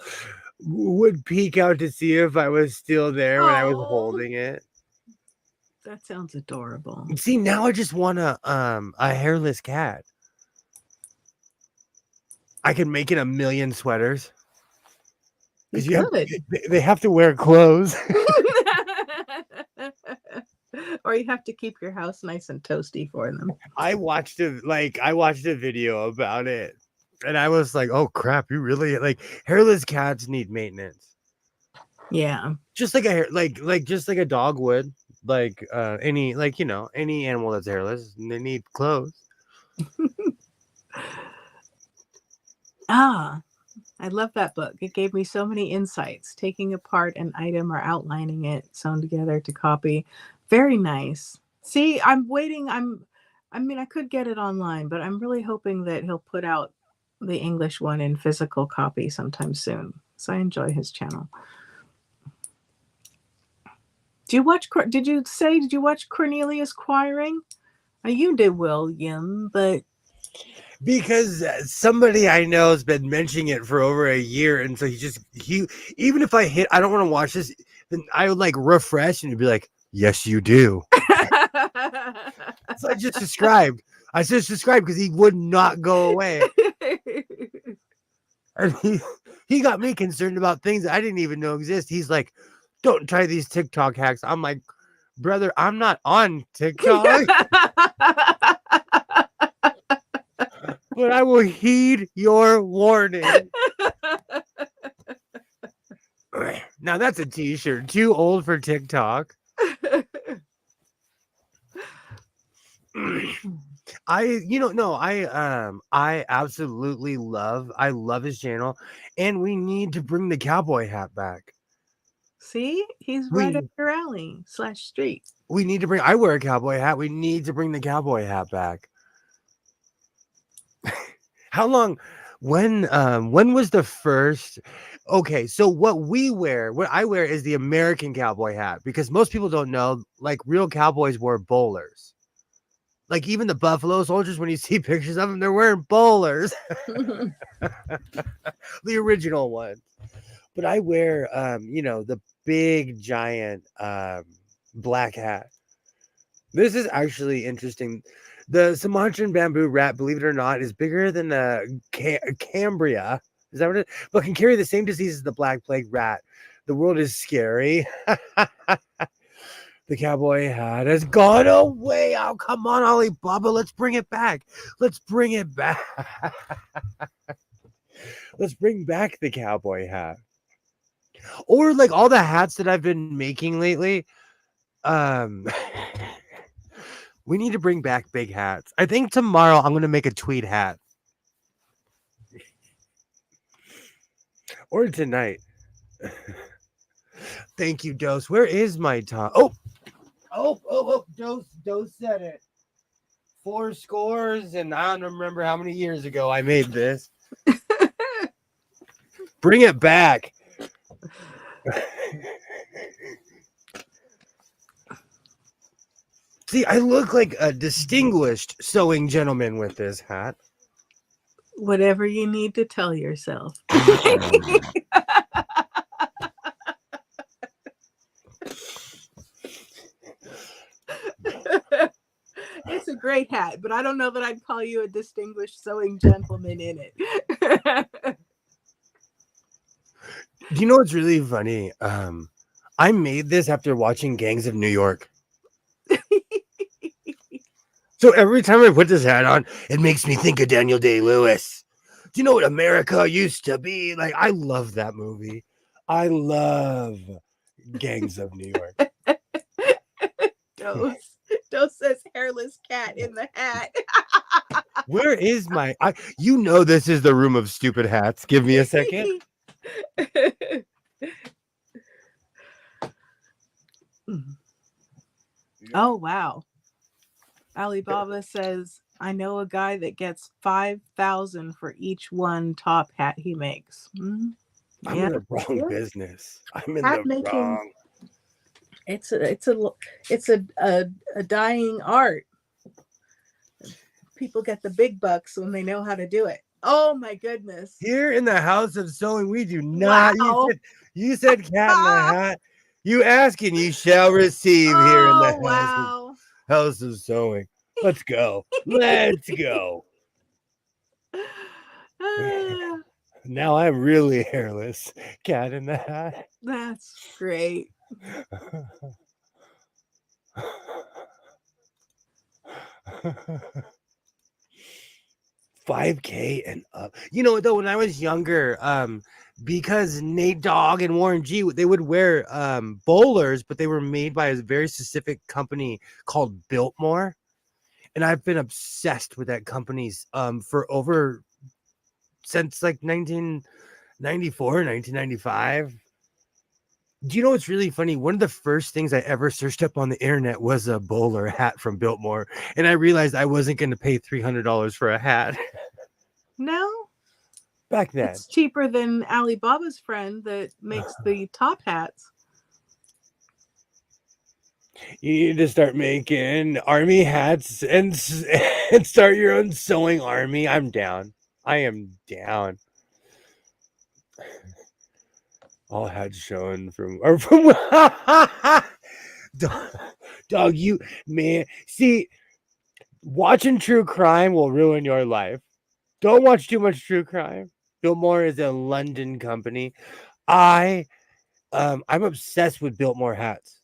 Would peek out to see if I was still there when I was holding it. That sounds adorable. See, now I just want a hairless cat. I can make it a million sweaters. Because they have to wear clothes. Or you have to keep your house nice and toasty for them. I watched a video about it, and I was like, "Oh crap! You really like hairless cats need maintenance." Yeah, just like just like a dog would, like any animal that's hairless, they need clothes. I love that book. It gave me so many insights. Taking apart an item or outlining it, sewn together to copy. Very nice. See, I'm waiting. I could get it online, but I'm really hoping that he'll put out the English one in physical copy sometime soon. So I enjoy his channel. Did you watch Cornelius Quiring? You did, William, but because somebody I know has been mentioning it for over a year, and so even if I don't want to watch this, then I would like refresh and it'd be like, yes, you do. So I just subscribed because he would not go away. And he got me concerned about things I didn't even know exist. He's like, don't try these TikTok hacks. I'm like, brother, I'm not on TikTok. But I will heed your warning. Now that's a t-shirt. Too old for TikTok. I absolutely love his channel, and we need to bring the cowboy hat back. See, he's right up your alley /street. I wear a cowboy hat. We need to bring the cowboy hat back. How long? When was the first? Okay, so what I wear is the American cowboy hat because most people don't know. Like real cowboys wore bowlers. Like even the Buffalo Soldiers, when you see pictures of them, they're wearing bowlers, the original one. But I wear, the big giant black hat. This is actually interesting. The Sumatran bamboo rat, believe it or not, is bigger than Cambria. Is that what it is? But can carry the same disease as the black plague rat. The world is scary. The cowboy hat has gone away. Oh, come on, Alibaba. Let's bring it back. Let's bring it back. Let's bring back the cowboy hat. Or like all the hats that I've been making lately. We need to bring back big hats. I think tomorrow I'm going to make a tweed hat. Or tonight. Thank you, Dose. Where is my top? Oh, Dose said it. 4 scores, and I don't remember how many years ago I made this. Bring it back. See, I look like a distinguished sewing gentleman with this hat. Whatever you need to tell yourself. It's a great hat, but I don't know that I'd call you a distinguished sewing gentleman in it. Do you know what's really funny? I made this after watching Gangs of New York. So every time I put this hat on, it makes me think of Daniel Day-Lewis. Do you know what America used to be? Like, I love that movie. I love Gangs of New York. Dose says hairless cat in the hat. Where is my... this is the room of stupid hats. Give me a second. Oh, wow. Alibaba says, I know a guy that gets 5,000 for each one top hat he makes. I'm in the wrong business. I'm in Hat the making, wrong. It's a dying art. People get the big bucks when they know how to do it. Oh my goodness. Here in the House of Sewing, we do not. Wow. You said cat in the hat. You ask and you shall receive here in the House of Sewing. Let's go. Let's go. Now I'm really hairless. Cat in the hat. That's great. 5K and up. You know, though, when I was younger, because Nate Dogg and Warren G, they would wear bowlers, but they were made by a very specific company called Biltmore. And I've been obsessed with that company's since like 1994, 1995. Do you know what's really funny? One of the first things I ever searched up on the internet was a bowler hat from Biltmore. And I realized I wasn't going to pay $300 for a hat. No. Back then. It's cheaper than Alibaba's friend that makes the top hats. You need to start making army hats and start your own sewing army. I'm down. I am down. All hats shown from dog, you man. See, watching true crime will ruin your life. Don't watch too much true crime. Biltmore is a London company. I'm obsessed with Biltmore hats.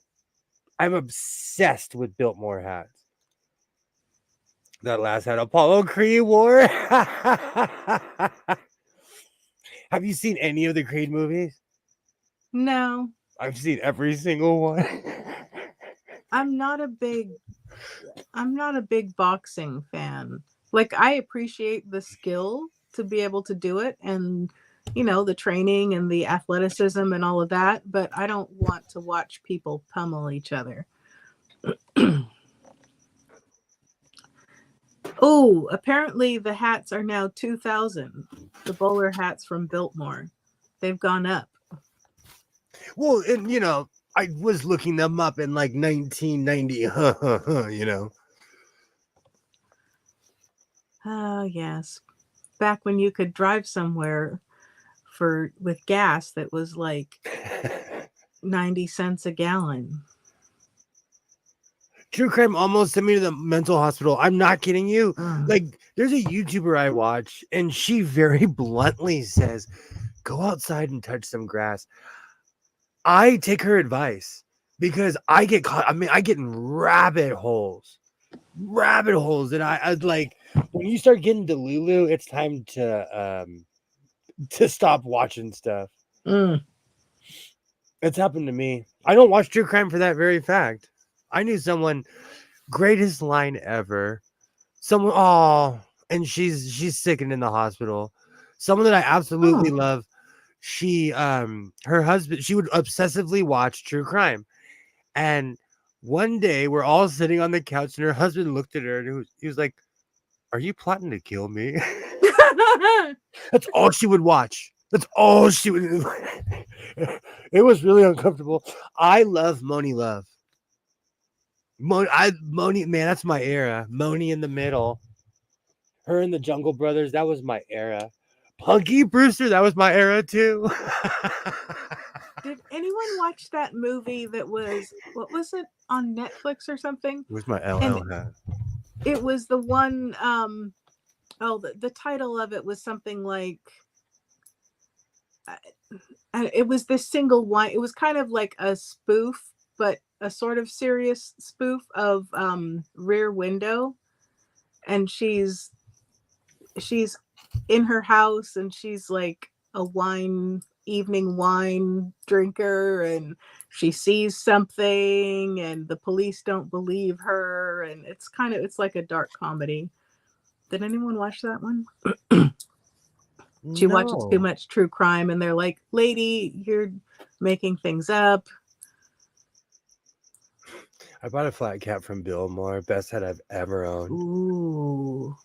I'm obsessed with Biltmore hats. That last hat Apollo Creed wore. Have you seen any of the Creed movies? No. I've seen every single one. I'm not a big boxing fan. Like, I appreciate the skill to be able to do it and, you know, the training and the athleticism and all of that, but I don't want to watch people pummel each other. Oh, apparently the hats are now 2,000. The bowler hats from Biltmore. They've gone up. Well, and you know, I was looking them up in like 1990, you know. Oh, yes. Back when you could drive somewhere with gas that was like 90 cents a gallon. True crime almost sent me to the mental hospital. I'm not kidding you. Like, there's a YouTuber I watch, and she very bluntly says, go outside and touch some grass. I take her advice because I get caught. I mean, I get in rabbit holes. And I like, when you start getting to Lulu, it's time to stop watching stuff. It's happened to me. I don't watch true crime for that very fact. I knew someone, greatest line ever. Someone, oh, and she's sick and in the hospital. Someone that I absolutely love. She her husband, she would obsessively watch true crime. And one day we're all sitting on the couch and her husband looked at her and he was like, are you plotting to kill me? That's all she would watch. That's all she would. It was really uncomfortable. I love Moni Love. Moni, man, that's my era. Moni in the middle. Her and the Jungle Brothers, that was my era. Punky Brewster, that was my era too. Did anyone watch that movie that was, what was it, on Netflix or something? Where's my LL hat? It was the one, the title of it was something like, it was this single line. It was kind of like a spoof, but a sort of serious spoof of Rear Window. And she's in her house and she's like a evening wine drinker, and she sees something and the police don't believe her, and it's like a dark comedy. Did anyone watch that one? She watches too much true crime and they're like, lady, you're making things up. I bought a flat cap from Billmore, best hat I've ever owned. Ooh.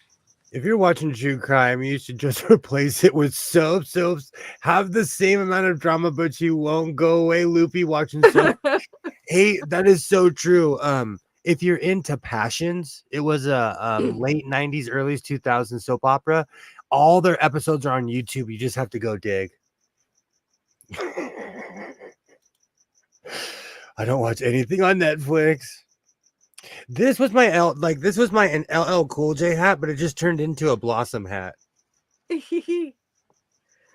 If you're watching true crime, you should just replace it with soap. Soaps have the same amount of drama, but you won't go away loopy watching soap. Hey, that is so true. If you're into Passions, it was a late 90s, early 2000s soap opera. All their episodes are on YouTube. You just have to go dig. I don't watch anything on Netflix. This was my an LL Cool J hat, but it just turned into a Blossom hat.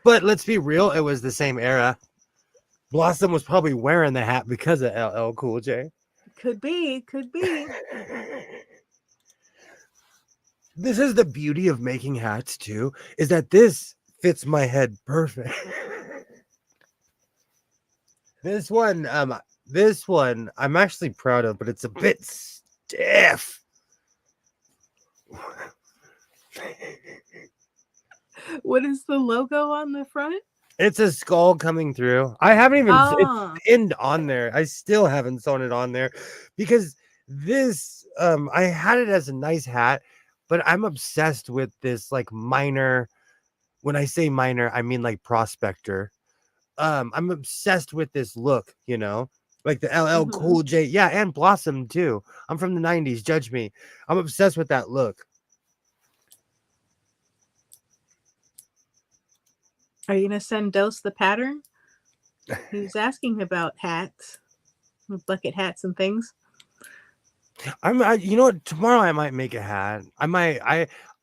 But let's be real, it was the same era. Blossom was probably wearing the hat because of LL Cool J. Could be. This is the beauty of making hats too, is that this fits my head perfect. This one I'm actually proud of, but it's a bit stiff. What is the logo on the front? It's a skull coming through. I haven't even it's pinned on there. I still haven't sewn it on there because this I had it as a nice hat, but I'm obsessed with this like minor. When I say minor, I mean like prospector. I'm obsessed with this look, you know, like the LL Cool J, yeah, and Blossom too. I'm from the 90s, judge me. I'm obsessed with that look. Are you gonna send Dose the pattern? He was asking about hats, bucket hats and things. You know what? Tomorrow I might make a hat.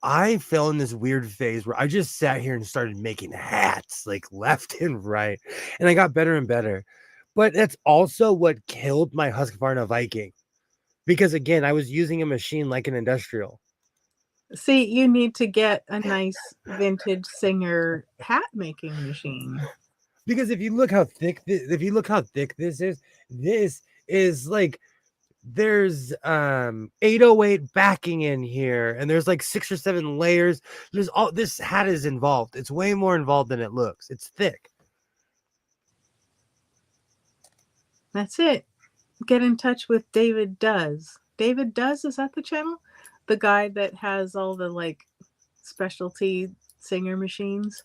I fell in this weird phase where I just sat here and started making hats like left and right, and I got better and better. But that's also what killed my Husqvarna Viking, because again, I was using a machine like an industrial. See, you need to get a nice vintage Singer hat making machine. Because if you look how thick this is like, there's 808 backing in here, and there's like 6 or 7 layers. There's all this hat is involved. It's way more involved than it looks. It's thick. That's it. Get in touch with David Does. David Does, is that the channel? The guy that has all the like specialty singer machines.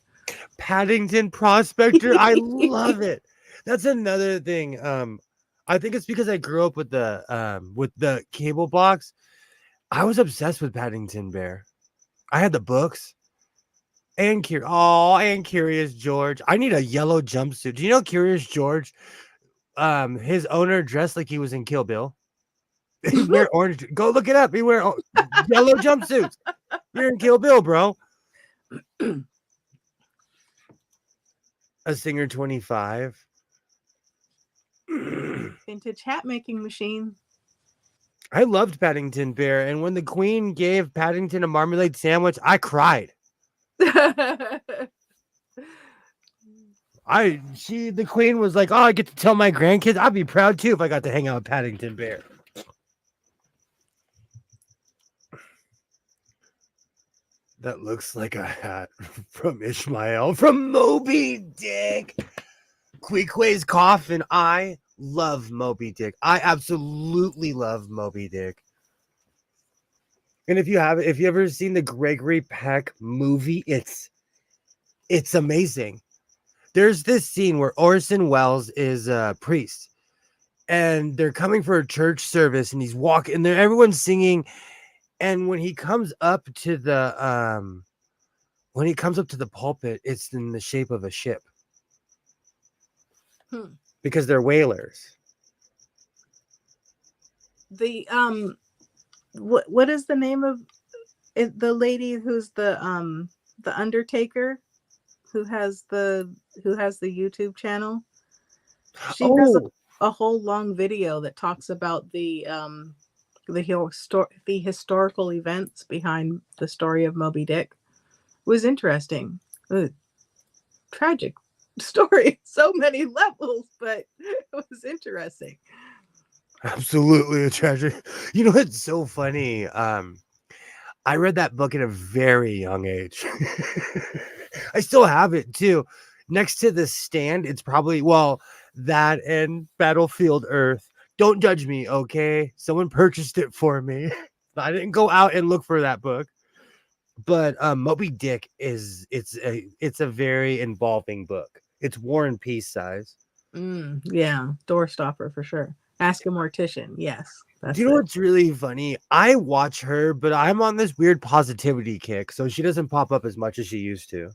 Paddington Prospector. I love it. That's another thing. I think it's because I grew up with the cable box. I was obsessed with Paddington Bear. I had the books. And Curious George. I need a yellow jumpsuit. Do you know Curious George? His owner dressed like he was in Kill Bill. He wear orange. Go look it up. He wear yellow jumpsuits. You're in Kill Bill, bro. A Singer 25. Vintage hat making machine. I loved Paddington Bear, and when the Queen gave Paddington a marmalade sandwich, I cried. The Queen was like, "Oh, I get to tell my grandkids. I'd be proud too if I got to hang out with Paddington Bear." That looks like a hat from Ishmael from Moby Dick. Queequay's coffin. I love Moby Dick. I absolutely love Moby Dick. And if you ever seen the Gregory Peck movie, it's amazing. There's this scene where Orson Welles is a priest, and they're coming for a church service, and he's walking, and everyone's singing. And when he comes up to the pulpit, it's in the shape of a ship. Because they're whalers. The what is the name of it, the lady who's the Undertaker, who has the YouTube channel? She has a whole long video that talks about the historical events behind the story of Moby Dick. It was interesting. Tragic story, so many levels, but it was interesting. Absolutely a tragic. You know, it's so funny. I read that book at a very young age. I still have it too. Next to the stand, it's probably that and Battlefield Earth. Don't judge me, okay? Someone purchased it for me. I didn't go out and look for that book. But Moby Dick it's a very involving book. It's War and Peace size. Yeah, doorstopper for sure. Ask a mortician. Yes. Do you know what's really funny? I watch her, but I'm on this weird positivity kick, so she doesn't pop up as much as she used to.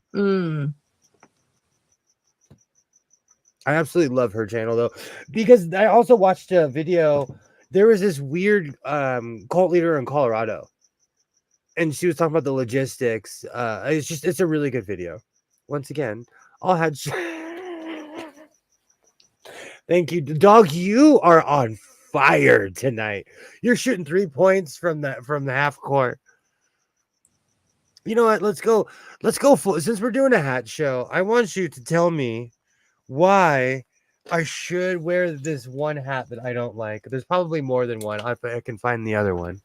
I absolutely love her channel though, because I also watched a video. There was this weird cult leader in Colorado, and she was talking about the logistics. It's a really good video. Once again, all had. Thank you, dog. You are on fire tonight. You're shooting 3 points from the half court. You know what? Let's go full. Since we're doing a hat show, I want you to tell me why I should wear this one hat that I don't like. There's probably more than one. I can find the other one.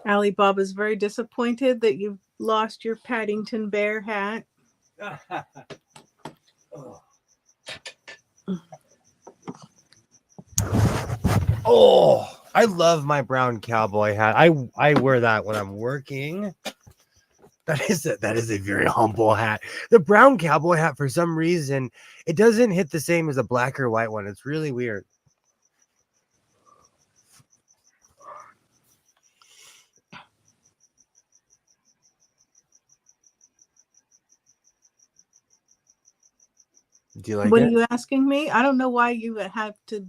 Alibaba's very disappointed that you've lost your Paddington Bear hat. Oh, I love my brown cowboy hat. I wear that when I'm working. That is a very humble hat. The brown cowboy hat, for some reason, it doesn't hit the same as a black or white one. It's really weird. Do you like What it? are you asking me? I don't know why you have to.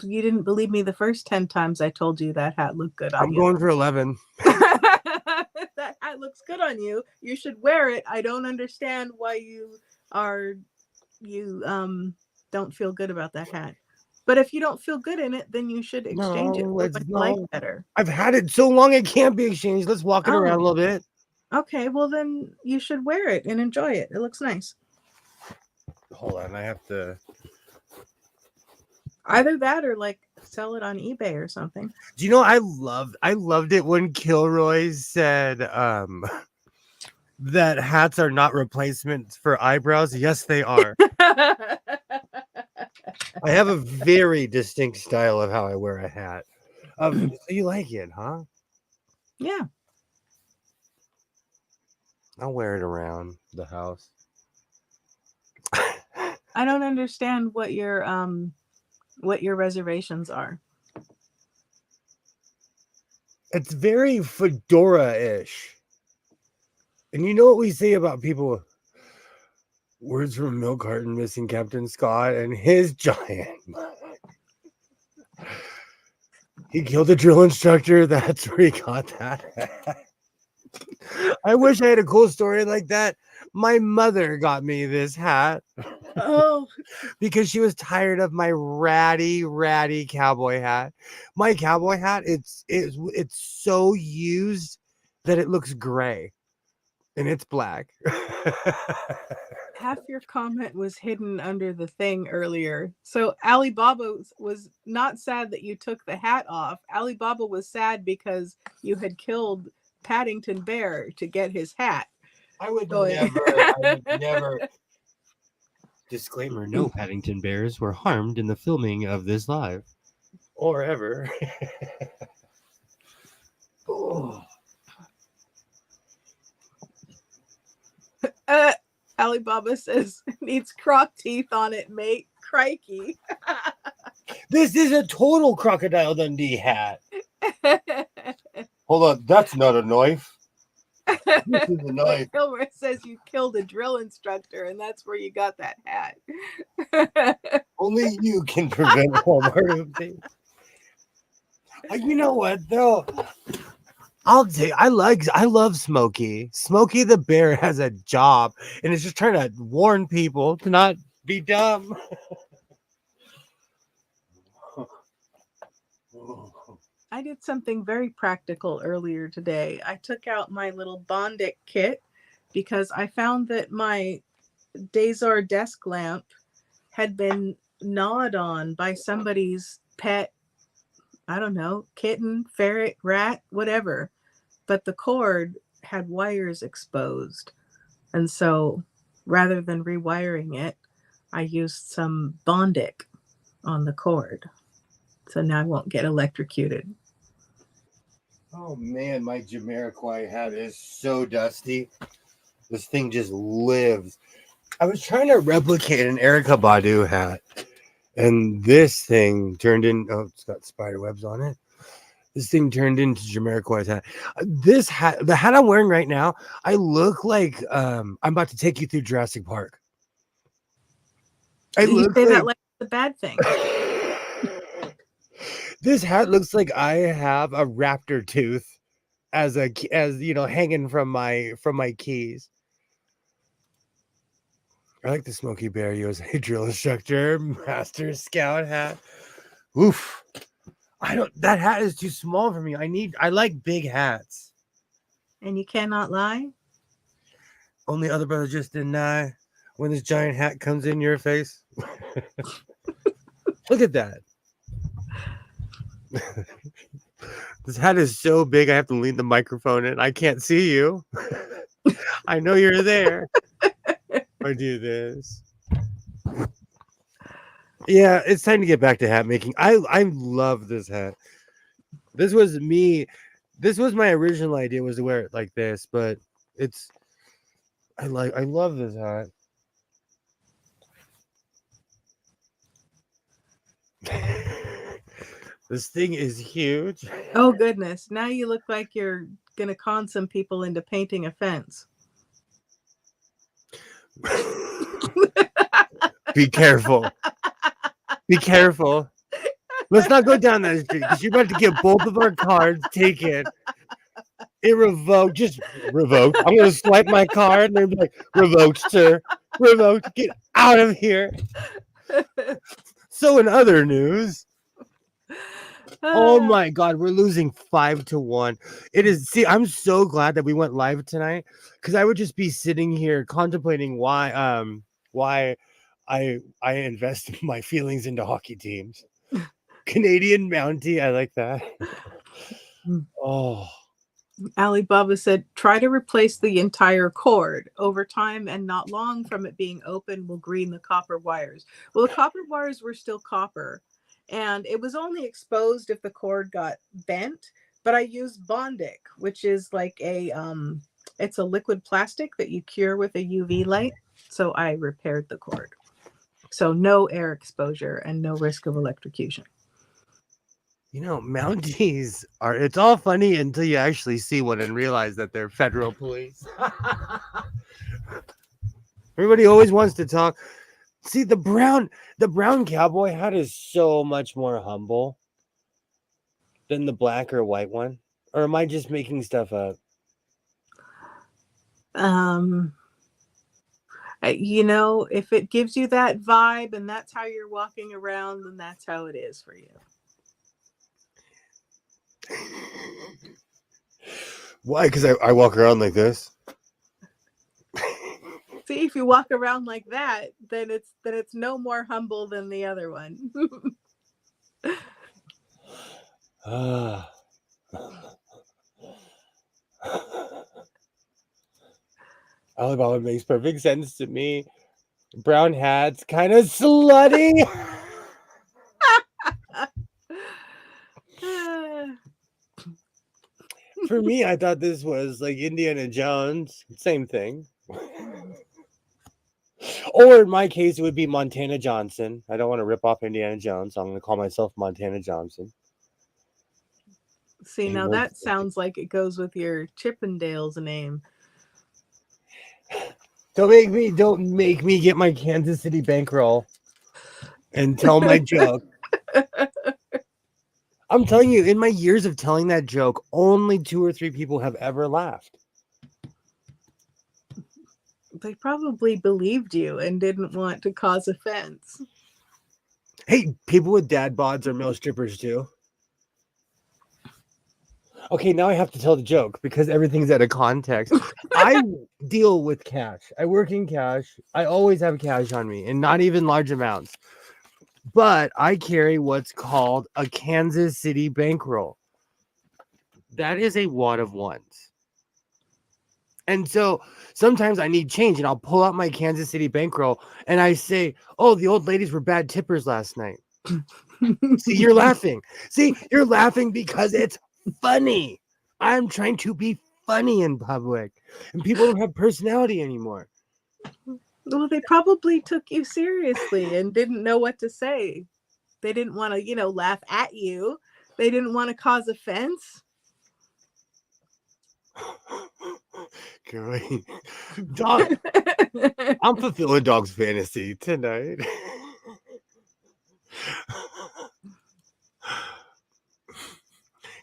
You didn't believe me the first 10 times I told you that hat looked good on you. I'm going for 11. That hat looks good on you. You should wear it. I don't understand why you don't feel good about that hat. But if you don't feel good in it, then you should exchange it with what you like better. I've had it so long it can't be exchanged. Let's walk it around a little bit. Okay, well then you should wear it and enjoy it. It looks nice. Hold on, I have to. Either that or like sell it on eBay or something. Do you know I loved it when Kilroy said that hats are not replacements for eyebrows. Yes, they are. I have a very distinct style of how I wear a hat. So you like it, huh? Yeah. I'll wear it around the house. I don't understand what your reservations are. It's very fedora-ish. And you know what we say about people? Words from a milk carton missing Captain Scott and his giant. He killed a drill instructor. That's where he got that. I wish I had a cool story like that. My mother got me this hat. Oh, because she was tired of my ratty cowboy hat. My cowboy hat, it's so used that it looks gray and it's black. half your comment was hidden under the thing earlier. So Alibaba was not sad that you took the hat off. Alibaba was sad because you had killed Paddington Bear to get his hat. I would never. Disclaimer: no Paddington Bears were harmed in the filming of this live, or ever. Oh. Alibaba says needs croc teeth on it, mate. Crikey. This is a total Crocodile Dundee hat. Hold on, that's not a knife. This is a knife. Kilmer says you killed a drill instructor, and that's where you got that hat. Only you can prevent Walmart. You know what though? I love Smokey. Smokey the Bear has a job, and it's just trying to warn people to not be dumb. I did something very practical earlier today. I took out my little Bondic kit because I found that my Dazar desk lamp had been gnawed on by somebody's pet, I don't know, kitten, ferret, rat, whatever. But the cord had wires exposed. And so rather than rewiring it, I used some Bondic on the cord. So now I won't get electrocuted. Oh man, my Jamiroquai hat is so dusty. This thing just lives. I was trying to replicate an Erykah Badu hat, and this thing turned in. Oh, it's got spider webs on it. This thing turned into Jamiroquai's hat. This hat, the hat I'm wearing right now, I look like I'm about to take you through Jurassic Park. You say that like it's a bad thing. This hat looks like I have a raptor tooth as hanging from my keys. I like the Smokey Bear USA drill instructor master scout hat. Oof. That hat is too small for me. I like big hats. And you cannot lie? Only other brother just deny when this giant hat comes in your face. Look at that. This hat is so big I have to lean the microphone in. I can't see you. I know you're there. I do this. Yeah, it's time to get back to hat making. I love this hat. This was my original idea, was to wear it like this, but I love this hat. This thing is huge. Oh goodness. Now you look like you're gonna con some people into painting a fence. Be careful. Be careful. Let's not go down that street because you're about to get both of our cards taken. It revoked. Just revoked. I'm going to swipe my card and they'll be like, revoked, sir. Revoked. Get out of here. So in other news, oh my God, we're losing 5-1. It is. See, I'm so glad that we went live tonight because I would just be sitting here contemplating why I invested my feelings into hockey teams. Canadian Mountie, I like that. Oh. Alibaba said, try to replace the entire cord. Over time and not long from it being open will green the copper wires. Well, the copper wires were still copper. and it was only exposed if the cord got bent. But I used Bondic, which is like it's a liquid plastic that you cure with a UV light. So I repaired the cord. So no air exposure and no risk of electrocution. You know, Mounties are, it's all funny until you actually see one and realize that they're federal police. Everybody always wants to talk. See, the brown cowboy hat is so much more humble than the black or white one. Or am I just making stuff up? You know, if it gives you that vibe and that's how you're walking around, then that's how it is for you. Why? Because I walk around like this. See, if you walk around like that, then it's no more humble than the other one. Alibaba makes perfect sense to me. Brown hats, kind of slutty. For me, I thought this was like Indiana Jones. Same thing. Or in my case, it would be Montana Johnson. I don't want to rip off Indiana Jones, so I'm going to call myself Montana Johnson. See, now that sounds like it goes with your Chippendales name. Don't make me get my Kansas City bankroll and tell my joke. I'm telling you, in my years of telling that joke, only 2 or 3 people have ever laughed. They probably believed you and didn't want to cause offense. Hey, people with dad bods are male strippers too. Okay, now I have to tell the joke because everything's out of context. I deal with cash. I work in cash. I always have cash on me, and not even large amounts. But I carry what's called a Kansas City bankroll. That is a wad of ones. And so sometimes I need change, and I'll pull out my Kansas City bankroll, and I say, "Oh, the old ladies were bad tippers last night." See, you're laughing. See, you're laughing because it's funny. I'm trying to be funny in public, and people don't have personality anymore. Well, they probably took you seriously and didn't know what to say. They didn't want to, laugh at you. They didn't want to cause offense. Great. Dog. I'm fulfilling Dog's fantasy tonight.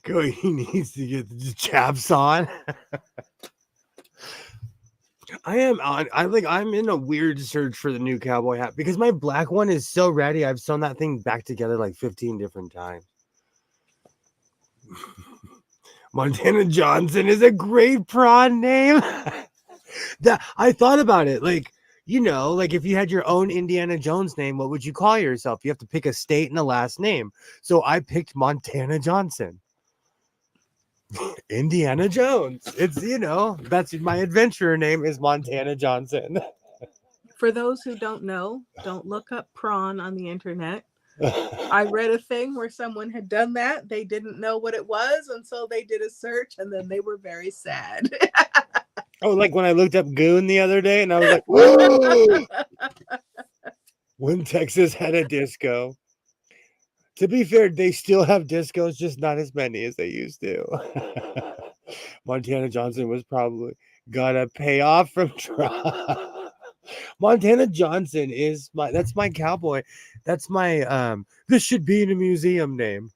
Girl, he needs to get the chaps on. I'm in a weird search for the new cowboy hat because my black one is so ratty. I've sewn that thing back together like 15 different times. Montana Johnson is a great prawn name. I thought about it. Like if you had your own Indiana Jones name, what would you call yourself? You have to pick a state and a last name. So I picked Montana Johnson. Indiana Jones. It's, that's my adventurer name is Montana Johnson. For those who don't know, don't look up prawn on the internet. I read a thing where someone had done that. They didn't know what it was, and so they did a search, and then they were very sad. Oh, like when I looked up goon the other day, and I was like, whoa! When Texas had a disco. To be fair, they still have discos, just not as many as they used to. Montana Johnson was probably gotta pay off from Trump. Montana Johnson that's my cowboy. That's my this should be in a museum name.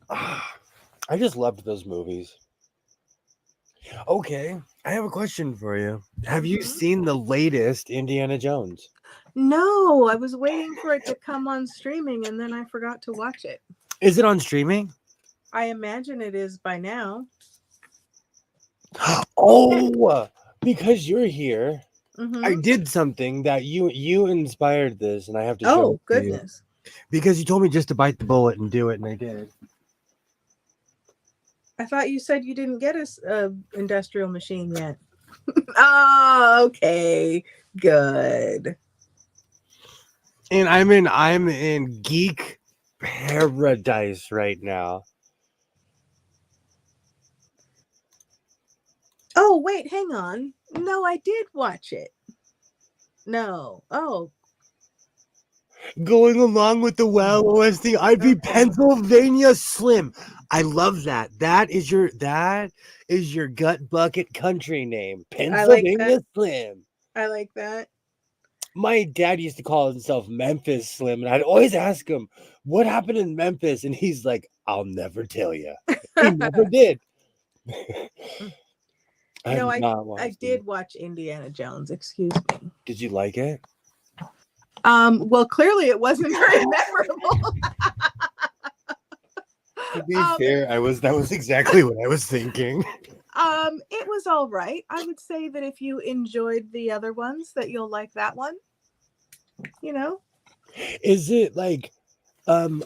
I just loved those movies. Okay, I have a question for you. Have you seen the latest Indiana Jones? No, I was waiting for it to come on streaming and then I forgot to watch it. Is it on streaming? I imagine it is by now. Oh, because you're here. Mm-hmm. I did something that you inspired this, and I have to show it to goodness. you. Because you told me just to bite the bullet and do it, and I did. I thought you said you didn't get a industrial machine yet. Oh, okay. Good. And I'm in geek paradise right now. Oh, wait, hang on. No, I did watch it. No. Oh, Going along with the WoW OST, I'd be Pennsylvania Slim. I love that. That is your gut bucket country name, I like Pennsylvania that. Slim. I like that. My dad used to call himself Memphis Slim, and I'd always ask him, "What happened in Memphis?" And he's like, "I'll never tell you." He never did. I have No, not I watched it. did watch Indiana Jones. Excuse me. Did you like it? Well, clearly it wasn't very memorable. To be Um, fair, that was exactly what I was thinking. it was all right. I would say that if you enjoyed the other ones, that you'll like that one. You know? Is it like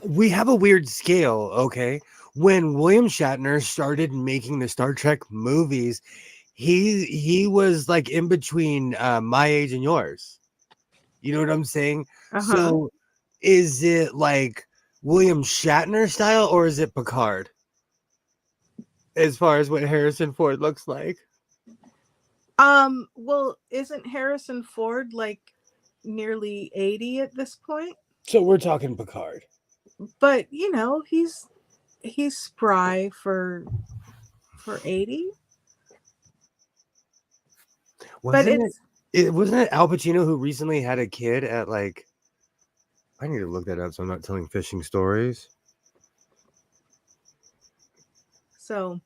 we have a weird scale, okay? When William Shatner started making the Star Trek movies, he was like in between my age and yours. You know what I'm saying? Uh-huh. So is it like William Shatner style or is it Picard? As far as what Harrison Ford looks like. Well, isn't Harrison Ford like nearly 80 at this point? So we're talking Picard. But you know, he's spry for 80. But Wasn't it Al Pacino who recently had a kid at like I need to look that up so I'm not telling fishing stories. so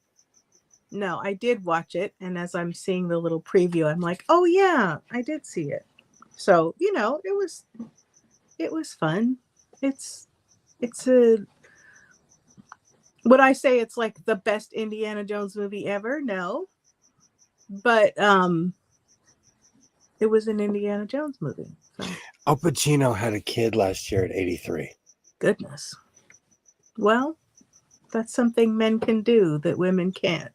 no, I did watch it, and as I'm seeing the little preview, I'm like, oh yeah, I did see it. So, you know, it was fun. It's a would I say it's like the best Indiana Jones movie ever? No. But it was an Indiana Jones movie. So Al Pacino had a kid last year at 83. goodness. Well, that's something men can do that women can't.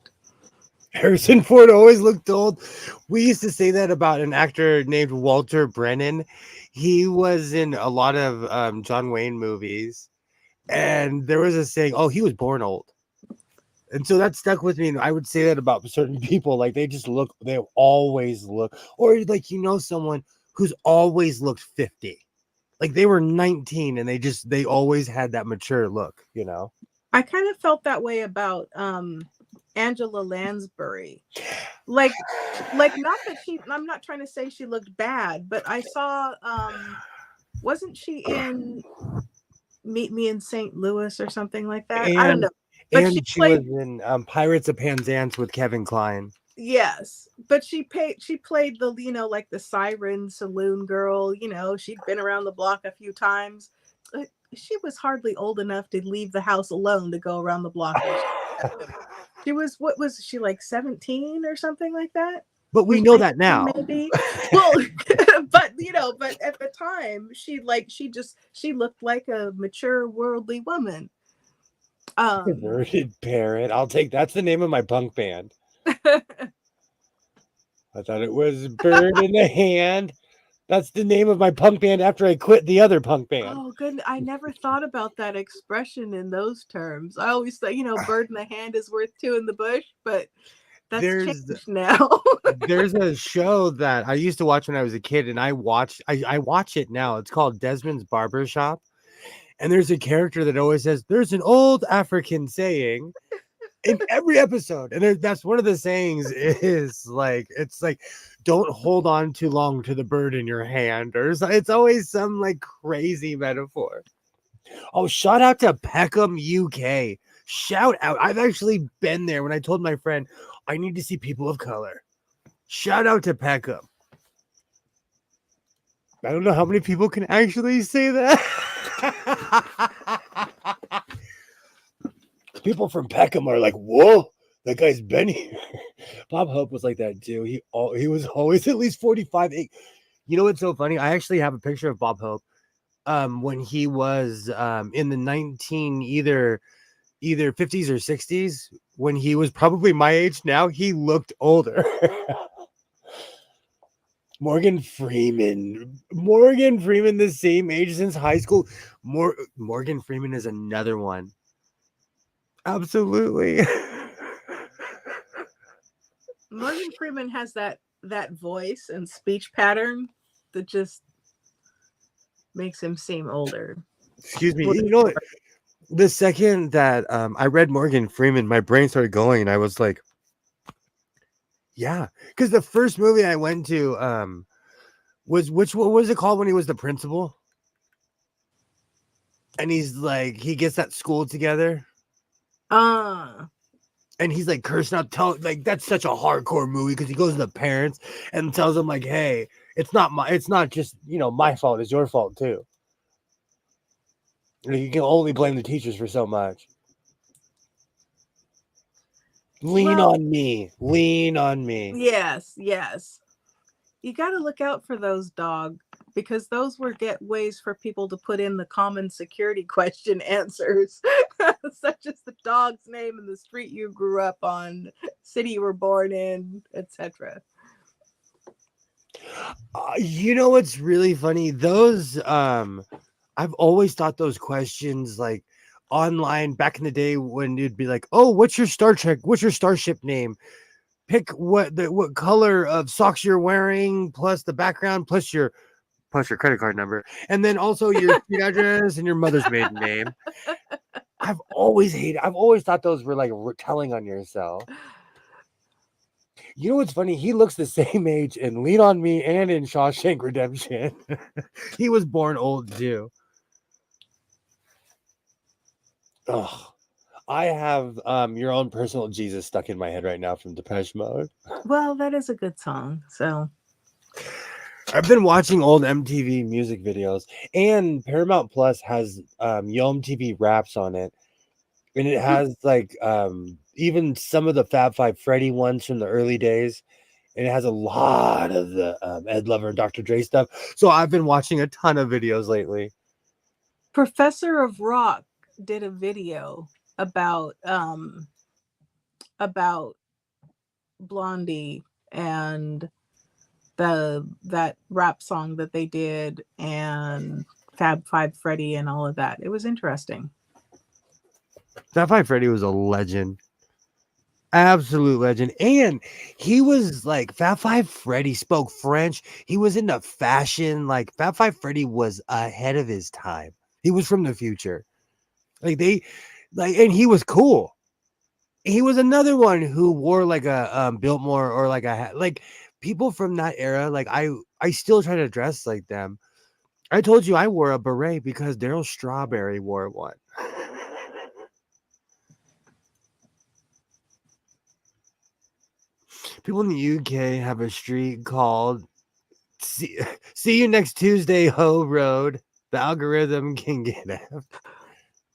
Harrison Ford always looked old. We used to say that about an actor named Walter Brennan. He was in a lot of John Wayne movies. And there was a saying, oh, he was born old. And so that stuck with me. And I would say that about certain people. Like they always look, or like, someone who's always looked 50. Like they were 19 and they always had that mature look, I kind of felt that way about Angela Lansbury. Like not that I'm not trying to say she looked bad, but I saw wasn't she in Meet Me in St. Louis or something like that? I don't know. But and she was in Pirates of Penzance with Kevin Kline. Yes, but she played the like the siren saloon girl. She'd been around the block a few times. She was hardly old enough to leave the house alone to go around the block. She was, what was she, like 17 or something like that? But we know that now. Maybe. Well, but at the time she looked like a mature worldly woman. Perverted parrot. I'll take that's the name of my punk band. I thought it was Bird in the Hand. That's the name of my punk band after I quit the other punk band. Oh, good. I never thought about that expression in those terms. I always thought, bird in the hand is worth two in the bush, but that's changed now. There's a show that I used to watch when I was a kid, and I watch it now. It's called Desmond's Barbershop. And there's a character that always says, there's an old African saying in every episode. And that's one of the sayings is like, it's like, don't hold on too long to the bird in your hand. Or it's always some like crazy metaphor. Oh, shout out to Peckham, UK. Shout out. I've actually been there when I told my friend, I need to see people of color. Shout out to Peckham. I don't know how many people can actually say that. People from Peckham are like, whoa, that guy's been here. Bob Hope was like that too. He was always at least 45. You know what's so funny? I actually have a picture of Bob Hope when he was in the either 50s or 60s, when he was probably my age now. He looked older. Morgan Freeman. Morgan Freeman, the same age since high school. Morgan Freeman is another one. Absolutely. Morgan Freeman has that voice and speech pattern that just makes him seem older. Excuse me. You know what? The second that I read Morgan Freeman, my brain started going, and I was like, yeah. Because the first movie I went to was what was it called when he was the principal? And he's like, he gets that school together. And he's like cursing out, like that's such a hardcore movie because he goes to the parents and tells them like, "Hey, it's not just my fault. It's your fault too. Like, you can only blame the teachers for so much. Lean on me. Yes. You got to look out for those, dog, because those were ways for people to put in the common security question answers, such as the dog's name and the street you grew up on, city you were born in, etc. You know what's really funny? Those I've always thought those questions like online back in the day when it'd be like, "Oh, what's your Star Trek? What's your starship name? Pick what color of socks you're wearing, plus the background, plus your credit card number, and then also your street address and your mother's maiden name." I've always thought those were like telling on yourself. You know what's funny? He looks the same age in Lean on Me and in Shawshank Redemption. He was born old too. Oh, I have Your Own Personal Jesus stuck in my head right now from Depeche Mode. Well, that is a good song. So I've been watching old MTV music videos, and Paramount Plus has Yo MTV Raps on it, and it has like even some of the Fab Five Freddy ones from the early days, and it has a lot of the Ed Lover and Dr. Dre stuff. So I've been watching a ton of videos lately. Professor of Rock did a video about Blondie and that rap song that they did and Fab Five Freddy and all of that. It was interesting. Fab Five Freddy was a legend. Absolute legend. And he was like, Fab Five Freddy spoke French. He was into fashion. Like Fab Five Freddy was ahead of his time. He was from the future. And he was cool. He was another one who wore like a Biltmore or like a hat. Like people from that era, like I still try to dress like them. I told you I wore a beret because Daryl Strawberry wore one. People in the UK have a street called See You Next Tuesday Ho Road. The algorithm can get it.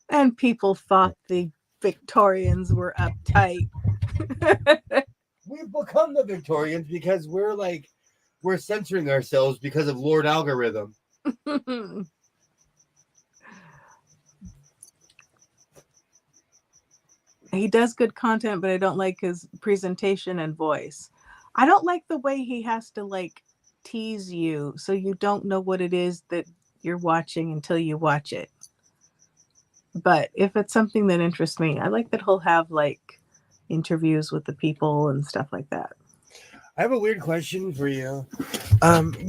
And people thought the Victorians were uptight. We've become the Victorians because we're censoring ourselves because of Lord Algorithm. He does good content, but I don't like his presentation and voice. I don't like the way he has to like tease you so you don't know what it is that you're watching until you watch it. But if it's something that interests me, I like that he'll have like interviews with the people and stuff like that. I have a weird question for you.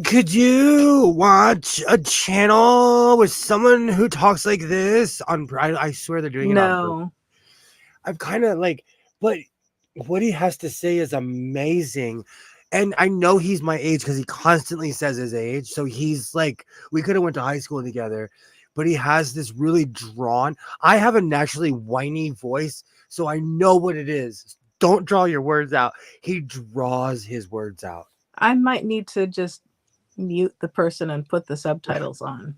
Could you watch a channel with someone who talks like this on? I swear they're doing it on. No. I've kind of like, but what he has to say is amazing. And I know he's my age because he constantly says his age. So he's like, we could have went to high school together, but he has this really drawn. I have a naturally whiny voice, so I know what it is. Don't draw your words out. He draws his words out. I might need to just mute the person and put the subtitles on.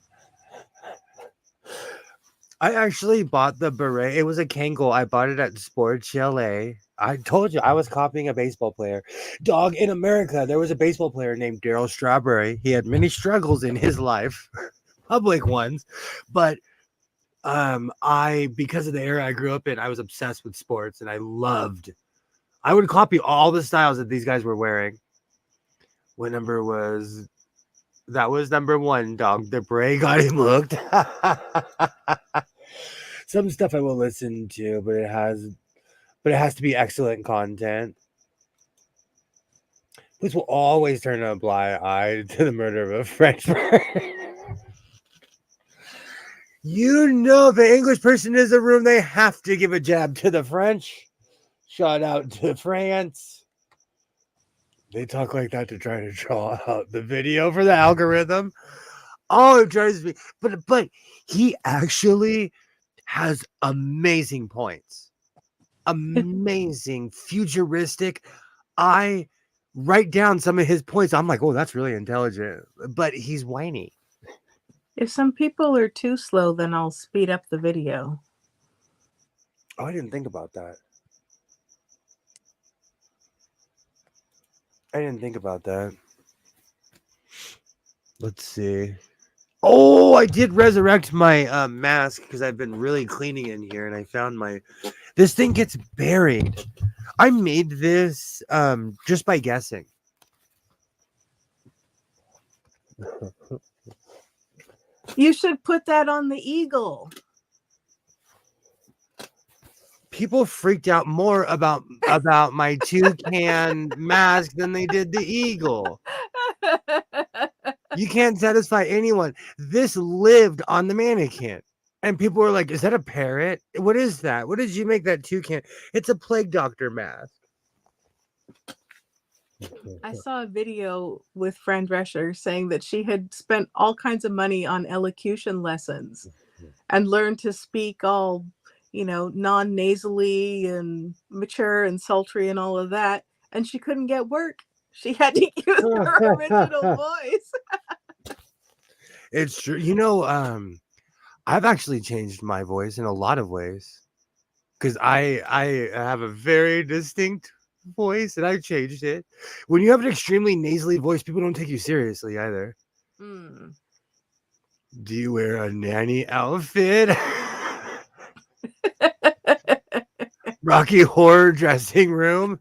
I actually bought the beret. It was a Kangol. I bought it at Sports Chalet. I told you I was copying a baseball player. Dog, in America, there was a baseball player named Daryl Strawberry. He had many struggles in his life, public ones, but because of the era I grew up in, I was obsessed with sports, and I would copy all the styles that these guys were wearing. What number was that? Was number 1, Dog the Bray got him hooked. Some stuff I will listen to, but it has to be excellent content. Police will always turn a blind eye to the murder of a French person. You know, if an English person is in the room, they have to give a jab to the French. Shout out to France. They talk like that to try to draw out the video for the algorithm. Oh, it drives me. But he actually has amazing points. Amazing, futuristic. I write down some of his points. I'm like, oh, that's really intelligent. But he's whiny. If some people are too slow, then I'll speed up the video. Oh, I didn't think about that. Let's see. Oh, I did resurrect my mask because I've been really cleaning in here, and I found this thing gets buried. I made this just by guessing. You should put that on the eagle. People freaked out more about my toucan mask than they did the eagle. You can't satisfy anyone. This lived on the mannequin. And people were like, is that a parrot? What is that? What did you make that toucan? It's a plague doctor mask. I saw a video with Fran Drescher saying that she had spent all kinds of money on elocution lessons and learned to speak all, non-nasally and mature and sultry and all of that. And she couldn't get work. She had to use her original voice. It's true. I've actually changed my voice in a lot of ways because I have a very distinct voice and I changed it. When you have an extremely nasally voice, people don't take you seriously either. Do you wear a nanny outfit? Rocky Horror dressing room.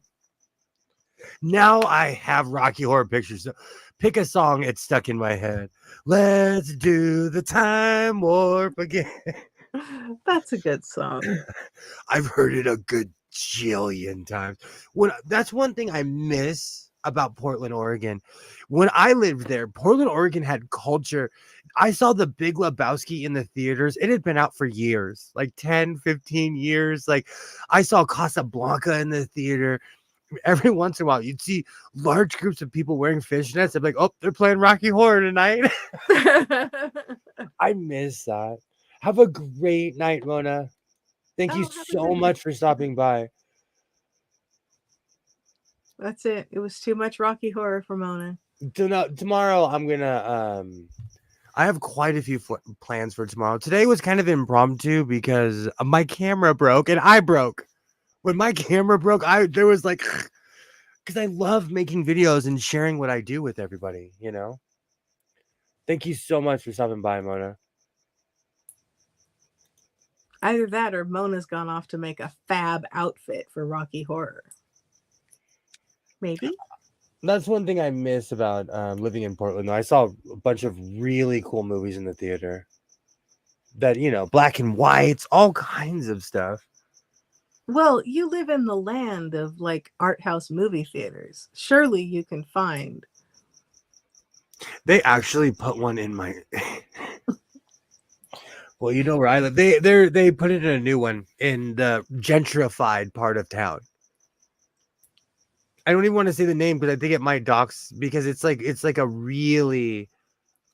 Now I have Rocky Horror pictures. So pick a song, it's stuck in my head. Let's do the time warp again. That's a good song. I've heard it a good jillion times. That's one thing I miss about Portland, Oregon. When I lived there, Portland, Oregon had culture. I saw The Big Lebowski in the theaters. It had been out for years, like 10, 15 years. Like I saw Casablanca in the theater. Every once in a while, you'd see large groups of people wearing fishnets. I'm like, oh, they're playing Rocky Horror tonight. I miss that. Have a great night, Mona. Thank you so much for stopping by. That's it. It was too much Rocky Horror for Mona. Tomorrow, I'm gonna I have quite a few plans for tomorrow. Today was kind of impromptu because my camera broke and I broke. When my camera broke, there was like, because I love making videos and sharing what I do with everybody, Thank you so much for stopping by, Mona. Either that or Mona's gone off to make a fab outfit for Rocky Horror. Maybe. That's one thing I miss about living in Portland. I saw a bunch of really cool movies in the theater. That, black and whites, all kinds of stuff. Well, you live in the land of like art house movie theaters. Surely you can find. They actually put one in my. Well, you know where I live. They put it in a new one in the gentrified part of town. I don't even want to say the name because I think it might dox because it's like a really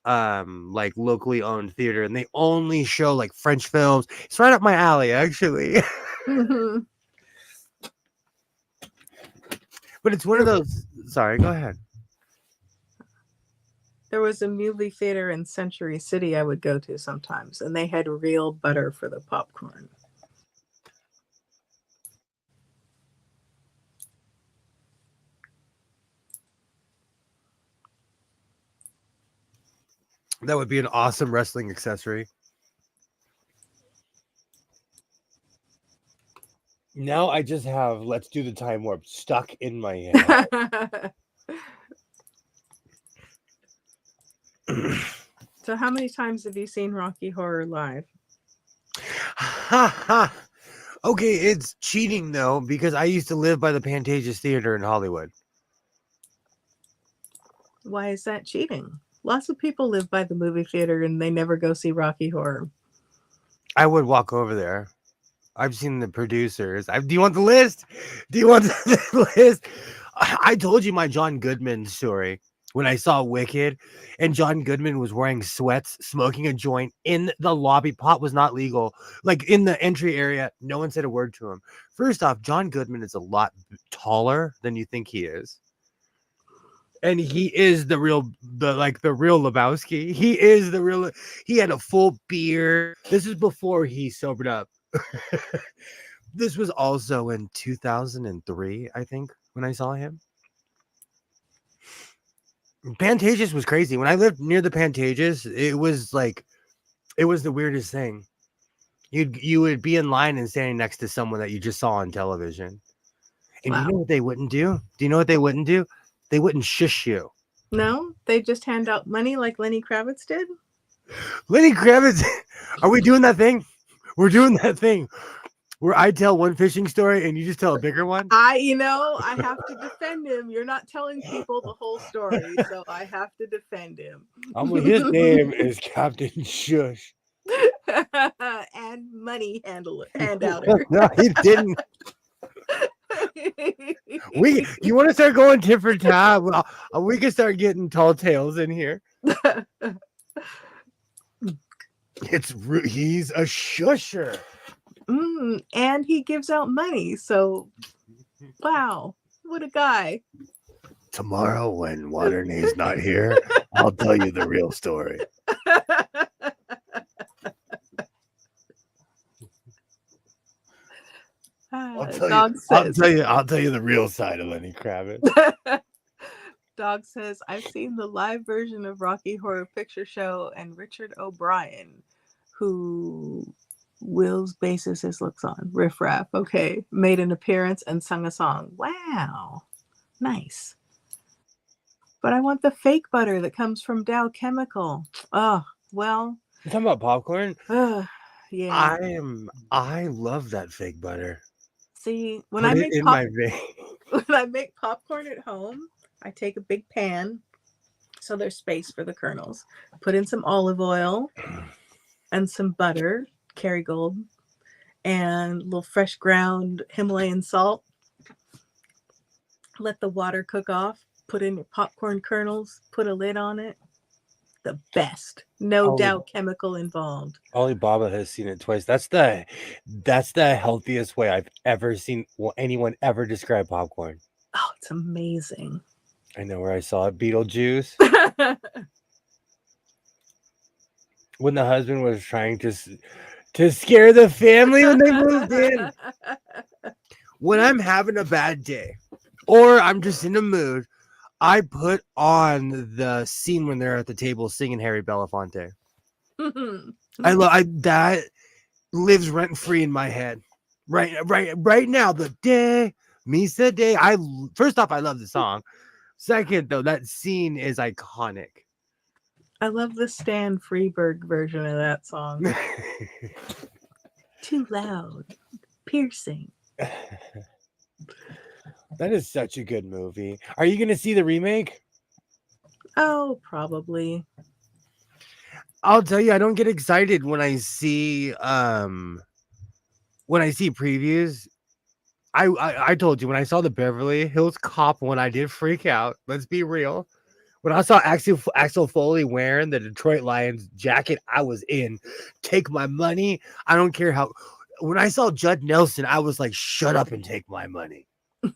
like locally owned theater and they only show like French films. It's right up my alley, actually. But it's one of those. Sorry, go ahead. There was a movie theater in Century City I would go to sometimes, and they had real butter for the popcorn. That would be an awesome wrestling accessory. Now I just have Let's Do the Time Warp stuck in my head. So how many times have you seen Rocky Horror live? Ha ha. Okay, it's cheating though, because I used to live by the Pantages Theater in Hollywood. Why is that cheating? Lots of people live by the movie theater and they never go see Rocky Horror. I would walk over there. I've seen the producers. Do you want the list? Do you want the list? I told you my John Goodman story when I saw Wicked, and John Goodman was wearing sweats, smoking a joint in the lobby. Pot was not legal. Like in the entry area, no one said a word to him. First off, John Goodman is a lot taller than you think he is. And he is the real Lebowski. He is the real. He had a full beard. This is before he sobered up. This was also in 2003, I think, when I saw him. Pantages was crazy. When I lived near the Pantages, it was the weirdest thing. You would be in line and standing next to someone that you just saw on television. And Wow. you know what they wouldn't do? Do you know what they wouldn't do? They wouldn't shush you. No, they just hand out money like Lenny Kravitz did. Lenny Kravitz, are we doing that thing? We're doing that thing where I tell one fishing story and you just tell a bigger one. I have to defend him. You're not telling people the whole story, so I have to defend him. His name is Captain Shush. And money handouter. No, he didn't. You want to start going tit for tat? Well, we can start getting tall tales in here. He's a shusher. And he gives out money. So, wow, what a guy. Tomorrow, when Waternay's not here, I'll tell you the real story. I'll tell you the real side of Lenny Kravitz. Dog says, I've seen the live version of Rocky Horror Picture Show, and Richard O'Brien, who Will's bases his looks on, Riff Raff, okay, made an appearance and sung a song. Wow, nice. But I want the fake butter that comes from Dow Chemical. Oh, well. You talking about popcorn? Yeah. I love that fake butter. See, when I make popcorn at home, I take a big pan, so there's space for the kernels. Put in some olive oil and some butter, Kerrygold, and a little fresh ground Himalayan salt. Let the water cook off. Put in your popcorn kernels. Put a lid on it. The best. No doubt chemical involved. Alibaba has seen it twice. That's the healthiest way I've ever seen anyone ever describe popcorn. Oh, it's amazing. I know where I saw it. Beetlejuice. When the husband was trying to scare the family when they moved in. When I'm having a bad day or I'm just in a mood, I put on the scene when they're at the table singing Harry Belafonte. That lives rent free in my head. Right now, the day, Misa Day. First off, I love the song. Second, though, that scene is iconic. I love the Stan Freberg version of that song. Too loud, piercing. That is such a good movie. Are you going to see the remake? Oh, probably. I'll tell you, I don't get excited when I see previews. I told you when I saw the Beverly Hills Cop one, I did freak out. Let's be real. When I saw Axel Foley wearing the Detroit Lions jacket, I was in. Take my money. I don't care how. When I saw Judd Nelson, I was like, shut up and take my money.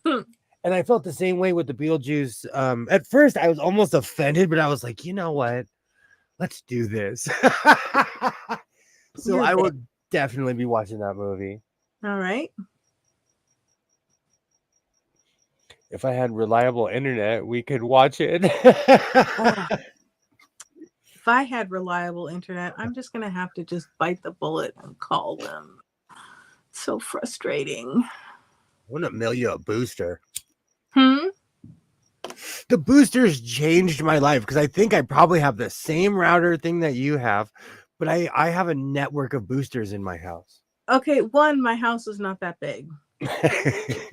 And I felt the same way with the Beetlejuice. At first, I was almost offended, but I was like, you know what? Let's do this. So I would definitely be watching that movie. All right. If I had reliable internet, we could watch it. If I had reliable internet, I'm just going to have to just bite the bullet and call them. So frustrating. Wouldn't it mail you a booster? The boosters changed my life because I think I probably have the same router thing that you have, but I have a network of boosters in my house. Okay, one, my house is not that big.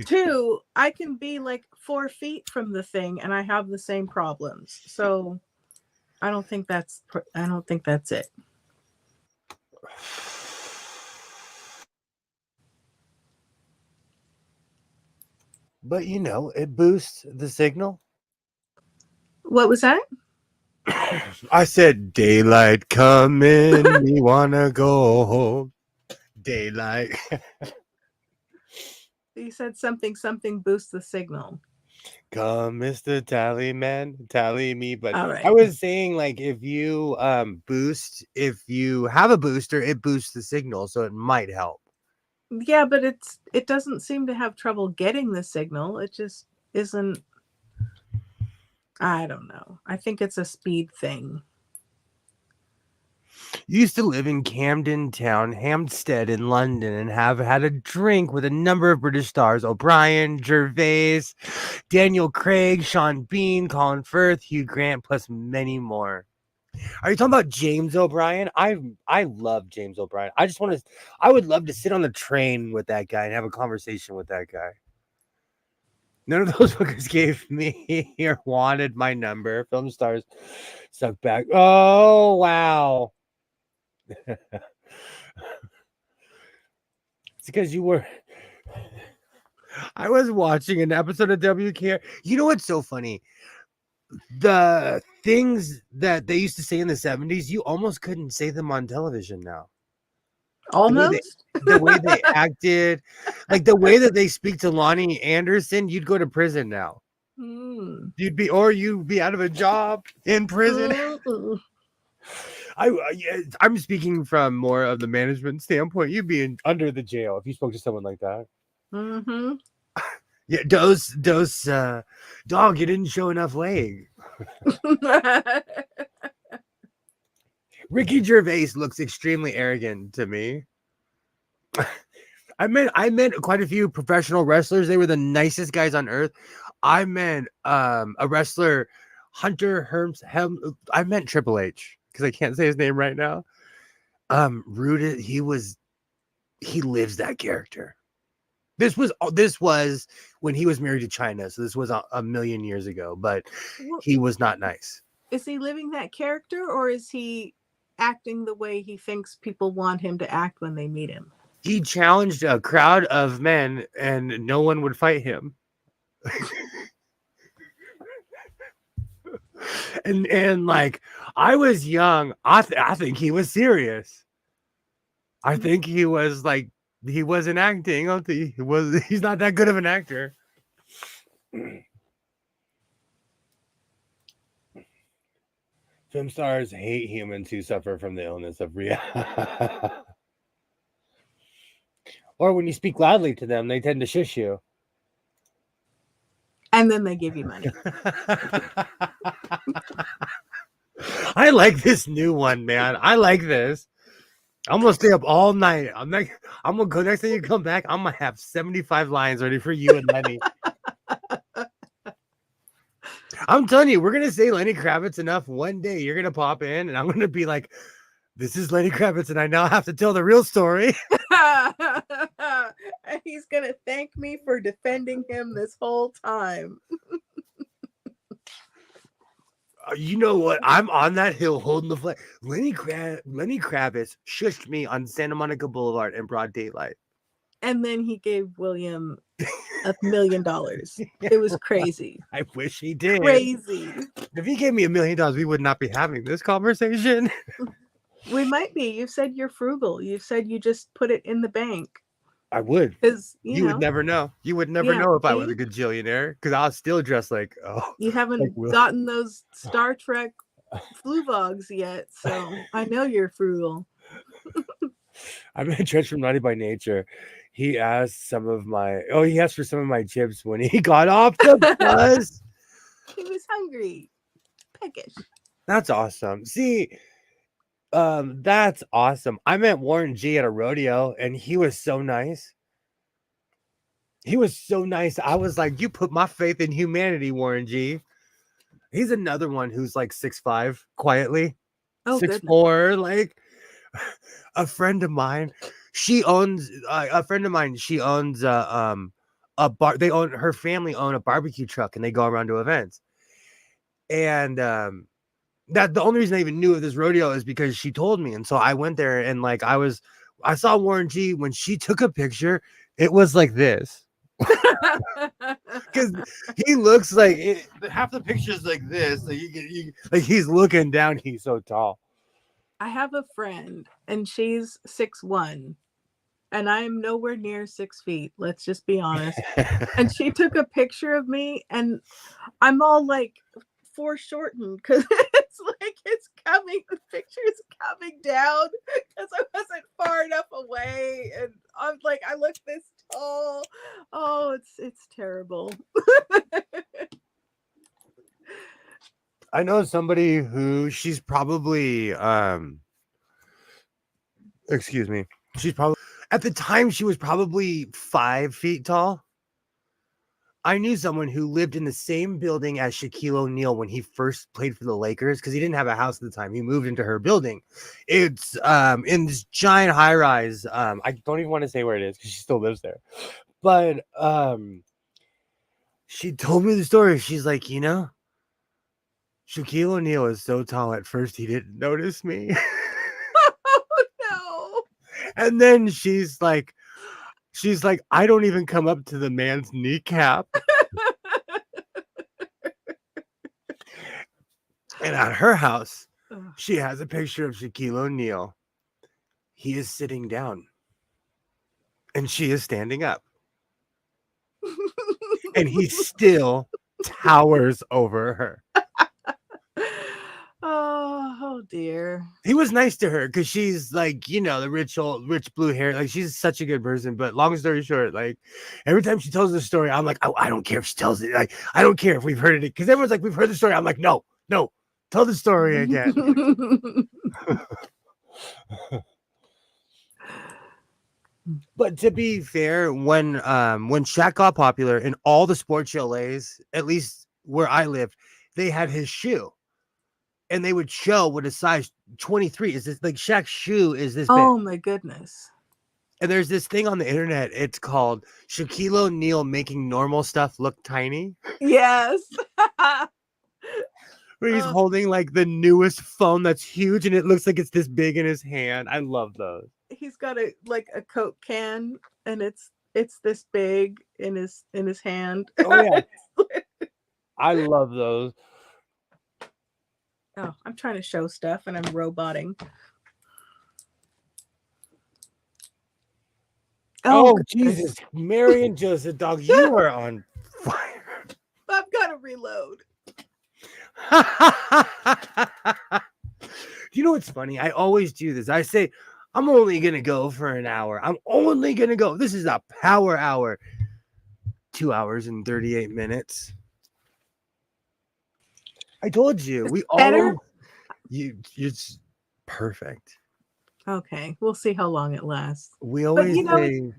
Two, I can be like 4 feet from the thing and I have the same problems. So I don't think that's it. But you know, it boosts the signal. What was that? I said daylight coming, we wanna go home. Daylight. You said something boosts the signal. Come, Mr. Tally Man, tally me. But All right. I was saying, like, if you if you have a booster, it boosts the signal, so it might help. Yeah, but it doesn't seem to have trouble getting the signal. It just isn't. I don't know. I think it's a speed thing. Used to live in Camden Town, Hampstead in London, and have had a drink with a number of British stars: O'Brien, Gervais, Daniel Craig, Sean Bean, Colin Firth, Hugh Grant, plus many more. Are you talking about James O'Brien? I love James O'Brien. I would love to sit on the train with that guy and have a conversation with that guy. None of those fuckers gave me or wanted my number. Film stars suck back. Oh, wow. It's because you were. I was watching an episode of WK. You know what's so funny? The things that they used to say in the 70s, you almost couldn't say them on television now. Almost? The way they acted, like the way that they speak to Lonnie Anderson, you'd go to prison now. You'd be out of a job in prison. I'm speaking from more of the management standpoint. You'd be under the jail if you spoke to someone like that. Mm-hmm. Yeah, dose, dog, you didn't show enough leg. Ricky Gervais looks extremely arrogant to me. I met quite a few professional wrestlers. They were the nicest guys on earth. I met a wrestler, Hunter Herms. I meant Triple H because I can't say his name right now. Rooted. He lives that character. This was when he was married to China, so this was a million years ago. But he was not nice. Is he living that character, or is he acting the way he thinks people want him to act when they meet him? He challenged a crowd of men, and no one would fight him. and like, I was young. I think he was serious. I think he was like, he wasn't acting. I don't think he's not that good of an actor. Film stars hate humans who suffer from the illness of reality. Or when you speak loudly to them, they tend to shush you. And then they give you money. I like this new one, man. I like this. I'm gonna stay up all night. I'm gonna go next time you come back. I'm gonna have 75 lines ready for you and Lenny. I'm telling you, we're gonna say Lenny Kravitz enough. One day you're gonna pop in, and I'm gonna be like, "This is Lenny Kravitz, and I now have to tell the real story." And he's gonna thank me for defending him this whole time. You know what? I'm on that hill holding the flag. Lenny Kravitz shushed me on Santa Monica Boulevard in broad daylight. And then he gave William $1 million. It was crazy. I wish he did. Crazy. If he gave me $1 million, we would not be having this conversation. We might be. You said you're frugal. You said you just put it in the bank. I would. Because you would never know. You would never know if I was a gajillionaire, because I'll still dress like, you haven't gotten those Star Trek flu vogs yet, so I know you're frugal. I met Trench from Naughty by Nature. He asked for some of my chips when he got off the bus. He was hungry. Peckish. That's awesome. See, that's awesome. I met Warren G at a rodeo, and he was so nice. He was so nice. I was like, you put my faith in humanity, Warren G. He's another one who's like 6'5", quietly. Oh, 6'4", like a friend of mine. She owns a friend of mine. She owns a bar. They own her family own a barbecue truck, and they go around to events. And that the only reason I even knew of this rodeo is because she told me, and so I went there, and like I saw Warren G when she took a picture. It was like this. Because he looks like half the pictures like this. Like like he's looking down. He's so tall. I have a friend, and she's 6'1", and I am nowhere near 6 feet. Let's just be honest. And she took a picture of me, and I'm all like foreshortened because it's like it's coming. The picture is coming down because I wasn't far enough away, and I'm like, I look this tall. Oh, it's terrible. I know somebody who she's probably excuse me. She's probably at the time she was probably 5 feet tall. I knew someone who lived in the same building as Shaquille O'Neal when he first played for the Lakers because he didn't have a house at the time. He moved into her building. It's in this giant high rise. I don't even want to say where it is because she still lives there. But she told me the story. She's like, Shaquille O'Neal is so tall at first he didn't notice me. Oh no. And then she's like, I don't even come up to the man's kneecap. And at her house, she has a picture of Shaquille O'Neal. He is sitting down. And she is standing up. And he still towers over her. Oh dear. He was nice to her because she's like, the rich blue hair. Like, she's such a good person. But long story short, like, every time she tells the story, I'm like, I don't care if she tells it. Like, I don't care if we've heard it. Because everyone's like, we've heard the story. I'm like, no, tell the story again. But to be fair, when Shaq got popular in all the sports chalets, at least where I lived, they had his shoe. And they would show what a size 23 is. This like Shaq's shoe is this big. Oh my goodness. And there's this thing on the internet. It's called Shaquille O'Neal making normal stuff look tiny. Yes. Where he's holding like the newest phone that's huge and it looks like it's this big in his hand. I love those. He's got a Coke can and it's this big in his hand. Oh yeah. I love those. Oh, I'm trying to show stuff and I'm roboting. Oh Jesus, Mary and Joseph, dog, you are on fire. I've got to reload. You know what's funny? I always do this. I say, I'm only going to go for an hour. I'm only going to go. This is a power hour. 2 hours and 38 minutes. I told you. We all it's perfect. Okay. We'll see how long it lasts. We always say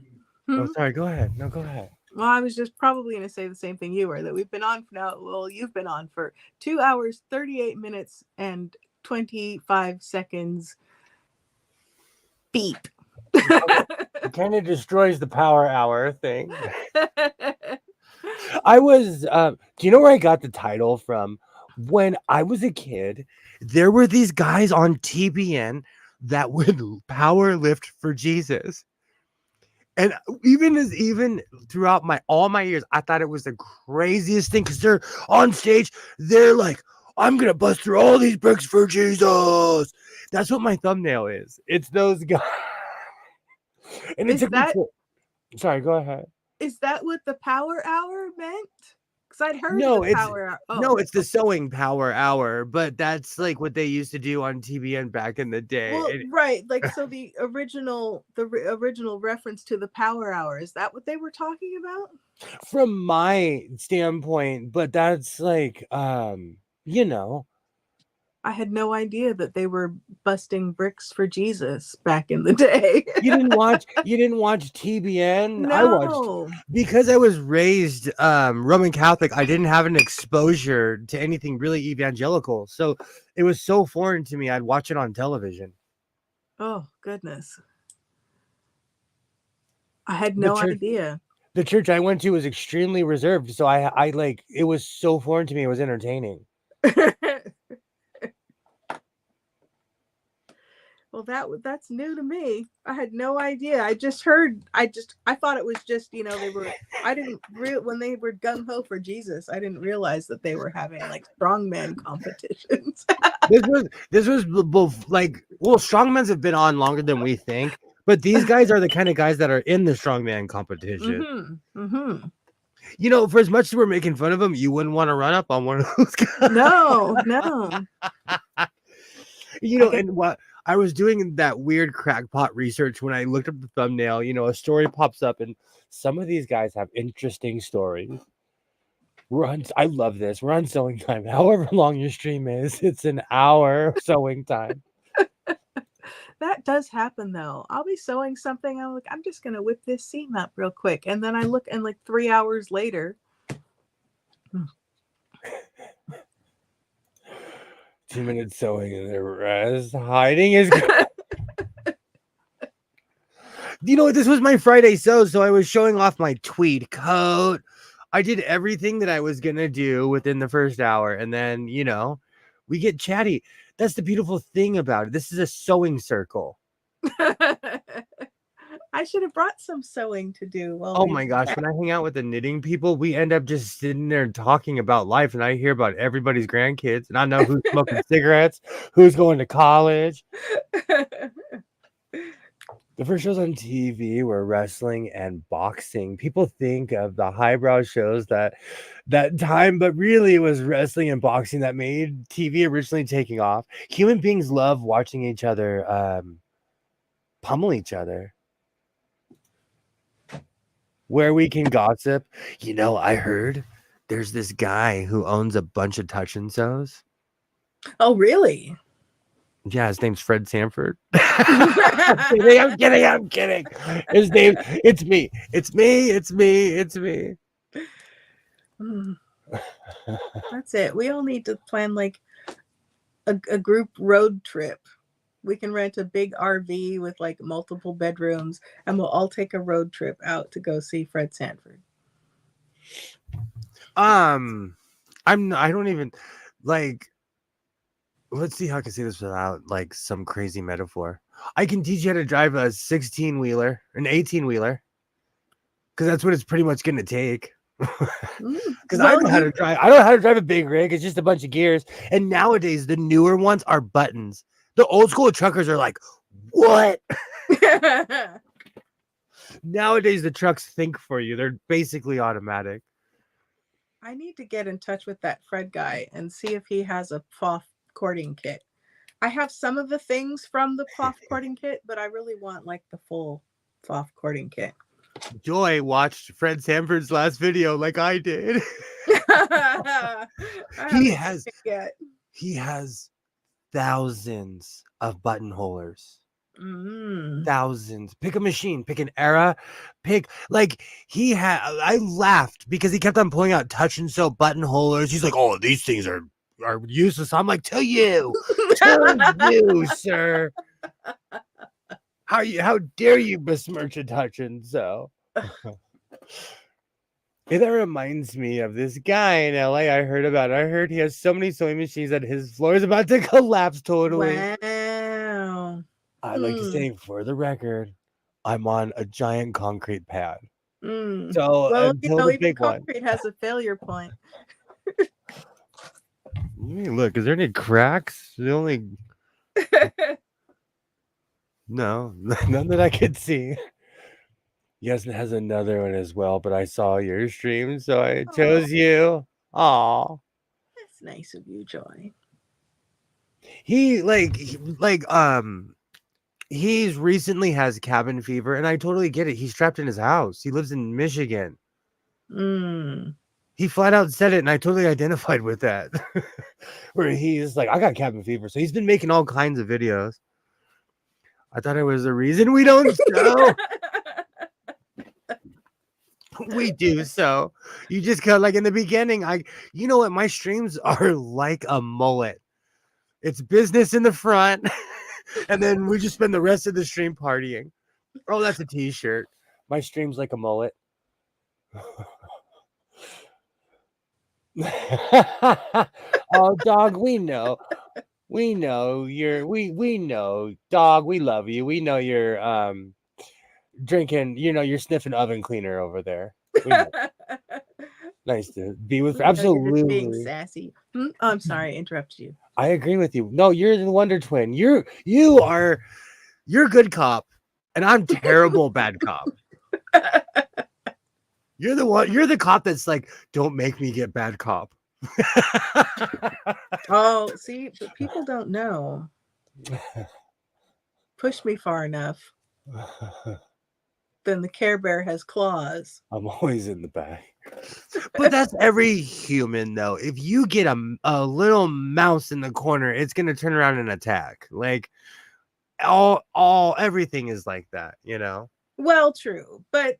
oh, sorry, go ahead. No, go ahead. Well, I was just probably going to say the same thing you were, that we've been on for now. Well, you've been on for 2 hours, 38 minutes, and 25 seconds. Beep. It kind of destroys the power hour thing. I was, do you know where I got the title from? When I was a kid, there were these guys on TBN that would power lift for Jesus. And even throughout all my years, I thought it was the craziest thing because they're on stage. They're like, I'm going to bust through all these bricks for Jesus. That's what my thumbnail is. It's those guys. And it took me sorry, go ahead. Is that what the power hour meant? Because I'd heard the power hour. Oh. No, it's the sewing power hour, but that's like what they used to do on TBN back in the day. Well, right, like so the original reference to the power hour, is that what they were talking about? From my standpoint, but that's like I had no idea that they were busting bricks for Jesus back in the day. You didn't watch TBN? I watched No. because I was raised Roman Catholic. I didn't have an exposure to anything really evangelical. So it was so foreign to me. I'd watch it on television. Oh, goodness. I had no idea. The church I went to was extremely reserved, so I like it was so foreign to me. It was entertaining. Well, that's new to me. I had no idea. I thought it was just, I didn't when they were gung ho for Jesus, I didn't realize that they were having like strongman competitions. This was like, well, strongmans have been on longer than we think, but these guys are the kind of guys that are in the strongman competition. For as much as we're making fun of them, you wouldn't want to run up on one of those guys. No. And what I was doing that weird crackpot research when I looked up the thumbnail, a story pops up, and some of these guys have interesting stories. I love this. We're on sewing time. However long your stream is, it's an hour of sewing time. That does happen though. I'll be sewing something. I'm like, I'm just gonna whip this seam up real quick, and then I look, and like 3 hours later. 2 minutes sewing and the rest hiding is. This was my Friday sew, so I was showing off my tweed coat. I did everything that I was gonna do within the first hour, and then we get chatty. That's the beautiful thing about it. This is a sewing circle. I should have brought some sewing to do. Oh my gosh, when I hang out with the knitting people, we end up just sitting there talking about life, and I hear about everybody's grandkids, and I know who's smoking cigarettes, who's going to college. The first shows on TV were wrestling and boxing. People think of the highbrow shows that time, but really it was wrestling and boxing that made TV originally taking off. Human beings love watching each other pummel each other. Where we can gossip. I heard there's this guy who owns a bunch of touch and sews. Oh, really? Yeah, his name's Fred Sanford. I'm kidding. His name, it's me. That's it. We all need to plan like a group road trip. We can rent a big RV with like multiple bedrooms, and we'll all take a road trip out to go see Fred Sanford. I don't even like. Let's see how I can say this without like some crazy metaphor. I can teach you how to drive a 16-wheeler, an 18-wheeler, because that's what it's pretty much going to take. Because I know how to drive. I don't know how to drive a big rig. It's just a bunch of gears. And nowadays, the newer ones are buttons. The old school truckers are like, what? Nowadays, the trucks think for you. They're basically automatic. I need to get in touch with that Fred guy and see if he has a PFOF cording kit. I have some of the things from the PFOF cording kit, but I really want like the full PFOF cording kit. Joy watched Fred Sanford's last video like I did. He has thousands of buttonholers. Thousands. Pick a machine, pick an era, I laughed because he kept on pulling out touch and sew buttonholers. He's like, oh, these things are useless. I'm like, to you, sir. How dare you besmirch a touch and sew? That reminds me of this guy in LA I heard about. I heard he has so many sewing machines that his floor is about to collapse totally. Wow. I'd like to say, for the record, I'm on a giant concrete pad. So even concrete has a failure point. Look, is there any cracks? The only no, none that I could see. Yes, it has another one as well, but I saw your stream, so I chose you. Aw. That's nice of you, Joy. He's recently has cabin fever, and I totally get it. He's trapped in his house. He lives in Michigan. He flat out said it, and I totally identified with that. Where he is like, I got cabin fever. So he's been making all kinds of videos. I thought it was the reason we don't sew. We do so. You just got like in the beginning. You know what? My streams are like a mullet. It's business in the front, and then we just spend the rest of the stream partying. Oh, that's a t-shirt. My stream's like a mullet. Oh, dog, we know we know, dog, we love you. We know you're drinking, you're sniffing oven cleaner over there. Nice to be with. Absolutely. You're just being sassy. Oh, I'm sorry, I interrupted you. I agree with you. No, you're the Wonder Twin. You're good cop, and I'm terrible bad cop. You're the cop that's like, don't make me get bad cop. Oh, see, but people don't know. Push me far enough, then the Care Bear has claws. I'm always in the back. But that's every human, though. If you get a little mouse in the corner, it's gonna turn around and attack. Like everything is like that, Well, true, but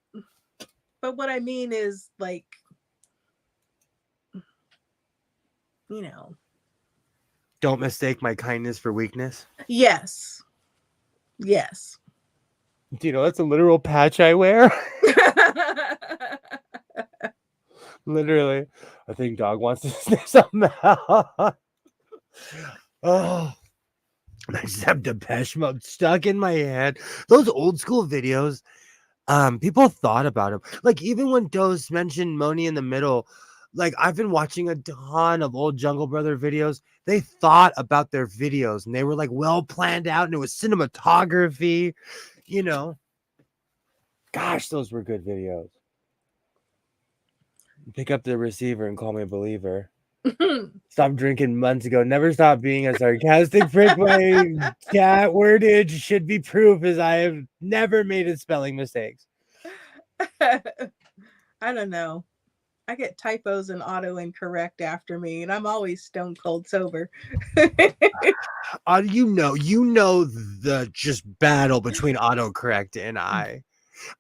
what I mean is, like, don't mistake my kindness for weakness. Yes. Do you know that's a literal patch I wear? Literally. I think dog wants to sniff something out. Oh, I just have Depeche Mode stuck in my head. Those old school videos, people thought about them. Like, even when Dose mentioned Moni in the Middle, like, I've been watching a ton of old Jungle Brother videos. They thought about their videos, and they were like well planned out, and it was cinematography, Gosh, those were good videos. Pick up the receiver and call me a believer. Stop drinking months ago. Never stop being a sarcastic prick. My cat wordage should be proof, as I have never made a spelling mistakes. I don't know. I get typos and auto incorrect after me, and I'm always stone cold sober. You know the just battle between autocorrect and I.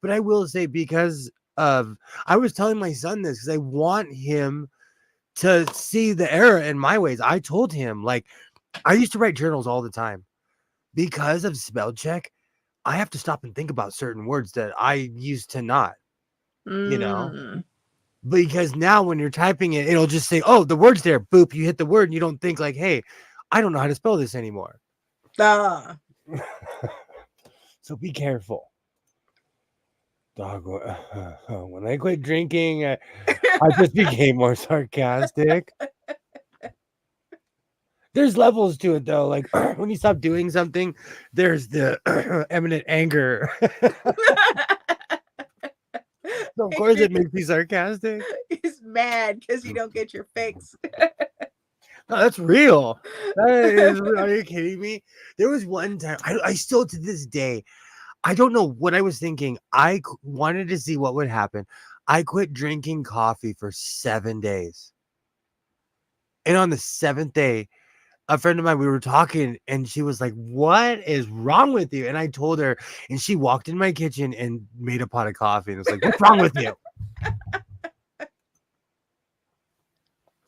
But I will say, because I was telling my son this because I want him to see the error in my ways. I told him, like, I used to write journals all the time. Because of spell check, I have to stop and think about certain words that I used to not, because now when you're typing it, it'll just say, oh, the word's there. Boop, you hit the word and you don't think like, hey, I don't know how to spell this anymore. So be careful. Dog, when I quit drinking, I just became more sarcastic. There's levels to it, though. Like, when you stop doing something, there's the eminent anger. So of course, it makes me sarcastic. He's mad because you don't get your fix. No, that's real. Are you kidding me? There was one time, I still, to this day, I don't know what I was thinking. I wanted to see what would happen. I quit drinking coffee for 7 days. And on the 7th day, a friend of mine, we were talking, and she was like, what is wrong with you? And I told her, and she walked in my kitchen and made a pot of coffee. And it's like, what's wrong with you?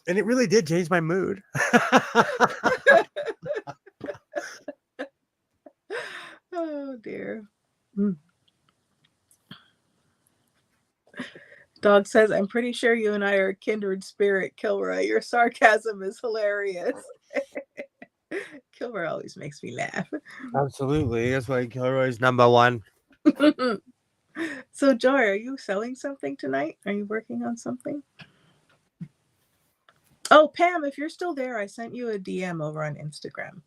And it really did change my mood. Oh, dear. Dog says, I'm pretty sure you and I are a kindred spirit, Kilroy. Your sarcasm is hilarious. Kilroy always makes me laugh. Absolutely. That's why Kilroy's number one. So, Joy, are you selling something tonight? Are you working on something? Oh, Pam, if you're still there, I sent you a DM over on Instagram.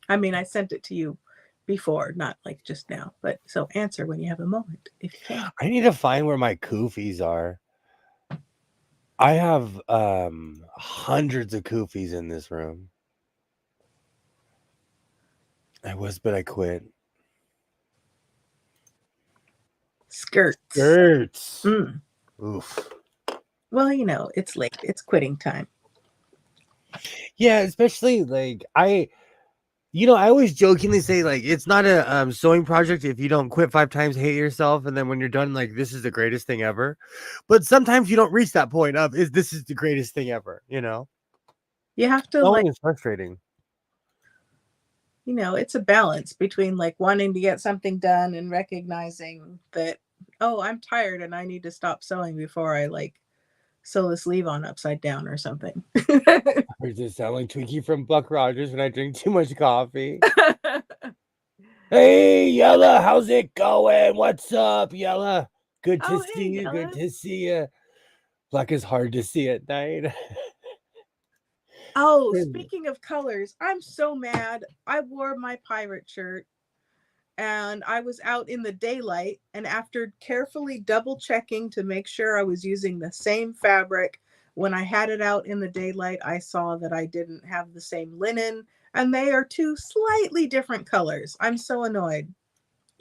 I mean, I sent it to you before, not like just now, but so answer when you have a moment, if you can. I need to find where my koofies are. I have hundreds of koofies in this room. But I quit. Skirts. Skirts. Mm. Oof. Well, it's late. It's quitting time. Yeah, especially like I always jokingly say like it's not a sewing project if you don't quit 5 times, hate yourself, and then when you're done, like this is the greatest thing ever. But sometimes you don't reach that point of this is the greatest thing ever. You have to Sewing is frustrating. It's a balance between like wanting to get something done and recognizing that, oh, I'm tired and I need to stop sewing before I like sew the sleeve on upside down or something. Or just sound like Twinkie from Buck Rogers when I drink too much coffee. Hey, Yella, how's it going? What's up, Yella? Good to see you. Yella. Good to see you. Black is hard to see at night. Oh, speaking of colors, I'm so mad. I wore my pirate shirt and I was out in the daylight, and after carefully double checking to make sure I was using the same fabric, when I had it out in the daylight, I saw that I didn't have the same linen, and they are 2 slightly different colors. I'm so annoyed.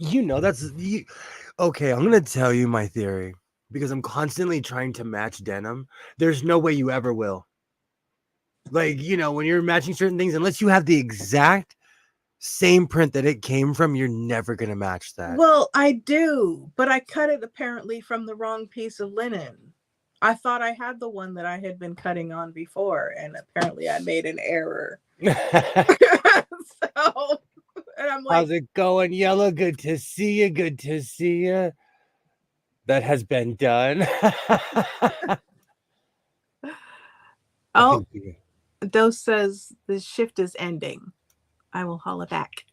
Okay, I'm going to tell you my theory because I'm constantly trying to match denim. There's no way you ever will. Like, when you're matching certain things, unless you have the exact same print that it came from, you're never going to match that. Well, I do, but I cut it apparently from the wrong piece of linen. I thought I had the one that I had been cutting on before, and apparently I made an error. And I'm like, how's it going, Yella? Good to see you. Good to see you. That has been done. oh, Dose says the shift is ending. I will holla back.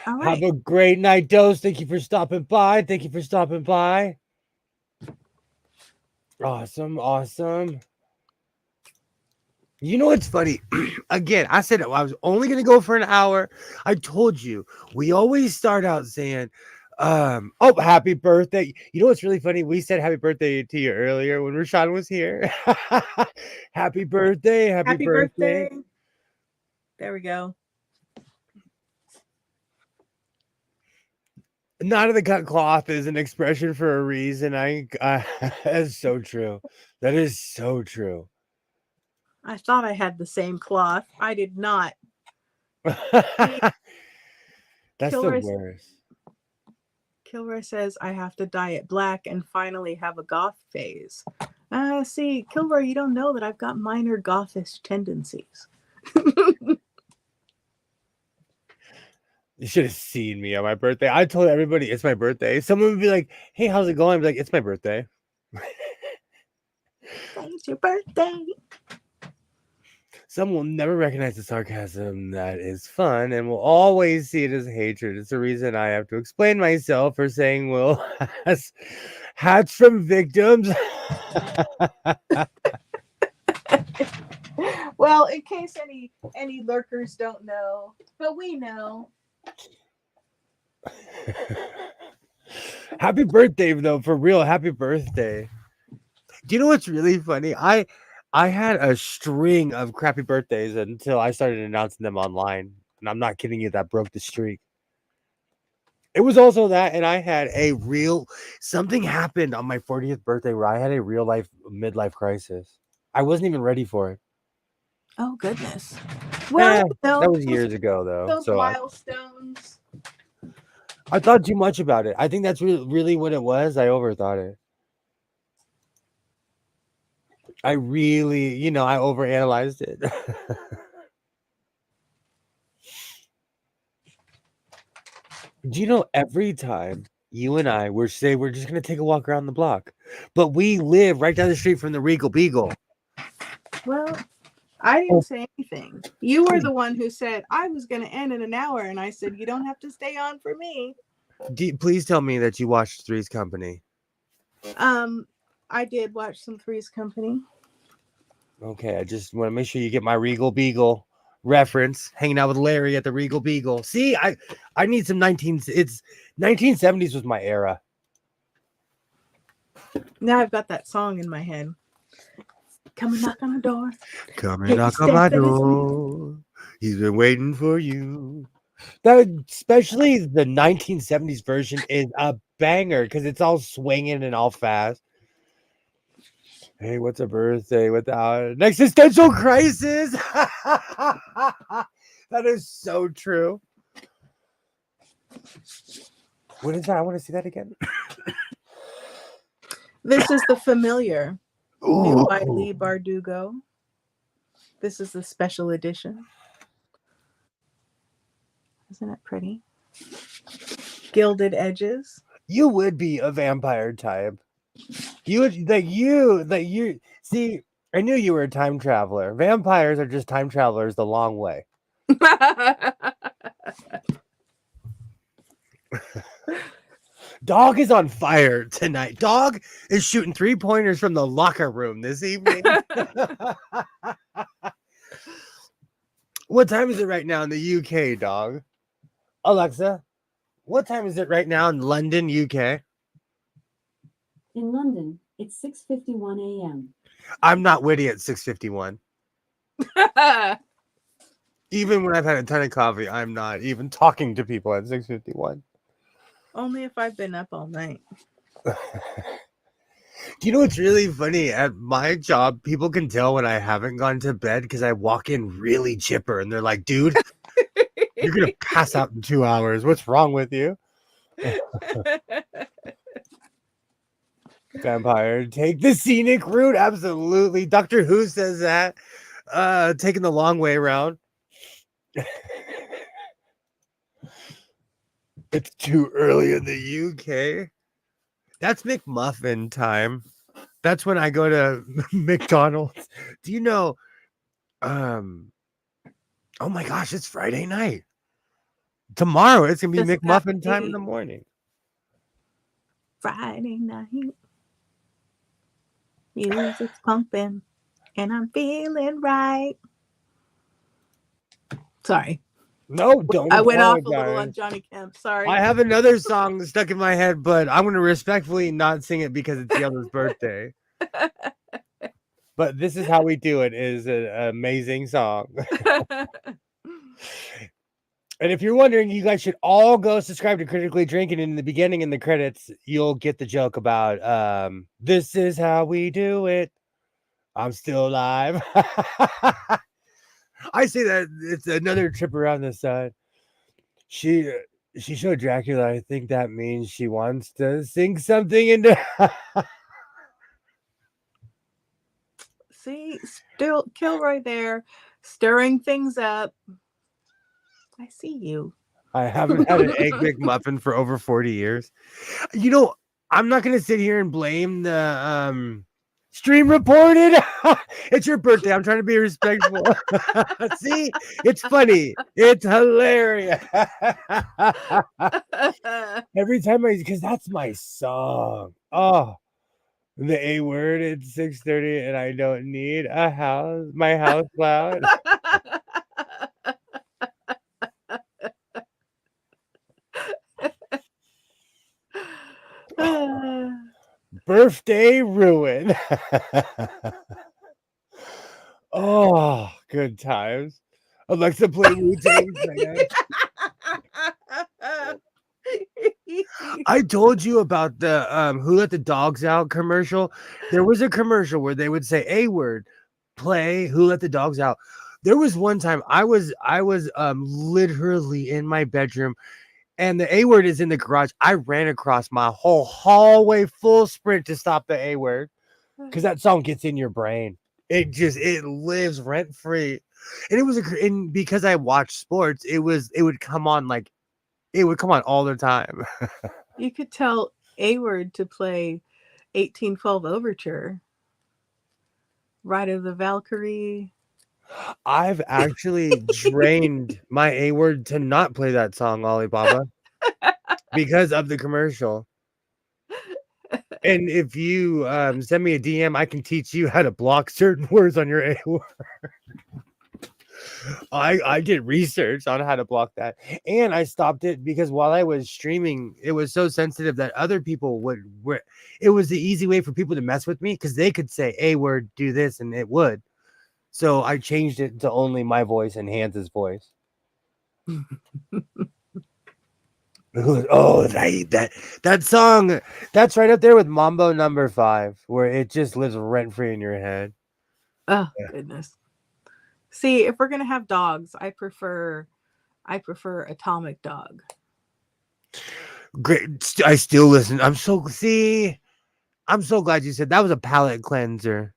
All right. Have a great night, Dose. Thank you for stopping by. Awesome. You know what's funny? Again, I said I was only going to go for an hour. I told you, we always start out saying, happy birthday. You know what's really funny? We said happy birthday to you earlier when Rashawn was here. Happy birthday. Happy birthday. There we go. Not of the cut cloth is an expression for a reason. That's so true. That is so true. I thought I had the same cloth. I did not. That's the worst. Kilroy says I have to dye it black and finally have a goth phase. See, Kilroy, you don't know that I've got minor gothish tendencies. You should have seen me on my birthday. I told everybody it's my birthday. Someone would be like, hey, how's it going? I'd be like, it's my birthday. It's your birthday. Some will never recognize the sarcasm that is fun and will always see it as hatred. It's the reason I have to explain myself for saying Will has hats from victims. Well, in case any lurkers don't know, but we know. Happy birthday, though, for real. Happy birthday. Do you know what's really funny? I had a string of crappy birthdays until I started announcing them online. And I'm not kidding you, that broke the streak. It was also that, and I had something happened on my 40th birthday where I had a real life midlife crisis. I wasn't even ready for it. Oh, goodness. Well, that was years ago, though. Those milestones. I thought too much about it. I think that's really what it was. I overthought it. I really, I overanalyzed it. Do you know every time you and I we're just going to take a walk around the block, but we live right down the street from the Regal Beagle. Well, I didn't say anything. You were the one who said I was going to end in an hour, and I said you don't have to stay on for me. Please tell me that you watched Three's Company. I did watch some Three's Company. Okay, I just want to make sure you get my Regal Beagle reference. Hanging out with Larry at the Regal Beagle. See, I need some 1970s was my era. Now I've got that song in my head. Come and knock on the door. Come and knock on my door. He's been waiting for you. That, especially the 1970s version, is a banger because it's all swinging and all fast. Hey, what's a birthday without an existential crisis? That is so true. What is that? I want to see that again. This is The Familiar, new by Ooh. Lee Bardugo. This is the special edition. Isn't it pretty? Gilded edges. You would be a vampire type. You would you see. I knew you were a time traveler. Vampires are just time travelers the long way. Dog is on fire tonight. Dog is shooting 3-pointers from the locker room this evening. What time is it right now in the UK, dog? Alexa, what time is it right now in London, UK? In London, it's 6:51 a.m. I'm not witty at 6:51. Even when I've had a ton of coffee, I'm not even talking to people at 6:51. Only if I've been up all night. Do you know what's really funny? At my job, people can tell when I haven't gone to bed because I walk in really chipper and they're like, dude, you're going to pass out in 2 hours. What's wrong with you? Vampire, take the scenic route. Absolutely. Doctor Who says that. Taking the long way around. It's too early in the UK. That's McMuffin time. That's when I go to McDonald's. Do you know? Oh my gosh, it's Friday night. Tomorrow it's gonna be Just McMuffin got time in eight. the morning. Friday night. Music's pumping and I'm feeling right. Sorry. No, don't. I went off a little apologize. on Johnny Kemp. Sorry. I have another song stuck in my head, but I'm going to respectfully not sing it because it's Yellow's birthday. But This Is How We Do It is an amazing song. And if you're wondering, you guys should all go subscribe to Critically Drinking. In the beginning, in the credits, you'll get the joke about this is how we do it. I'm still alive. I say that it's another trip around the sun. She showed Dracula. I think that means she wants to sink something into. See, still Kilroy there, stirring things up. I see you. I haven't had an egg McMuffin for over 40 years. You know, I'm not going to sit here and blame the stream reported. It's your birthday. I'm trying to be respectful. See, it's funny. It's hilarious. Every time because that's my song. Oh, the A word. It's 6:30 and I don't need a house. My house loud. Birthday ruin. Oh, good times. Alexa, play Wu-Tang Clan. I told you about the Who Let the Dogs Out commercial. There was a commercial where they would say A word, play Who Let the Dogs Out. There was one time I was literally in my bedroom and the A word is in the garage. I ran across my whole hallway full sprint to stop the A word because that song gets in your brain. It lives rent free. And it was and because I watched sports, it would come on all the time. You could tell A word to play 1812 Overture. Ride of the Valkyrie. I've actually trained my A word to not play that song, Alibaba, because of the commercial. And if you send me a DM, I can teach you how to block certain words on your A word. I did research on how to block that, and I stopped it because while I was streaming, it was so sensitive that other people it was the easy way for people to mess with me because they could say A word, do this, and it would. So I changed it to only my voice and Hans's voice. Oh, that song. That's right up there with Mambo Number 5, where it just lives rent free in your head. Oh Yeah. goodness. See, if we're gonna have dogs, I prefer Atomic Dog. Great. I still listen. I'm so glad you said that was a palate cleanser.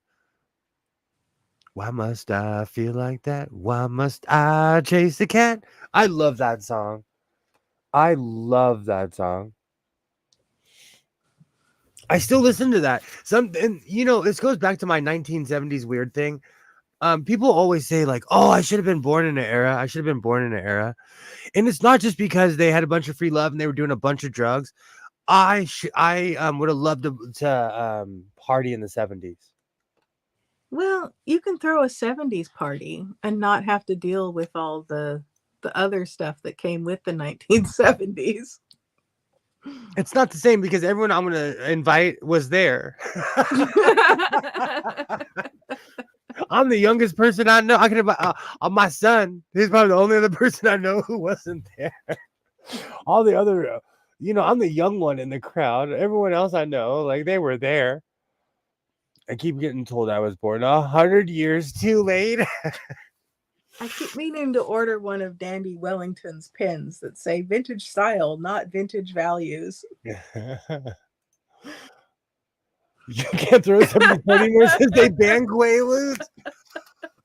Why must I feel like that? Why must I chase the cat? I love that song. I love that song. I still listen to that. And this goes back to my 1970s weird thing. People always say like, "Oh, I should have been born in an era. I should have been born in an era." And it's not just because they had a bunch of free love and they were doing a bunch of drugs. I would have loved to party in the 70s. Well, you can throw a 70s party and not have to deal with all the other stuff that came with the 1970s. It's not the same because everyone I'm gonna invite was there. I'm the youngest person I know. I can invite my son. He's probably the only other person I know who wasn't there. All the other, I'm the young one in the crowd. Everyone else I know, like they were there. I keep getting told I was born 100 years too late. I keep meaning to order one of Dandy Wellington's pins that say vintage style, not vintage values. You can't throw somebody anymore since they banned Quaaludes.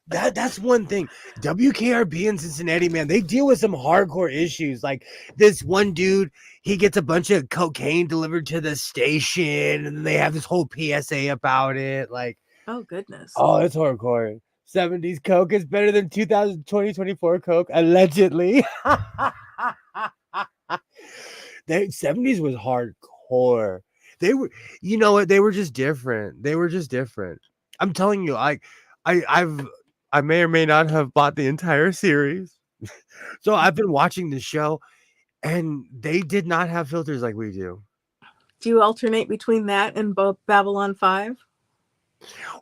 That's one thing. WKRP in Cincinnati, man, they deal with some hardcore issues. Like this one dude, he gets a bunch of cocaine delivered to the station, and they have this whole PSA about it. Like, oh goodness, oh, it's hardcore. 70s Coke is better than 2024 Coke, allegedly. The 70s was hardcore. They were, you know what? They were just different. I'm telling you, I may or may not have bought the entire series. So I've been watching the show, and they did not have filters like we do. Do you alternate between that and Babylon 5?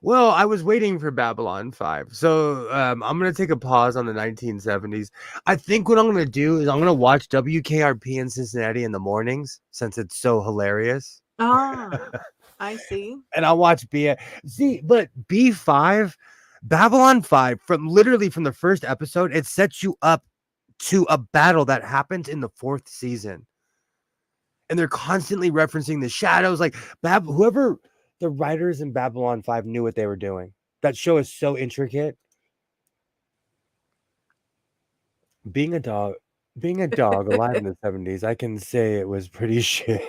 Well, I was waiting for Babylon 5. So I'm going to take a pause on the 1970s. I think what I'm going to do is I'm going to watch WKRP in Cincinnati in the mornings since it's so hilarious. Ah, I see. And I'll watch B. See, but B5, Babylon 5, from the first episode, it sets you up to a battle that happens in the 4th season. And they're constantly referencing the shadows. Like whoever the writers in Babylon 5 knew what they were doing. That show is so intricate. Being a dog alive in the 70s, I can say it was pretty shit.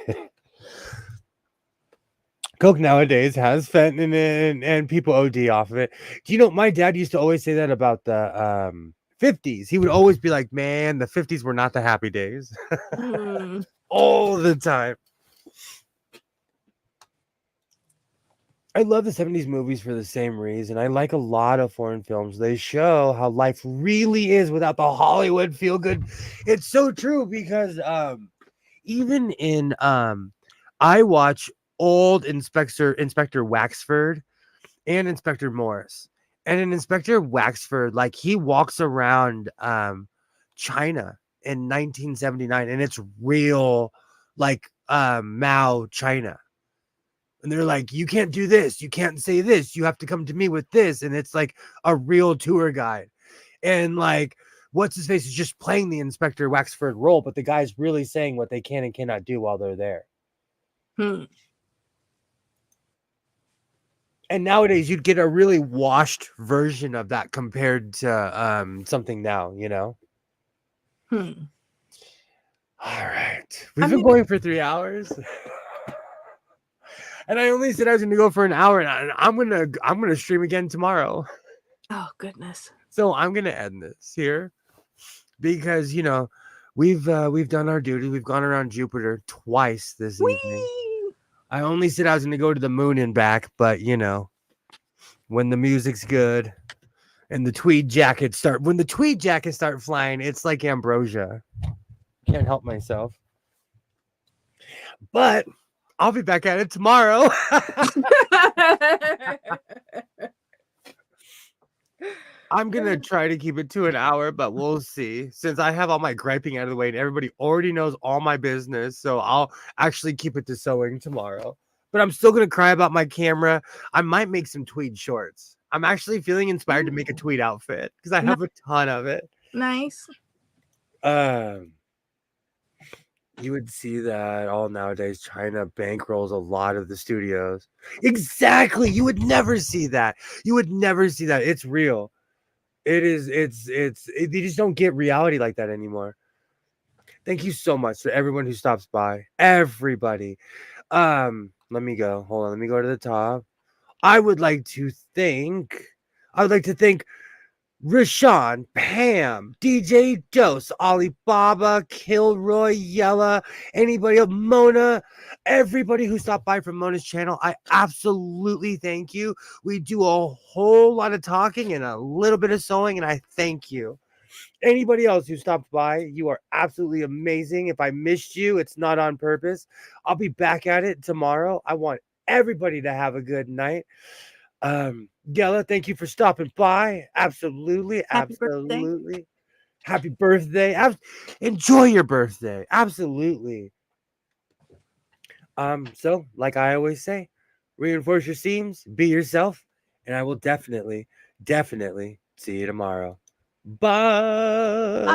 Coke nowadays has fentanyl in it, and people OD off of it. Do you know, my dad used to always say that about the 50s. He would always be like, man, the 50s were not the happy days. All the time. I love the 70s movies for the same reason. I like a lot of foreign films. They show how life really is withoap the Hollywood feel good. It's so true because even in I watch old Inspector Waxford and Inspector Morse. And in Inspector Waxford, like he walks around China in 1979, and it's real like Mao China. And they're like, you can't do this. You can't say this. You have to come to me with this. And it's like a real tour guide. And like, what's his face is just playing the Inspector Waxford role, but the guy's really saying what they can and cannot do while they're there. And nowadays you'd get a really washed version of that compared to something now, you know? All right. We've been going for 3 hours. And I only said I was going to go for an hour, and I'm gonna stream again tomorrow. Oh goodness! So I'm gonna end this here because we've done our duty. We've gone around Jupiter twice this evening. I only said I was going to go to the moon and back, but when the music's good and the tweed jackets start flying, it's like ambrosia. Can't help myself. But I'll be back at it tomorrow. I'm gonna try to keep it to an hour, but we'll see. Since I have all my griping out of the way and everybody already knows all my business, so I'll actually keep it to sewing tomorrow. But I'm still gonna cry about my camera. I might make some tweed shorts. I'm actually feeling inspired to make a tweed outfit because I have a ton of it. Nice. You would see that all nowadays. China bankrolls a lot of the studios. Exactly. You would never see that. You would never see that. It's real. It is. They just don't get reality like that anymore. Thank you so much to everyone who stops by. Everybody. Let me go. Hold on. Let me go to the top. I would like to thank Rashawn, Pam, DJ Dose, Alibaba, Kilroy, Yella, anybody else, Mona, everybody who stopped by from Mona's channel. I absolutely thank you. We do a whole lot of talking and a little bit of sewing, and I thank you. Anybody else who stopped by, you are absolutely amazing. If I missed you, it's not on purpose. I'll be back at it tomorrow. I want everybody to have a good night. Gella, thank you for stopping by. Absolutely. Happy Absolutely. Happy birthday. Enjoy your birthday. Absolutely. So like I always say, reinforce your seams, be yourself, and I will definitely see you tomorrow. Bye.